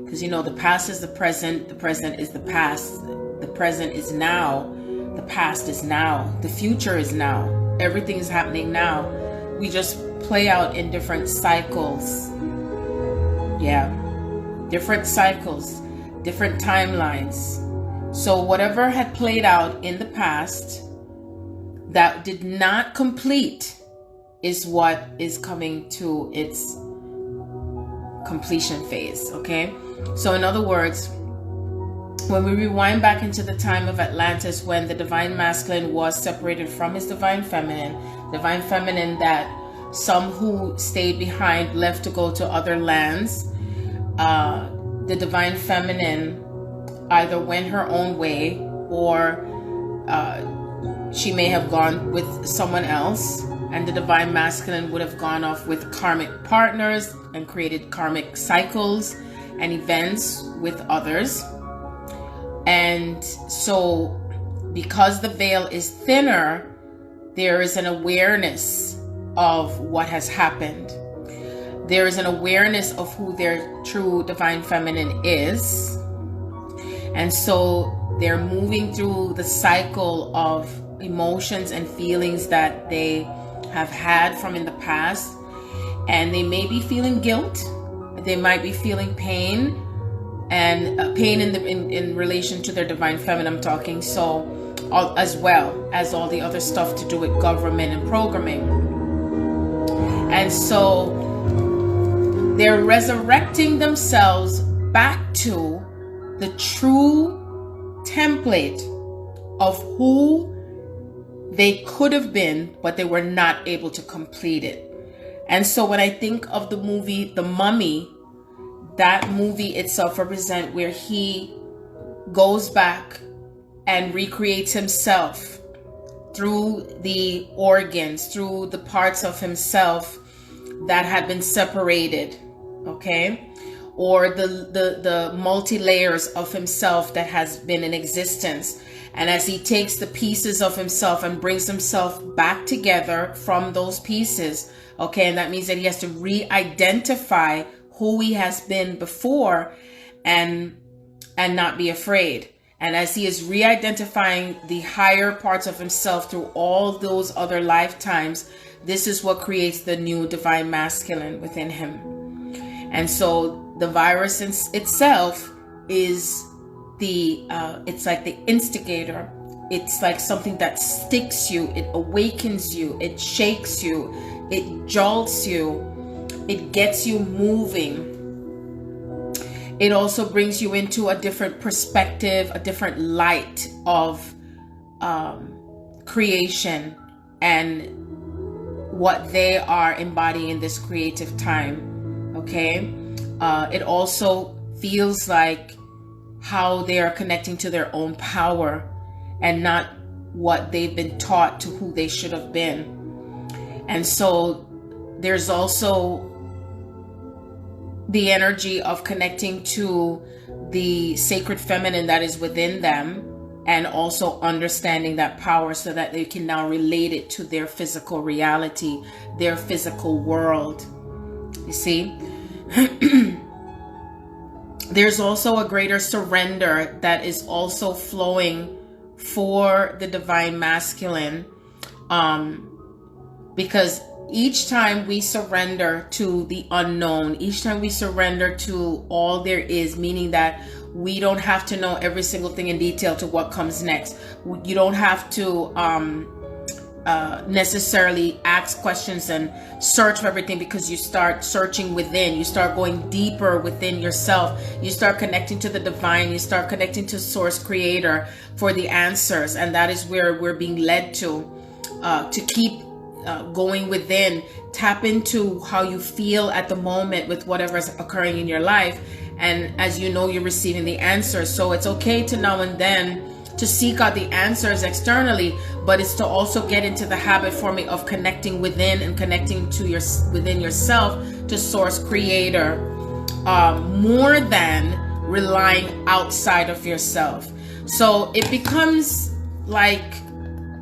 because the past is the present is the past, the present is now, the past is now, the future is now. Everything is happening now. We just play out in different cycles. Yeah. Different cycles, different timelines. So whatever had played out in the past that did not complete is what is coming to its completion phase, okay? So in other words, when we rewind back into the time of Atlantis, when the divine masculine was separated from his divine feminine that some who stayed behind left to go to other lands, the divine feminine either went her own way or she may have gone with someone else, and the divine masculine would have gone off with karmic partners and created karmic cycles and events with others. And so because the veil is thinner, there is an awareness of what has happened. There is an awareness of who their true divine feminine is. And so they're moving through the cycle of emotions and feelings that they have had from in the past. And they may be feeling guilt. They might be feeling pain, and pain in relation to their divine feminine, I'm talking. So as well as all the other stuff to do with government and programming. And so they're resurrecting themselves back to the true template of who they could have been, but they were not able to complete it. And so when I think of the movie The Mummy, that movie itself represents where he goes back and recreates himself through the organs, through the parts of himself that had been separated, okay? Or the multi-layers of himself that has been in existence. And as he takes the pieces of himself and brings himself back together from those pieces, okay, and that means that he has to re-identify who he has been before and not be afraid. And as he is re-identifying the higher parts of himself through all those other lifetimes, this is what creates the new divine masculine within him. And so the virus itself is it's like the instigator. It's like something that sticks you, it awakens you, it shakes you, it jolts you, it gets you moving. It also brings you into a different perspective, a different light of creation and what they are embodying in this creative time, okay? It also feels like how they are connecting to their own power and not what they've been taught to who they should have been. And so there's also the energy of connecting to the sacred feminine that is within them, and also understanding that power so that they can now relate it to their physical reality, their physical world. You see? There's also a greater surrender that is also flowing for the divine masculine, because each time we surrender to the unknown, each time we surrender to all there is, meaning that we don't have to know every single thing in detail to what comes next. You don't have to necessarily ask questions and search for everything, because you start searching within. You start going deeper within yourself. You start connecting to the divine. You start connecting to source creator for the answers. And that is where we're being led to keep going within. Tap into how you feel at the moment with whatever is occurring in your life. And as you know, you're receiving the answers. So it's okay to now and then to seek out the answers externally, but it's to also get into the habit forming of connecting within and connecting to within yourself, to source creator, more than relying outside of yourself. So it becomes like,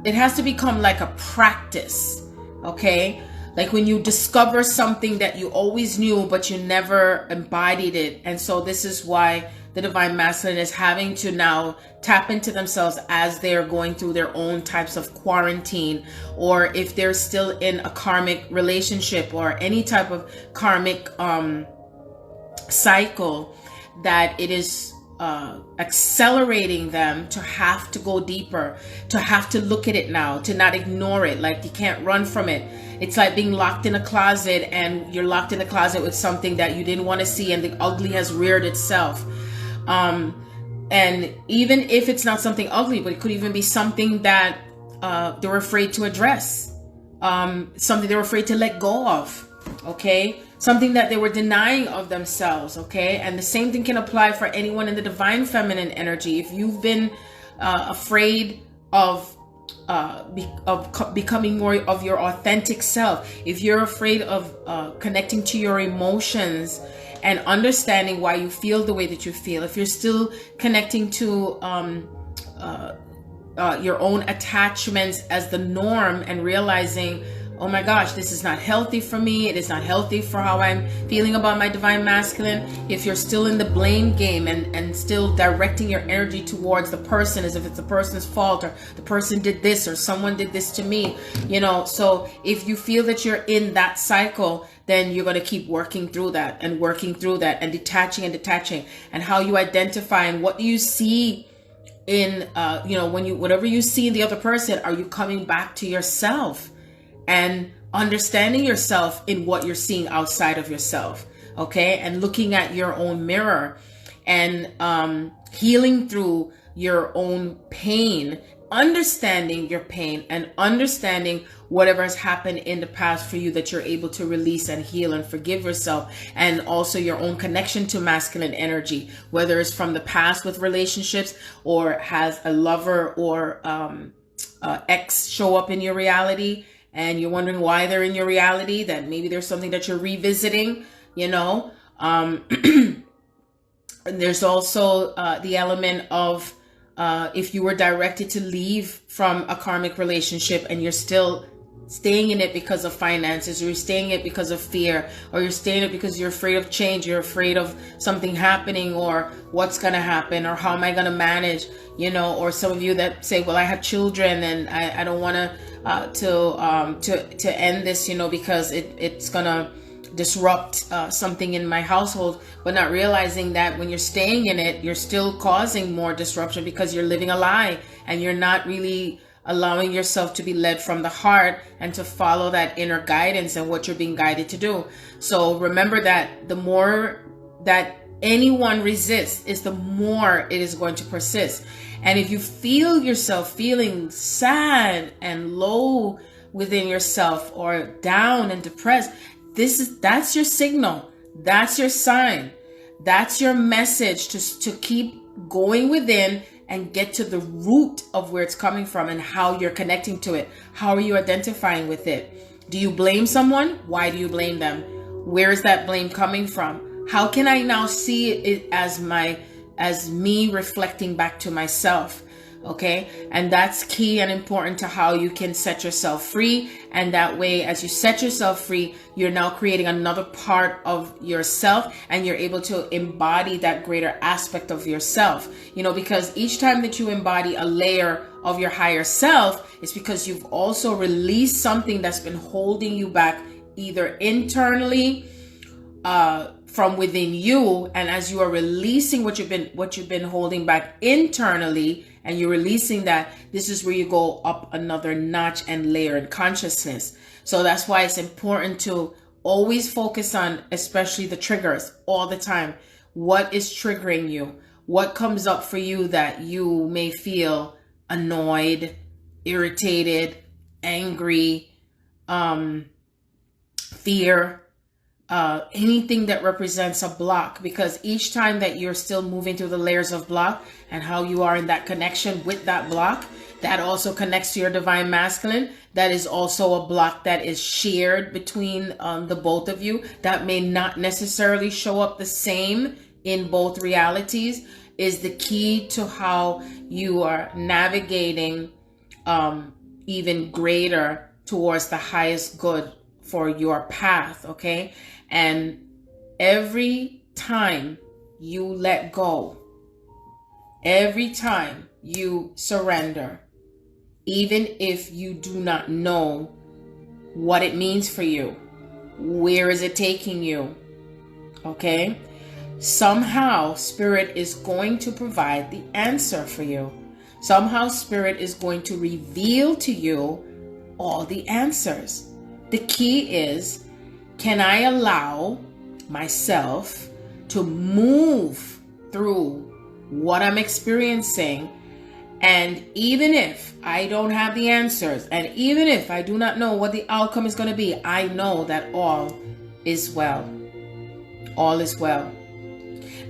it has to become like a practice, okay? Like when you discover something that you always knew, but you never embodied it. And so this is why the divine masculine is having to now tap into themselves as they're going through their own types of quarantine, or if they're still in a karmic relationship or any type of karmic cycle, that it is accelerating them to have to go deeper, to have to look at it now, to not ignore it. Like you can't run from it. It's like being locked in a closet, and you're locked in a closet with something that you didn't want to see, and the ugly has reared itself. And even if it's not something ugly, but it could even be something that they were afraid to address, something they were afraid to let go of, okay? Something that they were denying of themselves, okay? And the same thing can apply for anyone in the divine feminine energy. If you've been afraid of becoming more of your authentic self, if you're afraid of connecting to your emotions and understanding why you feel the way that you feel, if you're still connecting to your own attachments as the norm and realizing, oh my gosh, this is not healthy for me. It is not healthy for how I'm feeling about my divine masculine. If you're still in the blame game and still directing your energy towards the person as if it's the person's fault, or the person did this, or someone did this to me, you know. So if you feel that you're in that cycle, then you're going to keep working through that and working through that and detaching. And how you identify and what do you see in, when you, whatever you see in the other person, are you coming back to yourself and understanding yourself in what you're seeing outside of yourself, okay? And looking at your own mirror and healing through your own pain, understanding your pain and understanding whatever has happened in the past for you, that you're able to release and heal and forgive yourself, and also your own connection to masculine energy, whether it's from the past with relationships, or has a lover or ex show up in your reality, and you're wondering why they're in your reality, that maybe there's something that you're revisiting, you know. And there's also the element of if you were directed to leave from a karmic relationship and you're still staying in it because of finances, or you're staying in it because of fear, or you're staying in it because you're afraid of change, you're afraid of something happening, or what's going to happen, or how am I going to manage, you know. Or some of you that say, well, I have children and I don't want to end this, you know, because it's going to disrupt something in my household, but not realizing that when you're staying in it, you're still causing more disruption, because you're living a lie and you're not really allowing yourself to be led from the heart and to follow that inner guidance and what you're being guided to do. So remember that the more that anyone resists is the more it is going to persist. And if you feel yourself feeling sad and low within yourself, or down and depressed, that's your signal. That's your sign. That's your message to keep going within and get to the root of where it's coming from and how you're connecting to it. How are you identifying with it? Do you blame someone? Why do you blame them? Where is that blame coming from? How can I now see it as as me reflecting back to myself. Okay, and that's key and important to how you can set yourself free. And that way, as you set yourself free, you're now creating another part of yourself, and you're able to embody that greater aspect of yourself. Because each time that you embody a layer of your higher self, it's because you've also released something that's been holding you back, either internally, from within you. And as you are releasing what you've been holding back internally, and you're releasing that, this is where you go up another notch and layer in consciousness. So that's why it's important to always focus on, especially the triggers, all the time. What is triggering you? What comes up for you that you may feel annoyed, irritated, angry, fear, anything that represents a block? Because each time that you're still moving through the layers of block and how you are in that connection with that block, that also connects to your divine masculine. That is also a block that is shared between the both of you, that may not necessarily show up the same in both realities, is the key to how you are navigating even greater towards the highest good for your path. Okay. And every time you let go, every time you surrender, even if you do not know what it means for you, where is it taking you? Okay? Somehow Spirit is going to provide the answer for you. Somehow Spirit is going to reveal to you all the answers. The key is, can I allow myself to move through what I'm experiencing? And even if I don't have the answers, and even if I do not know what the outcome is going to be, I know that all is well. All is well.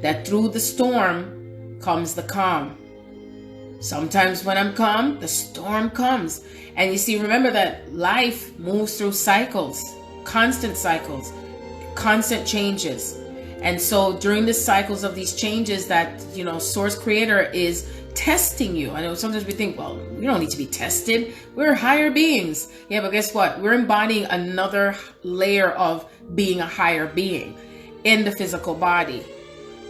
That through the storm comes the calm. Sometimes when I'm calm, the storm comes. And you see, remember that life moves through cycles, constant changes. And so during the cycles of these changes that, Source Creator is testing you. I know sometimes we think, well, we don't need to be tested. We're higher beings. Yeah, but guess what? We're embodying another layer of being a higher being in the physical body.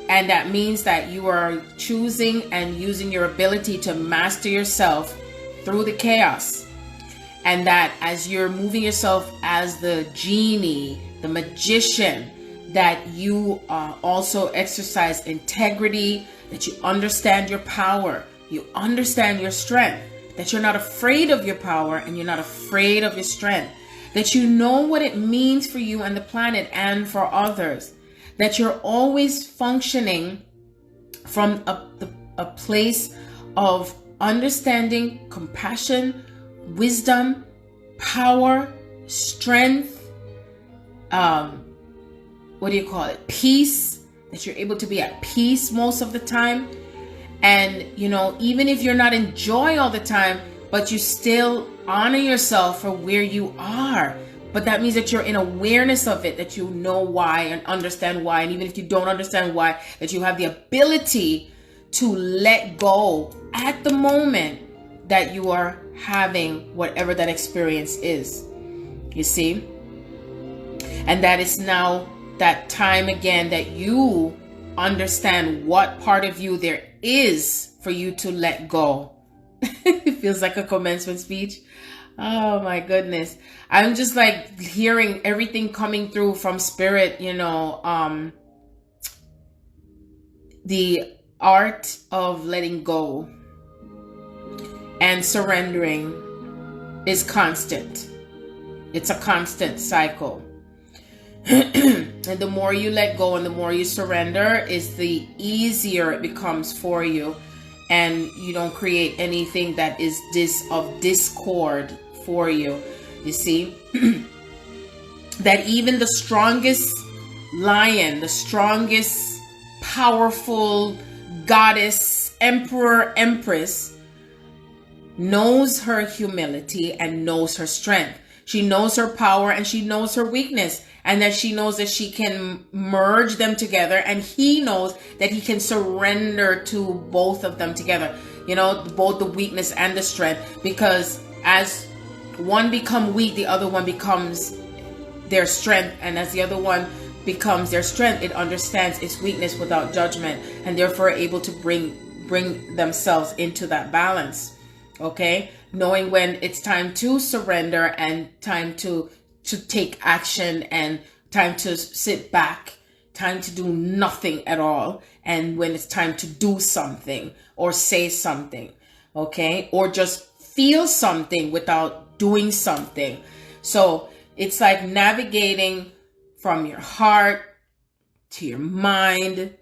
And that means that you are choosing and using your ability to master yourself through the chaos. And that as you're moving yourself as the genie, the magician, that you also exercise integrity, that you understand your power, you understand your strength, that you're not afraid of your power and you're not afraid of your strength, that you know what it means for you and the planet and for others, that you're always functioning from a place of understanding, compassion, wisdom, power, strength, peace, that you're able to be at peace most of the time. And, even if you're not in joy all the time, but you still honor yourself for where you are. But that means that you're in awareness of it, that you know why and understand why. And even if you don't understand why, that you have the ability to let go at the moment that you are having whatever that experience is. You see? And that is now that time again that you understand what part of you there is for you to let go. It feels like a commencement speech. Oh my goodness. I'm just like hearing everything coming through from Spirit, the art of letting go and surrendering is constant. It's a constant cycle. And the more you let go and the more you surrender, is the easier it becomes for you. And you don't create anything that is of discord for you. You see? That even the strongest lion, the strongest, powerful goddess, emperor, empress, knows her humility and knows her strength. She knows her power and she knows her weakness. and that she knows that she can merge them together, and he knows that he can surrender to both of them together, you know, both the weakness and the strength, because as one become weak, the other one becomes their strength, and as the other one becomes their strength, it understands its weakness without judgment, and therefore able to bring themselves into that balance. Okay, knowing when it's time to surrender and time to take action and time to sit back, time to do nothing at all, and when it's time to do something or say something, okay, or just feel something without doing something. So it's like navigating from your heart to your mind,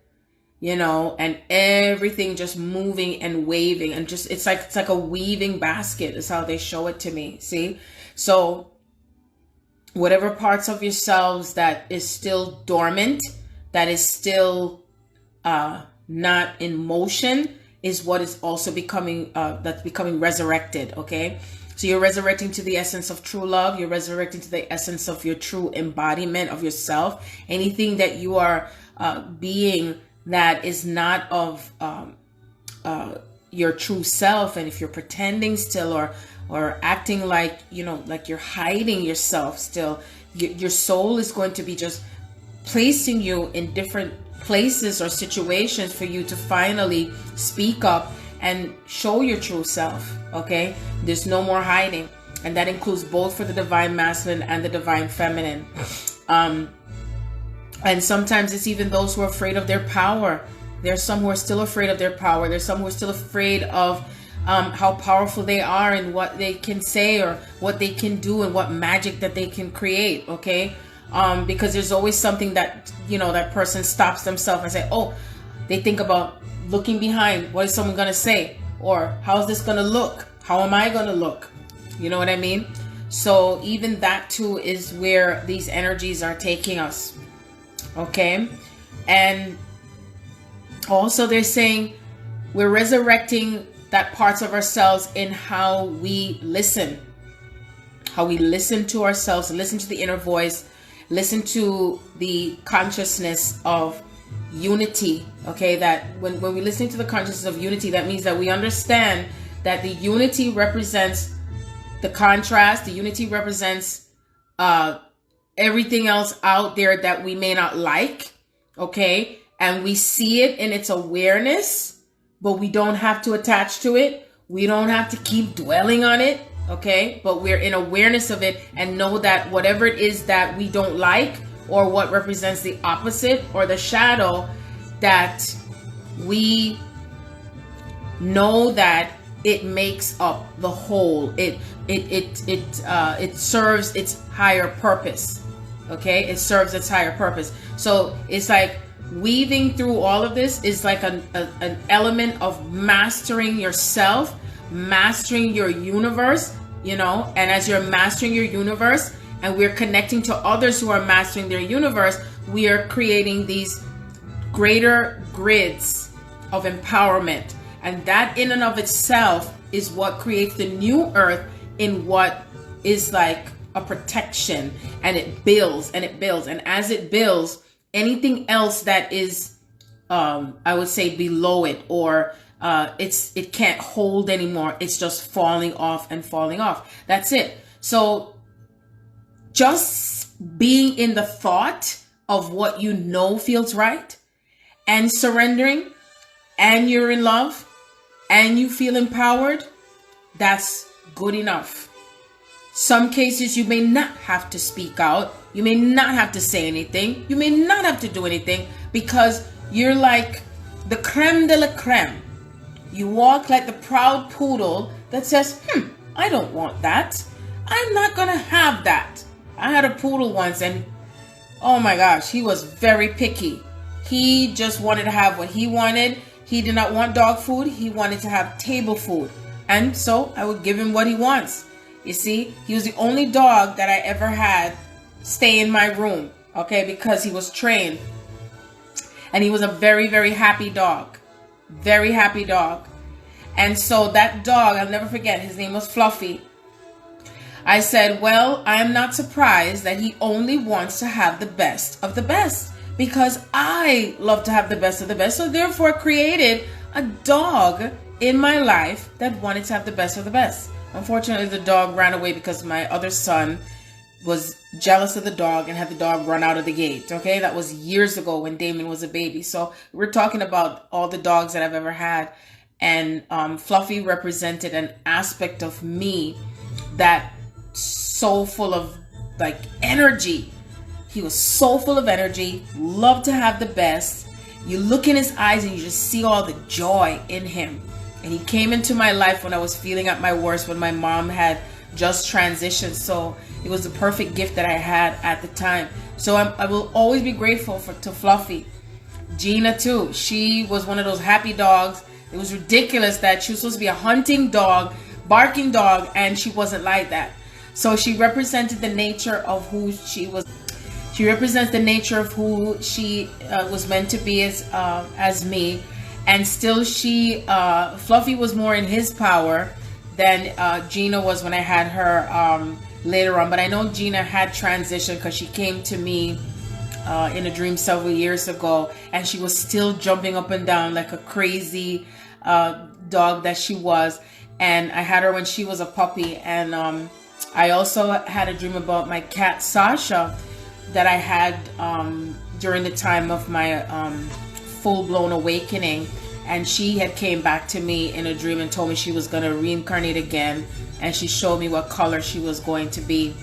you know, and everything just moving and waving, and just it's like a weaving basket is how they show it to me. See? So whatever parts of yourselves that is still dormant, that is still not in motion, is what is also becoming that's becoming resurrected. Okay, so you're resurrecting to the essence of true love. You're resurrecting to the essence of your true embodiment of yourself. Anything that you are being that is not of your true self, and if you're pretending still or acting like, you know, like you're hiding yourself still, your soul is going to be just placing you in different places or situations for you to finally speak up and show your true self. Okay, there's no more hiding, and that includes both for the divine masculine and the divine feminine. And sometimes it's even those who are afraid of their power. There's some who are still afraid of their power. There's some who are still afraid of how powerful they are and what they can say or what they can do and what magic that they can create. Okay, because there's always something that, you know, that person stops themselves and say, oh, they think about looking behind. What is someone going to say? Or how's this going to look? How am I going to look? You know what I mean? So even that too is where these energies are taking us. Okay, and also they're saying we're resurrecting that parts of ourselves in how we listen to ourselves, listen to the inner voice, listen to the consciousness of unity. Okay, that when we're listening to the consciousness of unity, that means that we understand that the unity represents the contrast, the unity represents everything else out there that we may not like, okay? And we see it in its awareness, but we don't have to attach to it. We don't have to keep dwelling on it, okay? But we're in awareness of it and know that whatever it is that we don't like, or what represents the opposite or the shadow, that we know that it makes up the whole. It serves its higher purpose. Okay, it serves its higher purpose. So it's like weaving through all of this is like an element of mastering yourself, mastering your universe, you know. And as you're mastering your universe and we're connecting to others who are mastering their universe, we are creating these greater grids of empowerment. And that in and of itself is what creates the new earth in what is like a protection, and it builds and it builds. And as it builds, anything else that is, I would say, below it, or it can't hold anymore. It's just falling off and falling off. That's it. So just being in the thought of what you know feels right, and surrendering, and you're in love, and you feel empowered, that's good enough. Some cases you may not have to speak out. You may not have to say anything. You may not have to do anything, because you're like the creme de la creme. You walk like the proud poodle that says, I don't want that. I'm not going to have that. I had a poodle once, and oh my gosh, he was very picky. He just wanted to have what he wanted. He did not want dog food. He wanted to have table food. And so I would give him what he wants. You see, he was the only dog that I ever had stay in my room, okay, because he was trained. And he was a very, very happy dog. Very happy dog. And so that dog, I'll never forget, his name was Fluffy. I said, well, I am not surprised that he only wants to have the best of the best, because I love to have the best of the best. So therefore created a dog in my life that wanted to have the best of the best. Unfortunately, the dog ran away because my other son was jealous of the dog and had the dog run out of the gate. Okay, that was years ago when Damon was a baby. So we're talking about all the dogs that I've ever had. And Fluffy represented an aspect of me that so full of like energy. He was so full of energy, loved to have the best. You look in his eyes and you just see all the joy in him. And he came into my life when I was feeling at my worst, when my mom had just transitioned. So it was the perfect gift that I had at the time. So I will always be grateful to Fluffy. Gina too. She was one of those happy dogs. It was ridiculous that she was supposed to be a hunting dog, barking dog, and she wasn't like that. So she represented the nature of who she was. She represents the nature of who she was meant to be as me. And still Fluffy was more in his power than Gina was when I had her later on. But I know Gina had transitioned because she came to me in a dream several years ago, and she was still jumping up and down like a crazy dog that she was. And I had her when she was a puppy. And I also had a dream about my cat Sasha that I had during the time of my full-blown awakening. And she had came back to me in a dream and told me she was going to reincarnate again, and she showed me what color she was going to be.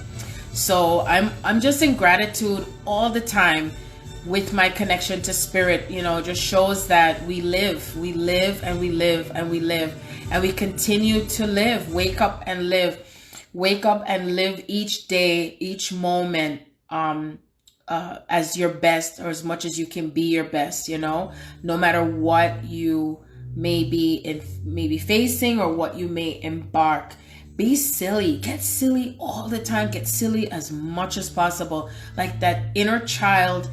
So I'm just in gratitude all the time with my connection to spirit. You know, just shows that we live and we live and we live, and we continue to live. Wake up and live each day, each moment as your best, or as much as you can be your best, you know, no matter what you may be facing or what you may embark. Be silly, get silly all the time, get silly as much as possible, like that inner child,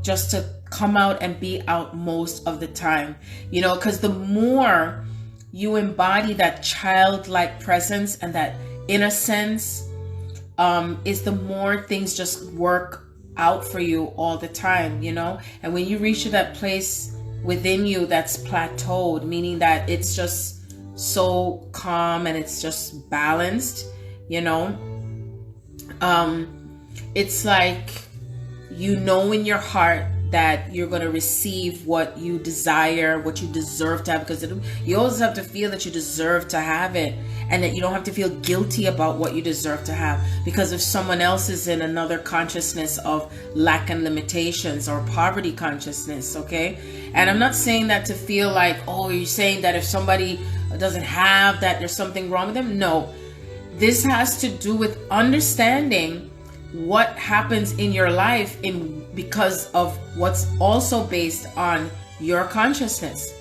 just to come out and be out most of the time, you know, because the more you embody that childlike presence and that innocence, is the more things just work out for you all the time, you know. And when you reach to that place within you that's plateaued, meaning that it's just so calm and it's just balanced, you know, it's like, you know, in your heart that you're going to receive what you desire, what you deserve to have, because you always have to feel that you deserve to have it, and that you don't have to feel guilty about what you deserve to have, because if someone else is in another consciousness of lack and limitations, or poverty consciousness, okay? And I'm not saying that to feel like, oh, you're saying that if somebody doesn't have that, there's something wrong with them. No, this has to do with understanding what happens in your life because of what's also based on your consciousness,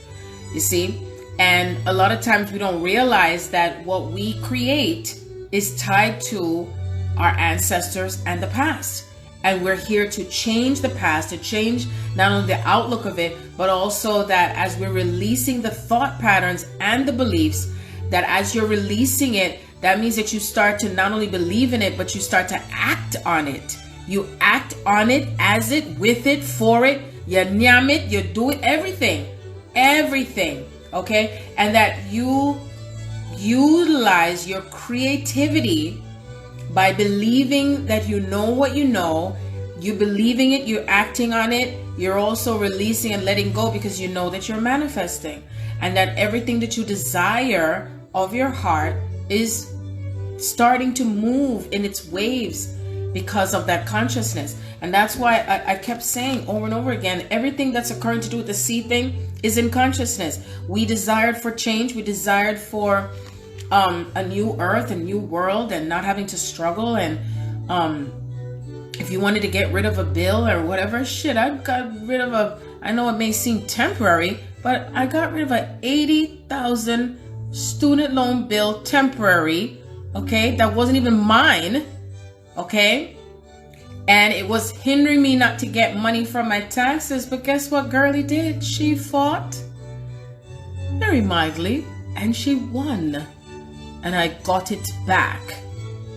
you see. And a lot of times we don't realize that what we create is tied to our ancestors and the past, and we're here to change the past, to change not only the outlook of it, but also that as we're releasing the thought patterns and the beliefs, that as you're releasing it, that means that you start to not only believe in it, but you start to act on it. You act on it, as it, with it, for it. You nyam it, you do it, everything, okay? And that you utilize your creativity by believing that you know what you know. You're believing it, you're acting on it. You're also releasing and letting go, because you know that you're manifesting, and that everything that you desire of your heart is starting to move in its waves because of that consciousness. And that's why I kept saying over and over again, everything that's occurring to do with the seed thing is in consciousness. We desired for change. We desired for a new earth, a new world, and not having to struggle. And if you wanted to get rid of a bill or whatever, shit, I got rid of I know it may seem temporary, but I got rid of a 80,000 student loan bill temporary, okay, that wasn't even mine, okay, and it was hindering me not to get money from my taxes. But guess what girlie did? She fought very mildly, and she won, and I got it back.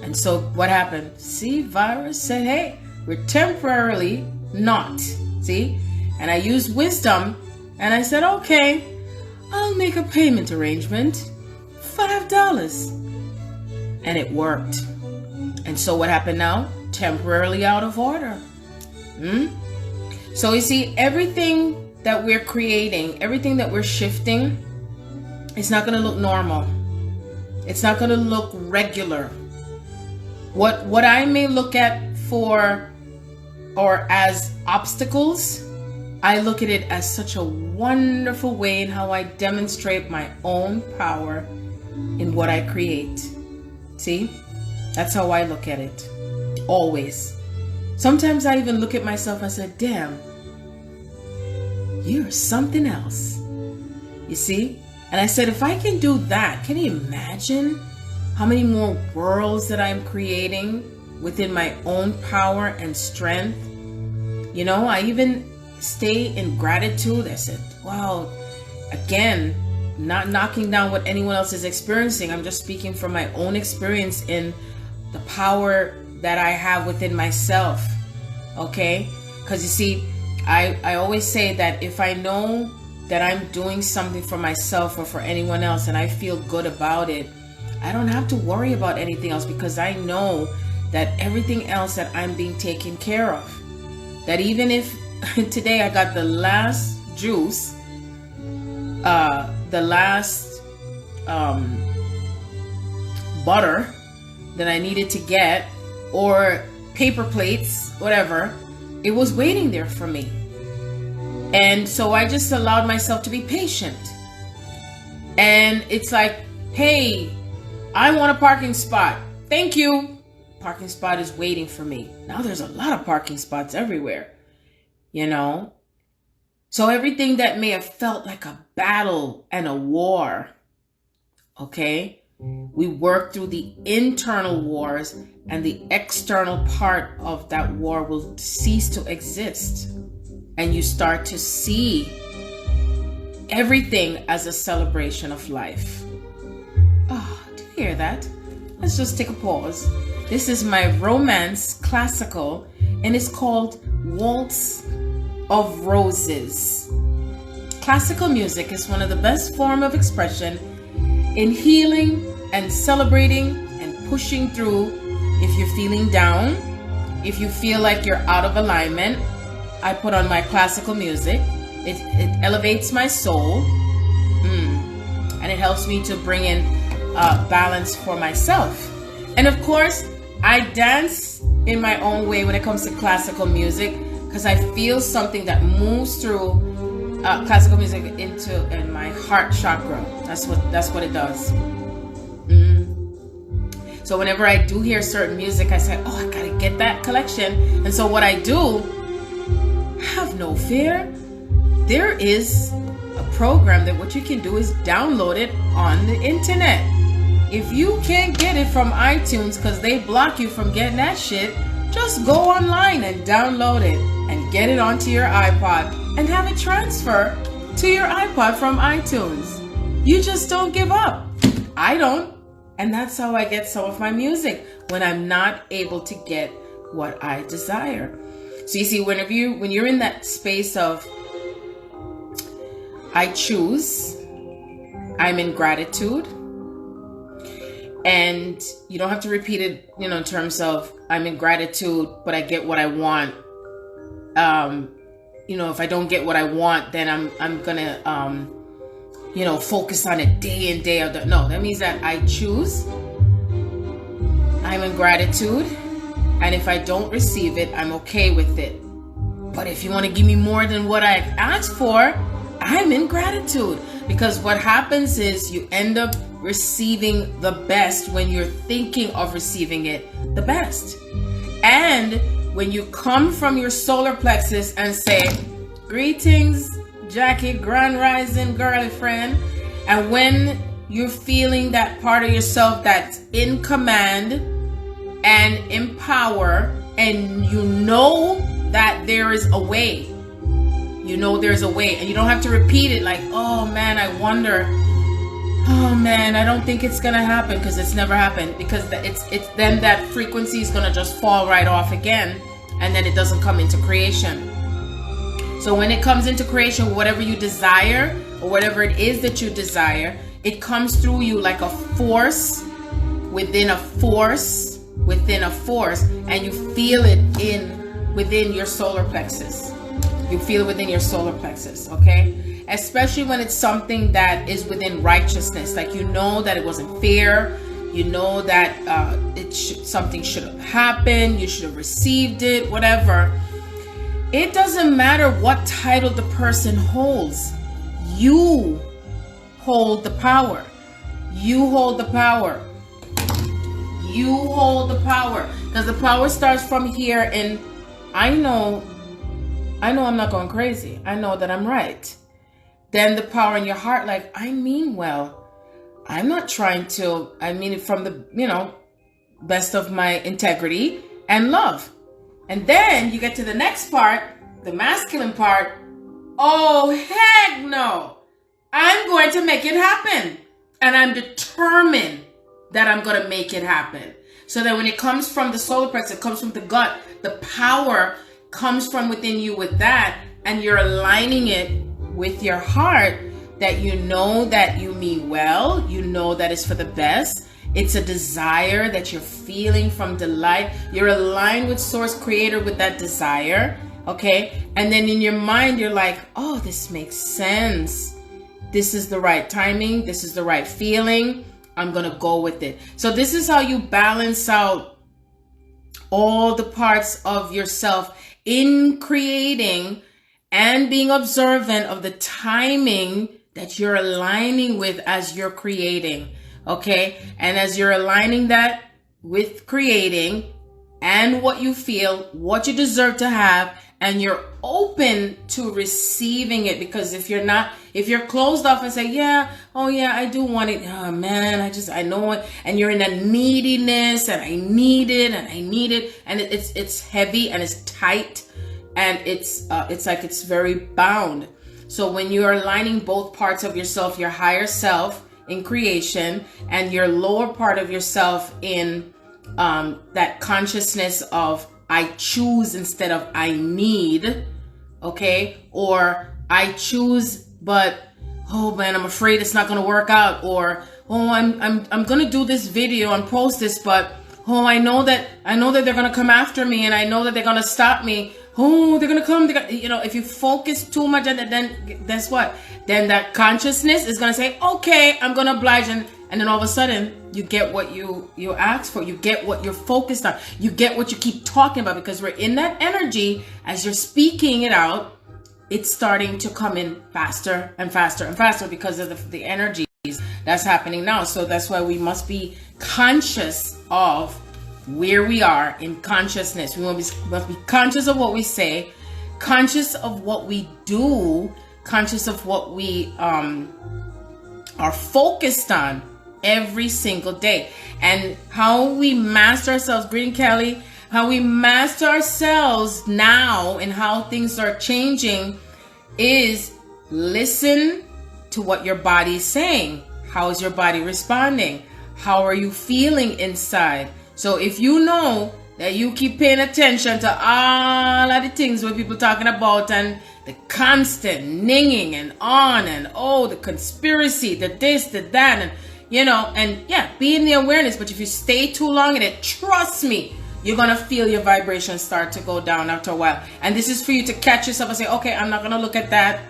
And so what happened? See, virus said, hey, we're temporarily not. See? And I used wisdom and I said, okay, I'll make a payment arrangement, $5. And it worked. And so what happened now? Temporarily out of order. So you see, everything that we're creating, everything that we're shifting, it's not going to look normal. It's not going to look regular. What I may look at for or as obstacles, I look at it as such a wonderful way in how I demonstrate my own power in what I create. See? That's how I look at it. Always. Sometimes I even look at myself and say, damn, you're something else. You see? And I said, if I can do that, can you imagine how many more worlds that I'm creating within my own power and strength? You know, I even stay in gratitude. I said, wow, again, not knocking down what anyone else is experiencing. I'm just speaking from my own experience in the power that I have within myself. Okay? Because you see, I always say that if I know that I'm doing something for myself or for anyone else and I feel good about it, I don't have to worry about anything else, because I know that everything else that I'm being taken care of. That even if today I got the last juice, the last butter that I needed to get, or paper plates, whatever, it was waiting there for me. And so I just allowed myself to be patient. And it's like, hey, I want a parking spot. Thank you. Parking spot is waiting for me. Now there's a lot of parking spots everywhere, you know? So everything that may have felt like a battle and a war, okay? We work through the internal wars, and the external part of that war will cease to exist. And you start to see everything as a celebration of life. Oh, do you hear that? Let's just take a pause. This is my romance classical, and it's called Waltz of Roses. Classical music is one of the best forms of expression in healing and celebrating and pushing through. If you're feeling down, if you feel like you're out of alignment, I put on my classical music. It elevates my soul, and it helps me to bring in balance for myself. And of course, I dance in my own way when it comes to classical music, because I feel something that moves through classical music in my heart chakra. That's what it does. So whenever I do hear certain music, I say, oh, I gotta get that collection. And so what I do, have no fear. There is a program that what you can do is download it on the internet. If you can't get it from iTunes because they block you from getting that shit, just go online and download it and get it onto your iPod and have it transfer to your iPod from iTunes. You just don't give up. I don't. And that's how I get some of my music when I'm not able to get what I desire. So you see, when you're in that space of I choose, I'm in gratitude, and you don't have to repeat it, in terms of I'm in gratitude, but I get what I want. If I don't get what I want, then I'm gonna focus on it day in, day out. No, that means that I choose, I'm in gratitude, and if I don't receive it, I'm okay with it. But if you want to give me more than what I asked for, I'm in gratitude. Because what happens is you end up receiving the best when you're thinking of receiving it the best. And when you come from your solar plexus and say, greetings, Jackie, grand rising girlfriend, and when you're feeling that part of yourself that's in command and in power, and you know that there is a way, there's a way, and you don't have to repeat it like, oh man, I wonder oh man, I don't think it's gonna happen, because it's never happened, because it's then that frequency is gonna just fall right off again, and then it doesn't come into creation. So when it comes into creation, whatever you desire, or whatever it is that you desire, it comes through you like a force within a force within a force, and you feel it within your solar plexus. You feel it within your solar plexus, okay? Especially when it's something that is within righteousness, like you know that it wasn't fair, you know that something should have happened, you should have received it, whatever. It doesn't matter what title the person holds. You hold the power. You hold the power. You hold the power. Because the power starts from here, and I know I'm not going crazy. I know that I'm right. Then the power in your heart, like, I mean well. I'm not trying to, I mean it from the, best of my integrity and love. And then you get to the next part, the masculine part. Oh, heck no. I'm going to make it happen. And I'm determined that I'm going to make it happen. So that when it comes from the solar plexus, it comes from the gut, the power comes from within you with that, and you're aligning it with your heart, that you know that you mean well, you know that it's for the best. It's a desire that you're feeling from delight. You're aligned with Source Creator with that desire, okay? And then in your mind, you're like, oh, this makes sense. This is the right timing. This is the right feeling. I'm going to go with it. So this is how you balance out all the parts of yourself in creating and being observant of the timing that you're aligning with as you're creating. Okay. And as you're aligning that with creating and what you feel, what you deserve to have, and you're open to receiving it, because if you're closed off and say, I do want it. Oh man, I know it. And you're in a neediness, and I need it, and it's heavy and it's tight, and it's like it's very bound. So when you are aligning both parts of yourself, your higher self in creation and your lower part of yourself in that consciousness of I choose instead of I need, okay? Or I choose, but oh man, I'm afraid it's not gonna work out. Or oh, I'm gonna do this video and post this, but oh, I know that they're gonna come after me, and I know that they're gonna stop me. Oh, they're gonna come. If you focus too much on that, then guess what? Then that consciousness is gonna say, okay, I'm gonna oblige, and then all of a sudden you get what you asked for. You get what you're focused on. You get what you keep talking about, because we're in that energy. As you're speaking it out, it's starting to come in faster and faster and faster because of the energies that's happening now. So that's why we must be conscious of where we are in consciousness. We must be conscious of what we say, conscious of what we do, conscious of what we are focused on every single day. And how we master ourselves, Green Kelly, how we master ourselves now and how things are changing is listen to what your body is saying. How is your body responding? How are you feeling inside? So if you know that you keep paying attention to all of the things where people talking about, and the constant ninging and on and the conspiracy, the this, the that, and be in the awareness. But if you stay too long in it, trust me, you're gonna feel your vibration start to go down after a while. And this is for you to catch yourself and say, okay, I'm not gonna look at that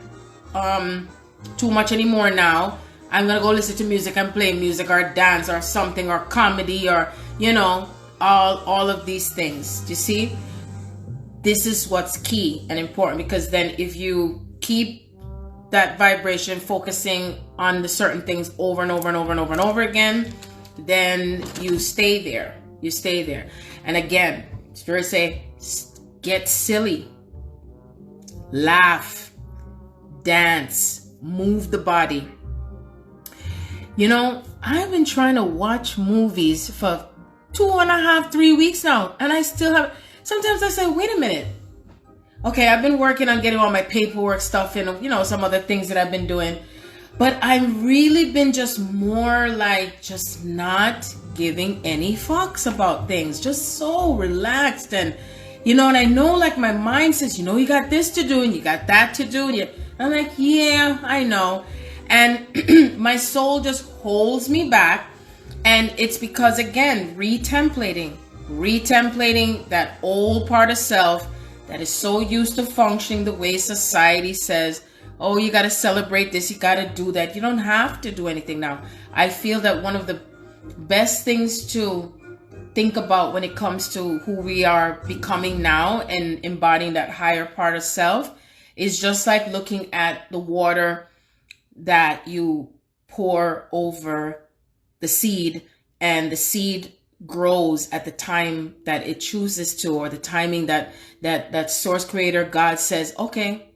too much anymore now. I'm gonna go listen to music and play music or dance or something, or comedy, or all of these things. Do you see? This is what's key and important, because then if you keep that vibration focusing on the certain things over and over and over and over and over again, then you stay there. You stay there. And again, Spirit say, get silly, laugh, dance, move the body. I've been trying to watch movies for 2.5, 3 weeks now, and I still have. Sometimes I say, wait a minute. Okay, I've been working on getting all my paperwork stuff and some other things that I've been doing. But I've really been just more like just not giving any fucks about things, just so relaxed. And and I know, like, my mind says, you got this to do and you got that to do, and I'm like, yeah, I know. And my soul just holds me back. And it's because, again, retemplating that old part of self that is so used to functioning the way society says, oh, you got to celebrate this, you got to do that. You don't have to do anything now. I feel that one of the best things to think about when it comes to who we are becoming now and embodying that higher part of self is just like looking at the water that you pour over the seed, and the seed grows at the time that it chooses to, or the timing that source creator God says, okay,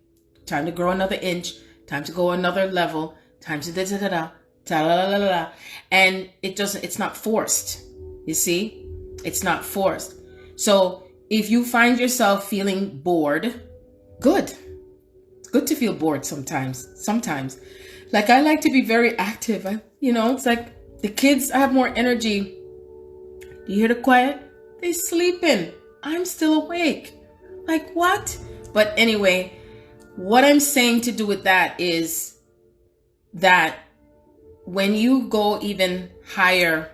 time to grow another inch, time to go another level, time to da-da-da-da-da, and it's not forced. You see? It's not forced. So if you find yourself feeling bored, good. It's good to feel bored sometimes. Like, I like to be very active. It's like the kids, I have more energy. Do you hear the quiet? They sleeping. I'm still awake. Like, what? But anyway, what I'm saying to do with that is that when you go even higher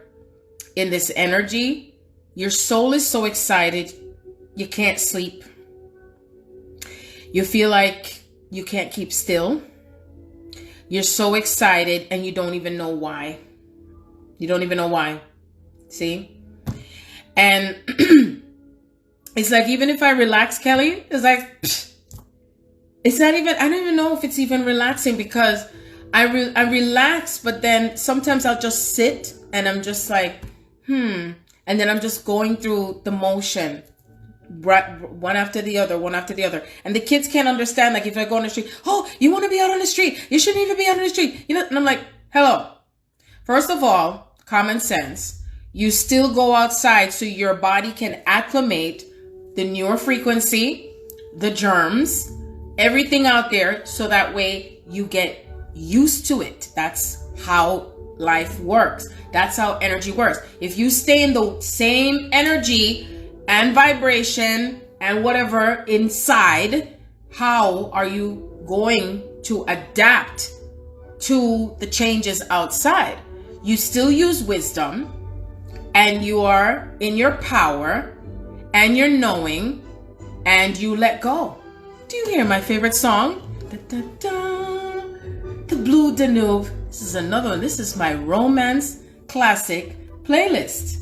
in this energy, your soul is so excited, you can't sleep. You feel like you can't keep still. You're so excited and you don't even know why. See? And it's like, even if I relax, Kelly, it's like, it's not even, I don't even know if it's even relaxing, because I relax, but then sometimes I'll just sit and I'm just like, and then I'm just going through the motion, one after the other. And the kids can't understand, like, if I go on the street, oh, you want to be out on the street? You shouldn't even be out on the street. And I'm like, hello. First of all, common sense. You still go outside so your body can acclimate the newer frequency, the germs, everything out there, so that way you get used to it. That's how life works. That's how energy works. If you stay in the same energy and vibration and whatever inside, how are you going to adapt to the changes outside? You still use wisdom, and you are in your power, and you're knowing, and you let go. Do you hear my favorite song? Da, da, da. The Blue Danube. This is another one. This is my romance classic playlist.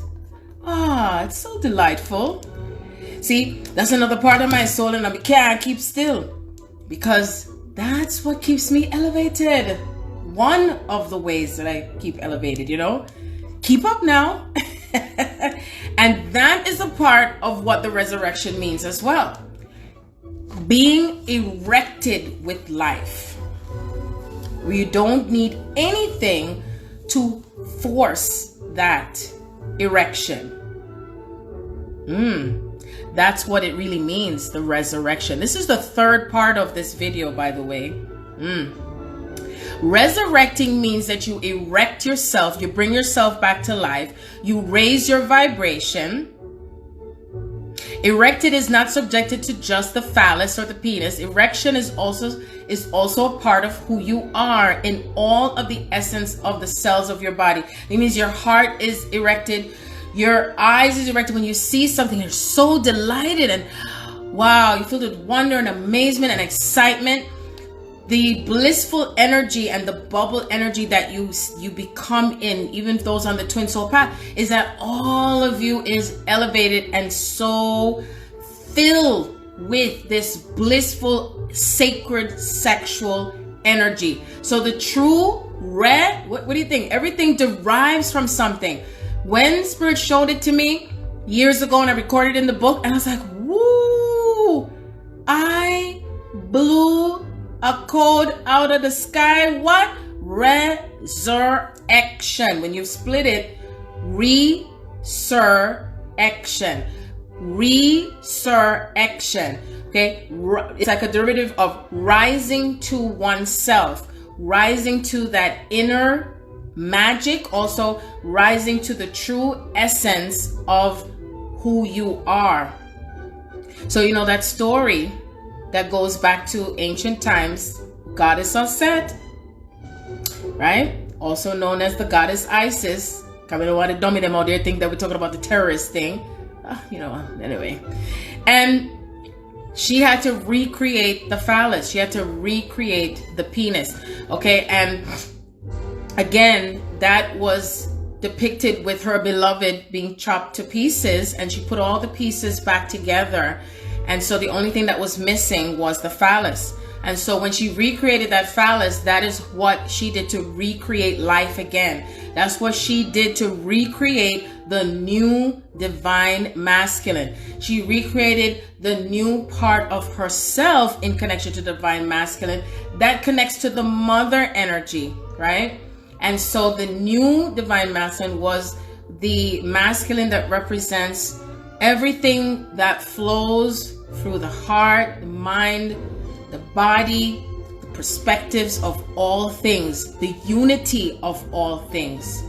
It's so delightful. See, that's another part of my soul, and I can't keep still, because that's what keeps me elevated. One of the ways that I keep elevated, keep up now. And that is a part of what the resurrection means as well. Being erected with life. You don't need anything to force that erection. That's what it really means, the resurrection. This is the third part of this video, by the way. Resurrecting means that you erect yourself, you bring yourself back to life, you raise your vibration. Erected is not subjected to just the phallus or the penis. Erection is also a part of who you are in all of the essence of the cells of your body. It means your heart is erected, your eyes is erected. When you see something, you're so delighted and wow, you feel with wonder and amazement and excitement. The blissful energy and the bubble energy that you become in, even those on the twin soul path, is that all of you is elevated and so filled with this blissful, sacred, sexual energy. So the true what do you think? Everything derives from something. When Spirit showed it to me years ago and I recorded it in the book, and I was like, woo! I blew a code out of the sky. What? Resurrection. When you split it, resurrection. Resurrection. Okay? It's like a derivative of rising to oneself. rising to that inner magic, also rising to the true essence of who you are. So you know that story that goes back to ancient times, goddess of Set, right? Also known as the goddess Isis. I don't want to dummy them out there, think that we're talking about the terrorist thing. Anyway. And she had to recreate the phallus. She had to recreate the penis. Okay, and again, that was depicted with her beloved being chopped to pieces, and she put all the pieces back together. And so the only thing that was missing was the phallus. And so when she recreated that phallus, that is what she did to recreate life again. That's what she did to recreate the new divine masculine. She recreated the new part of herself in connection to divine masculine that connects to the mother energy, right? And so the new divine masculine was the masculine that represents everything that flows through the heart, the mind, the body, the perspectives of all things, the unity of all things,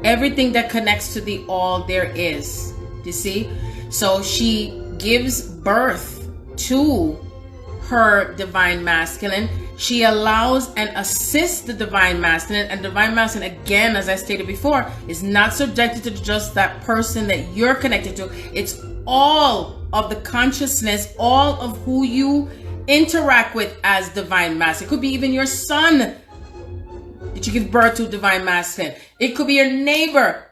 everything that connects to the all there is. You see? So she gives birth to her divine masculine. She allows and assists the divine masculine, and divine masculine, again, as I stated before, is not subjected to just that person that you're connected to. It's all of the consciousness, all of who you interact with as divine masculine. It could be even your son that you give birth to, divine masculine. It could be your neighbor,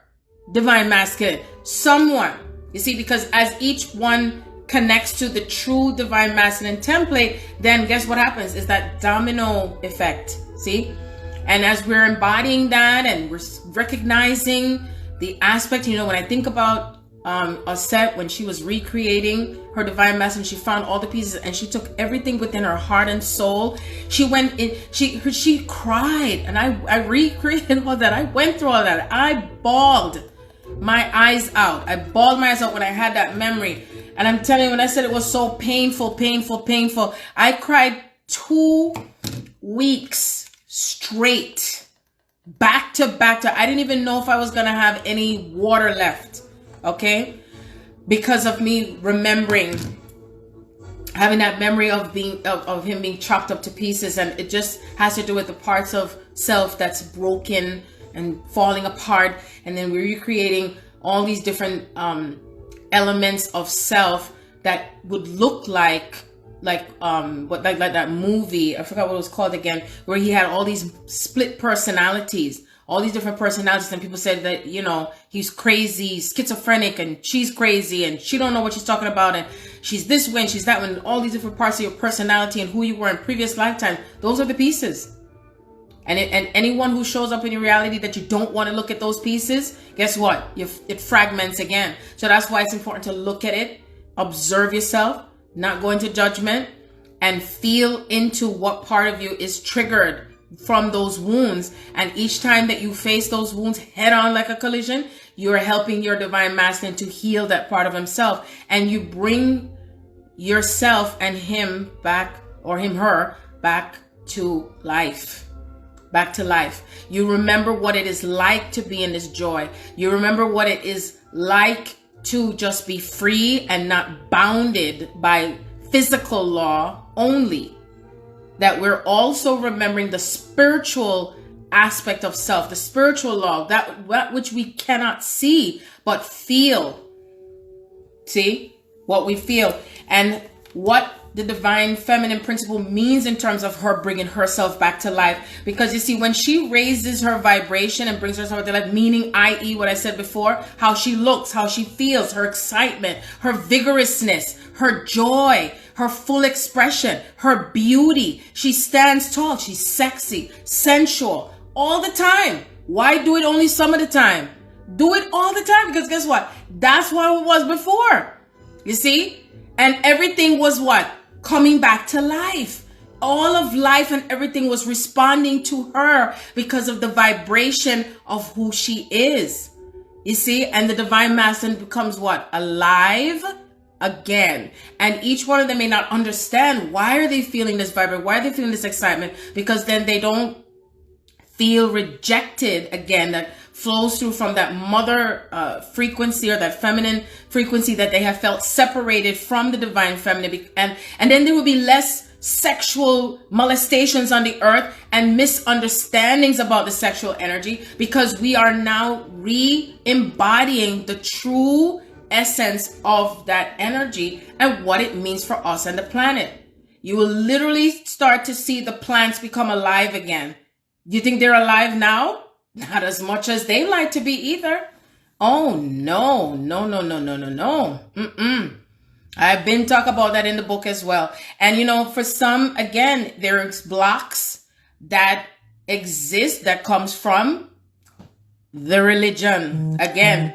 divine masculine. Someone, you see, because as each one connects to the true divine masculine template, then guess what happens is that domino effect. See? And as we're embodying that and we're recognizing the aspect, when I think about Aset, when she was recreating her divine masculine, she found all the pieces and she took everything within her heart and soul. She went in, she cried, and I recreated all that. I went through all that. I bawled my eyes out. I bawled my eyes out when I had that memory. And I'm telling you, when I said it was so painful, I cried 2 weeks straight, back to back. I didn't even know if I was going to have any water left. Okay? Because of me remembering, having that memory of him being chopped up to pieces. And it just has to do with the parts of self that's broken and falling apart. And then we're recreating all these different elements of self that would look like that movie, I forgot what it was called again, where he had all these split personalities, all these different personalities, and people said that he's crazy, schizophrenic, and she's crazy, and she don't know what she's talking about, and she's this way and she's that one, all these different parts of your personality and who you were in previous lifetime. Those are the pieces. And anyone who shows up in your reality that you don't want to look at those pieces, guess what? It fragments again. So that's why it's important to look at it, observe yourself, not go into judgment, and feel into what part of you is triggered from those wounds. And each time that you face those wounds head on like a collision, you're helping your divine masculine to heal that part of himself. And you bring yourself and him back, or him, her, back to life. Back to life. You remember what it is like to be in this joy. You remember what it is like to just be free and not bounded by physical law only. That we're also remembering the spiritual aspect of self, the spiritual law, that which we cannot see but feel. See? What we feel. And what the divine feminine principle means in terms of her bringing herself back to life. Because you see, when she raises her vibration and brings herself to life, meaning, i.e. what I said before, how she looks, how she feels, her excitement, her vigorousness, her joy, her full expression, her beauty. She stands tall. She's sexy, sensual, all the time. Why do it only some of the time? Do it all the time, because guess what? That's what it was before. You see? And everything was what? Coming back to life. All of life and everything was responding to her because of the vibration of who she is. You see? And the divine masculine becomes what? Alive again. And each one of them may not understand why are they feeling this vibration, why are they feeling this excitement, because then they don't feel rejected again, that flows through from that mother frequency, or that feminine frequency, that they have felt separated from the divine feminine. And then there will be less sexual molestations on the earth and misunderstandings about the sexual energy, because we are now re-embodying the true essence of that energy and what it means for us and the planet. You will literally start to see the plants become alive again. You think they're alive now? Not as much as they like to be either. Oh, no. I've been talking about that in the book as well. And, for some, again, there's blocks that exist that comes from the religion. Again,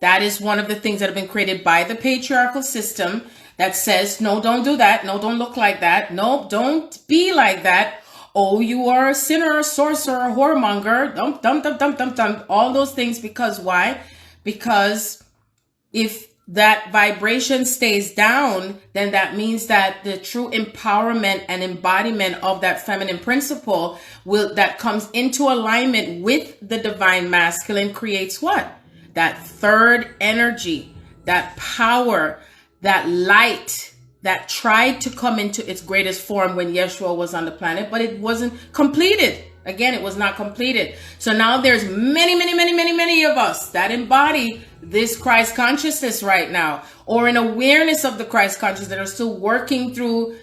that is one of the things that have been created by the patriarchal system that says, no, don't do that. No, don't look like that. No, don't be like that. Oh, you are a sinner, a sorcerer, a whoremonger. Dump. All those things. Because why? Because if that vibration stays down, then that means that the true empowerment and embodiment of that feminine principle that comes into alignment with the divine masculine creates what? That third energy, that power, that light that tried to come into its greatest form when Yeshua was on the planet, but it wasn't completed. Again, it was not completed. So now there's many of us that embody this Christ consciousness right now, or an awareness of the Christ consciousness, that are still working through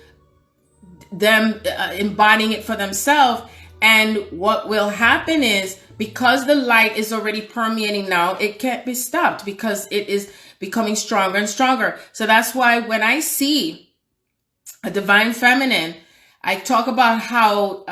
them embodying it for themselves. And what will happen is, because the light is already permeating now, it can't be stopped, because it is becoming stronger and stronger. So that's why when I see a divine feminine, I talk about how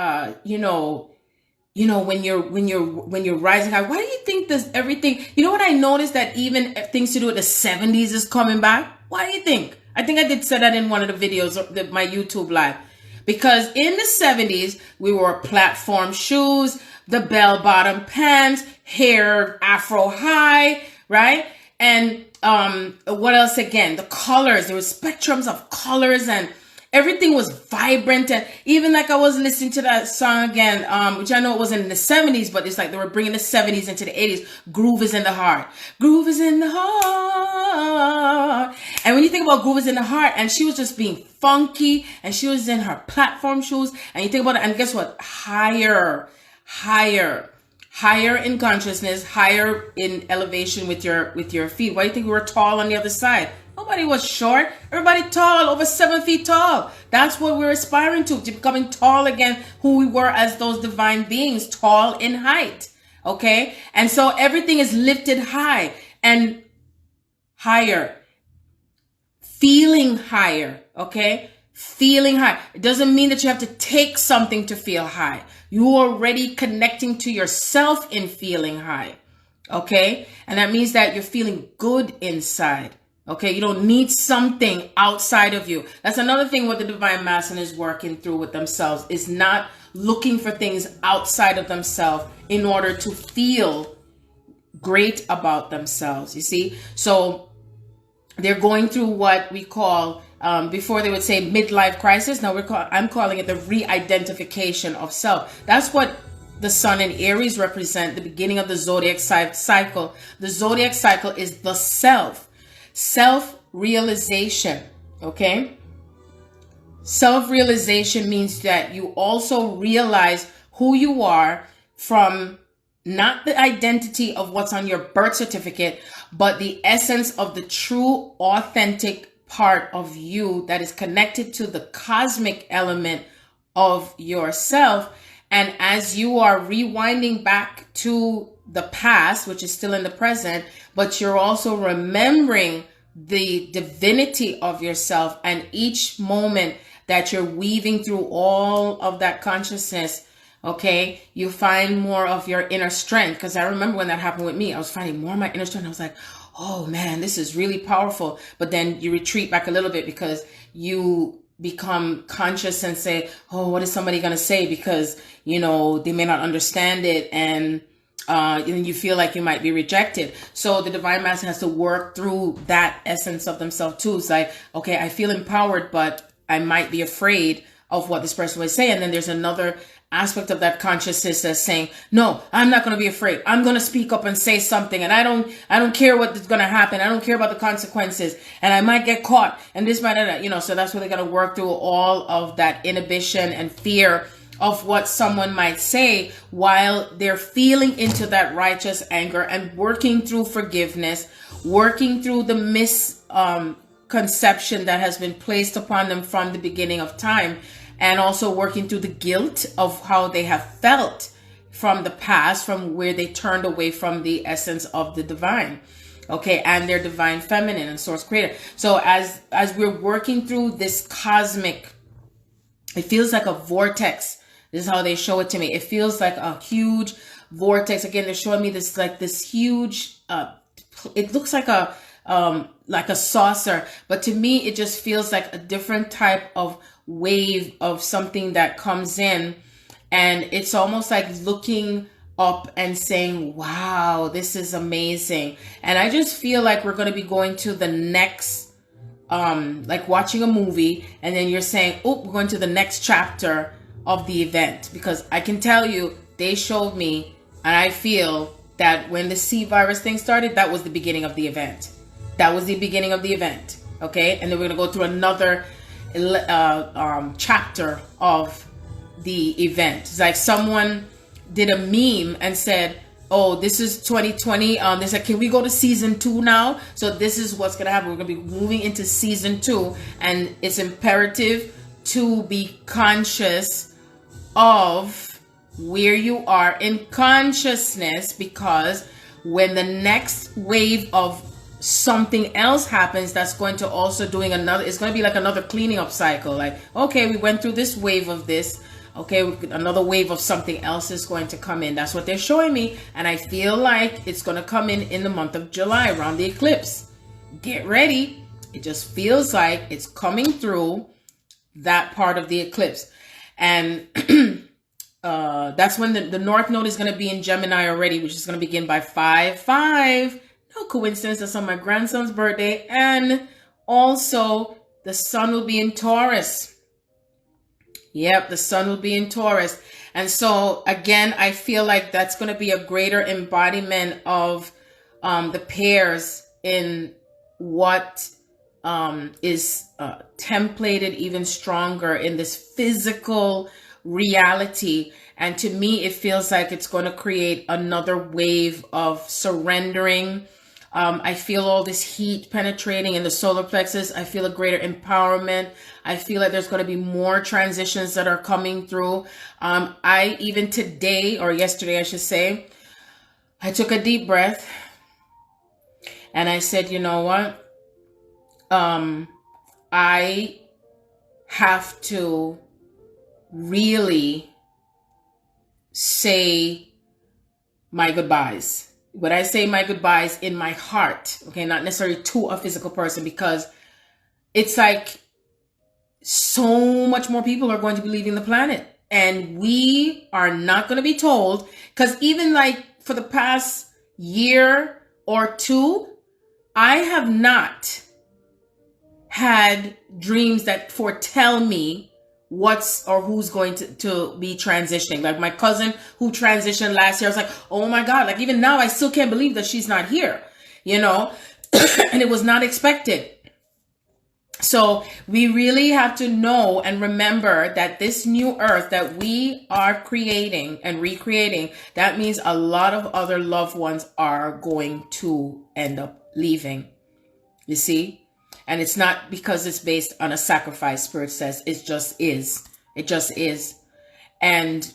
when you're rising high, why do you think this everything? You know what I noticed, that even things to do with the 70s is coming back? Why do you think? I think I did say that in one of the videos of my YouTube live. Because in the 70s, we wore platform shoes, the bell-bottom pants, hair afro high, right? And what else again? The colors. There were spectrums of colors, and everything was vibrant. And even like I was listening to that song again, which I know it wasn't in the 70s, but it's like they were bringing the 70s into the 80s. Groove is in the heart. Groove is in the heart. And when you think about groove is in the heart, and she was just being funky, and she was in her platform shoes, and you think about it, and guess what? Higher in consciousness, higher in elevation with your feet. Why do you think we were tall on the other side? Nobody was short. Everybody tall, over 7 feet tall. That's what we're aspiring to becoming tall again, who we were as those divine beings, tall in height. Okay? And so everything is lifted high and higher. Feeling higher. Okay? Feeling high. It doesn't mean that you have to take something to feel high. You're already connecting to yourself in feeling high. Okay? And that means that you're feeling good inside. Okay, you don't need something outside of you. That's another thing what the divine masculine is working through with themselves, is not looking for things outside of themselves in order to feel great about themselves. You see, so they're going through what we call before they would say midlife crisis. Now I'm calling it the re-identification of self. That's what the sun and Aries represent, the beginning of the zodiac cycle. The zodiac cycle is the self-realization, okay? Self-realization means that you also realize who you are from not the identity of what's on your birth certificate, but the essence of the true, authentic part of you that is connected to the cosmic element of yourself. And as you are rewinding back to the past, which is still in the present, but you're also remembering the divinity of yourself, and each moment that you're weaving through all of that consciousness, okay, you find more of your inner strength. Because I remember when that happened with me, I was finding more of my inner strength. I was like, oh man, this is really powerful. But then you retreat back a little bit because you become conscious and say, oh, what is somebody going to say? Because, you know, they may not understand it. And you feel like you might be rejected. So the divine masculine has to work through that essence of themselves too. It's like, okay, I feel empowered, but I might be afraid of what this person would say. And then there's another aspect of that consciousness that's saying, no, I'm not going to be afraid. I'm going to speak up and say something. And I don't care what's going to happen. I don't care about the consequences. And I might get caught and this might, so that's where they're going to work through all of that inhibition and fear of what someone might say while they're feeling into that righteous anger and working through forgiveness, working through the misconception that has been placed upon them from the beginning of time, and also working through the guilt of how they have felt from the past, from where they turned away from the essence of the divine, okay, and their divine feminine and source creator. So as we're working through this cosmic, it feels like a vortex. This is how they show it to me. It feels like a huge vortex. Again, they're showing me this like this huge, it looks like a saucer, but to me, it just feels like a different type of wave of something that comes in, and it's almost like looking up and saying, wow, this is amazing. And I just feel like we're going to be going to the next, like watching a movie, and then you're saying, oh, we're going to the next chapter of the event, because I can tell you, they showed me, and I feel that when the C virus thing started, that was the beginning of the event. That was the beginning of the event. Okay. And then we're going to go through another chapter of the event. It's like someone did a meme and said, oh, this is 2020. They said, can we go to season 2 now? So this is what's going to happen. We're going to be moving into season 2, and it's imperative to be conscious of where you are in consciousness, because when the next wave of something else happens, that's going to also doing another, it's going to be like another cleaning up cycle. Like, okay, we went through this wave of this, okay, another wave of something else is going to come in. That's what they're showing me, and I feel like it's going to come in the month of July around the eclipse. Get ready. It just feels like it's coming through that part of the eclipse, and that's when the North Node is going to be in Gemini already, which is going to begin by 5/5. No coincidence, that's on my grandson's birthday. And also the sun will be in Taurus. Yep, the sun will be in Taurus. And so again, I feel like that's going to be a greater embodiment of the pairs in what is templated even stronger in this physical reality. And to me, it feels like it's going to create another wave of surrendering. I feel all this heat penetrating in the solar plexus. I feel a greater empowerment. I feel like there's going to be more transitions that are coming through. I even today, or yesterday, I should say, I took a deep breath and I said, you know what? I have to really say my goodbyes. When I say my goodbyes, in my heart, okay, not necessarily to a physical person, because it's like so much more people are going to be leaving the planet, and we are not going to be told, because even like for the past year or two, I have not had dreams that foretell me what's or who's going to be transitioning. Like my cousin who transitioned last year, I was like, oh my God, like even now I still can't believe that she's not here, you know, and it was not expected. So we really have to know and remember that this new earth that we are creating and recreating, that means a lot of other loved ones are going to end up leaving, you see? And it's not because it's based on a sacrifice, Spirit says. It just is. It just is. And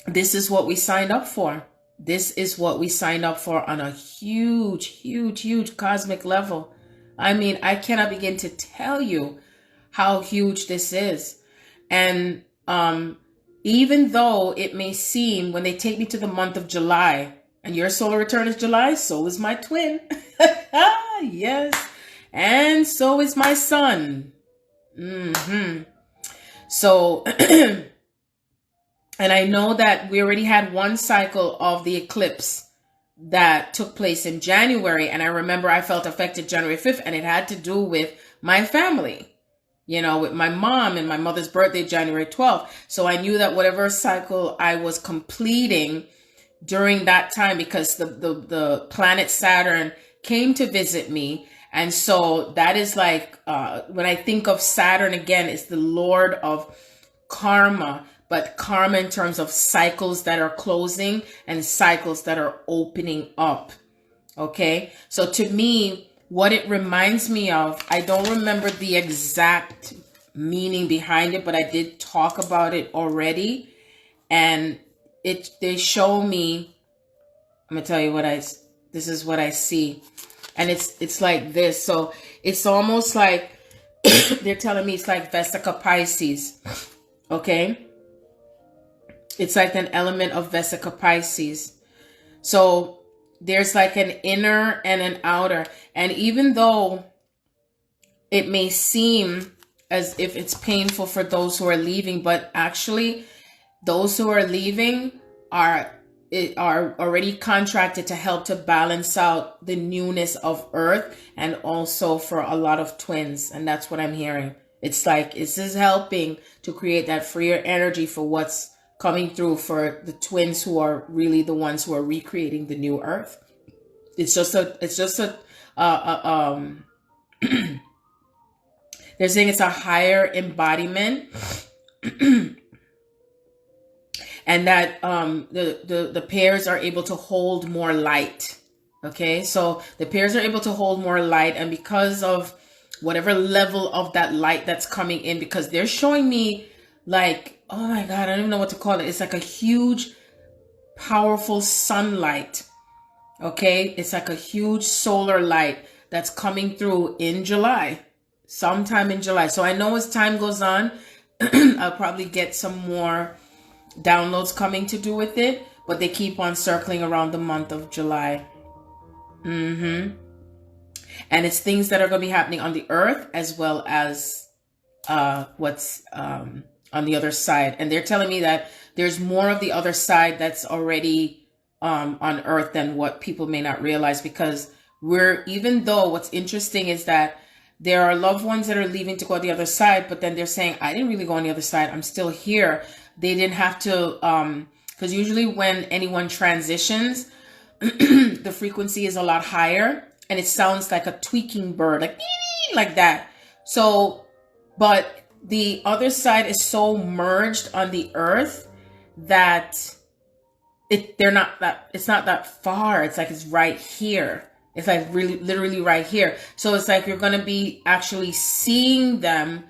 this is what we signed up for. This is what we signed up for on a huge, huge, huge cosmic level. I mean, I cannot begin to tell you how huge this is. And even though it may seem, when they take me to the month of July, and your solar return is July, so is my twin. Yes. And so is my son. So, and I know that we already had one cycle of the eclipse that took place in January. And I remember I felt affected January 5th, and it had to do with my family. you know, with my mom, and my mother's birthday, January 12th. So I knew that whatever cycle I was completing during that time, because the planet Saturn came to visit me. And so that is like, when I think of Saturn again, it's the Lord of karma, but karma in terms of cycles that are closing and cycles that are opening up. Okay. So to me, what it reminds me of, I don't remember the exact meaning behind it, but I did talk about it already. And they show me, I'm gonna tell you this is what I see. And it's like this. So it's almost like they're telling me it's like Vesica Pisces. Okay. It's like an element of Vesica Pisces. So there's like an inner and an outer. And even though it may seem as if it's painful for those who are leaving, but actually those who are leaving are already contracted to help to balance out the newness of Earth, and also for a lot of twins. And that's what I'm hearing. It's like this is helping to create that freer energy for what's coming through for the twins, who are really the ones who are recreating the new Earth. It's just a they're saying it's a higher embodiment. And that the pairs are able to hold more light. Okay, so the pairs are able to hold more light, and because of whatever level of that light that's coming in, because they're showing me like, oh my God, I don't even know what to call it. It's like a huge, powerful sunlight. Okay, it's like a huge solar light that's coming through in July, sometime in July. So I know as time goes on, I'll probably get some more downloads coming to do with it, but they keep on circling around the month of July. And it's things that are going to be happening on the Earth, as well as what's on the other side. And they're telling me that there's more of the other side that's already on Earth than what people may not realize, because even though what's interesting is that there are loved ones that are leaving to go on the other side, but then they're saying, I didn't really go on the other side, I'm still here. They didn't have to, because usually when anyone transitions, the frequency is a lot higher, and it sounds like a tweaking bird, like that. So, but the other side is so merged on the Earth that it's not that far. It's like it's right here. It's like really, literally right here. So it's like you're going to be actually seeing them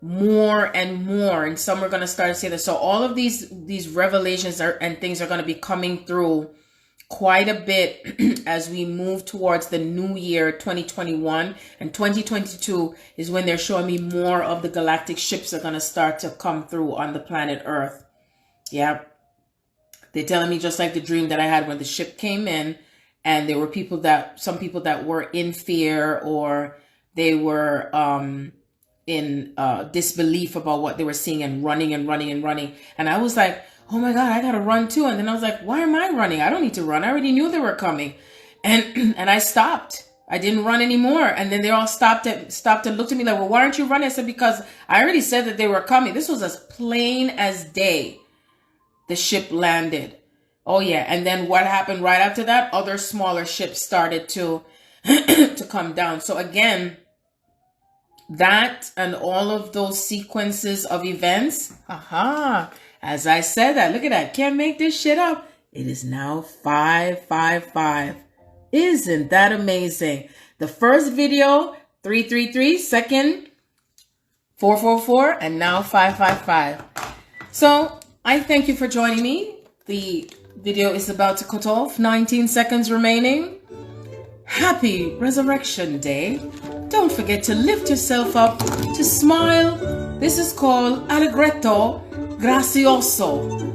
more and more, and some are going to start to say that. So all of these revelations and things are going to be coming through quite a bit as we move towards the new year 2021, and 2022 is when they're showing me more of the galactic ships are going to start to come through on the planet Earth. Yeah, they're telling me just like the dream that I had when the ship came in, and there were some people that were in fear, or they were in disbelief about what they were seeing, and running. And I was like, oh my God, I gotta run too. And then I was like, why am I running? I don't need to run. I already knew they were coming. And I stopped. I didn't run anymore. And then they all stopped and looked at me like, well, why aren't you running? I said, because I already said that they were coming. This was as plain as day. The ship landed. Oh yeah. And then what happened right after that? Other smaller ships started to come down. So again, that and all of those sequences of events. As I said that, look at that. Can't make this shit up. It is now 555. Isn't that amazing? The first video, 333, second, 444, and now 555. So I thank you for joining me. The video is about to cut off. 19 seconds remaining. Happy Resurrection Day. Don't forget to lift yourself up, to smile. This is called Allegretto Gracioso.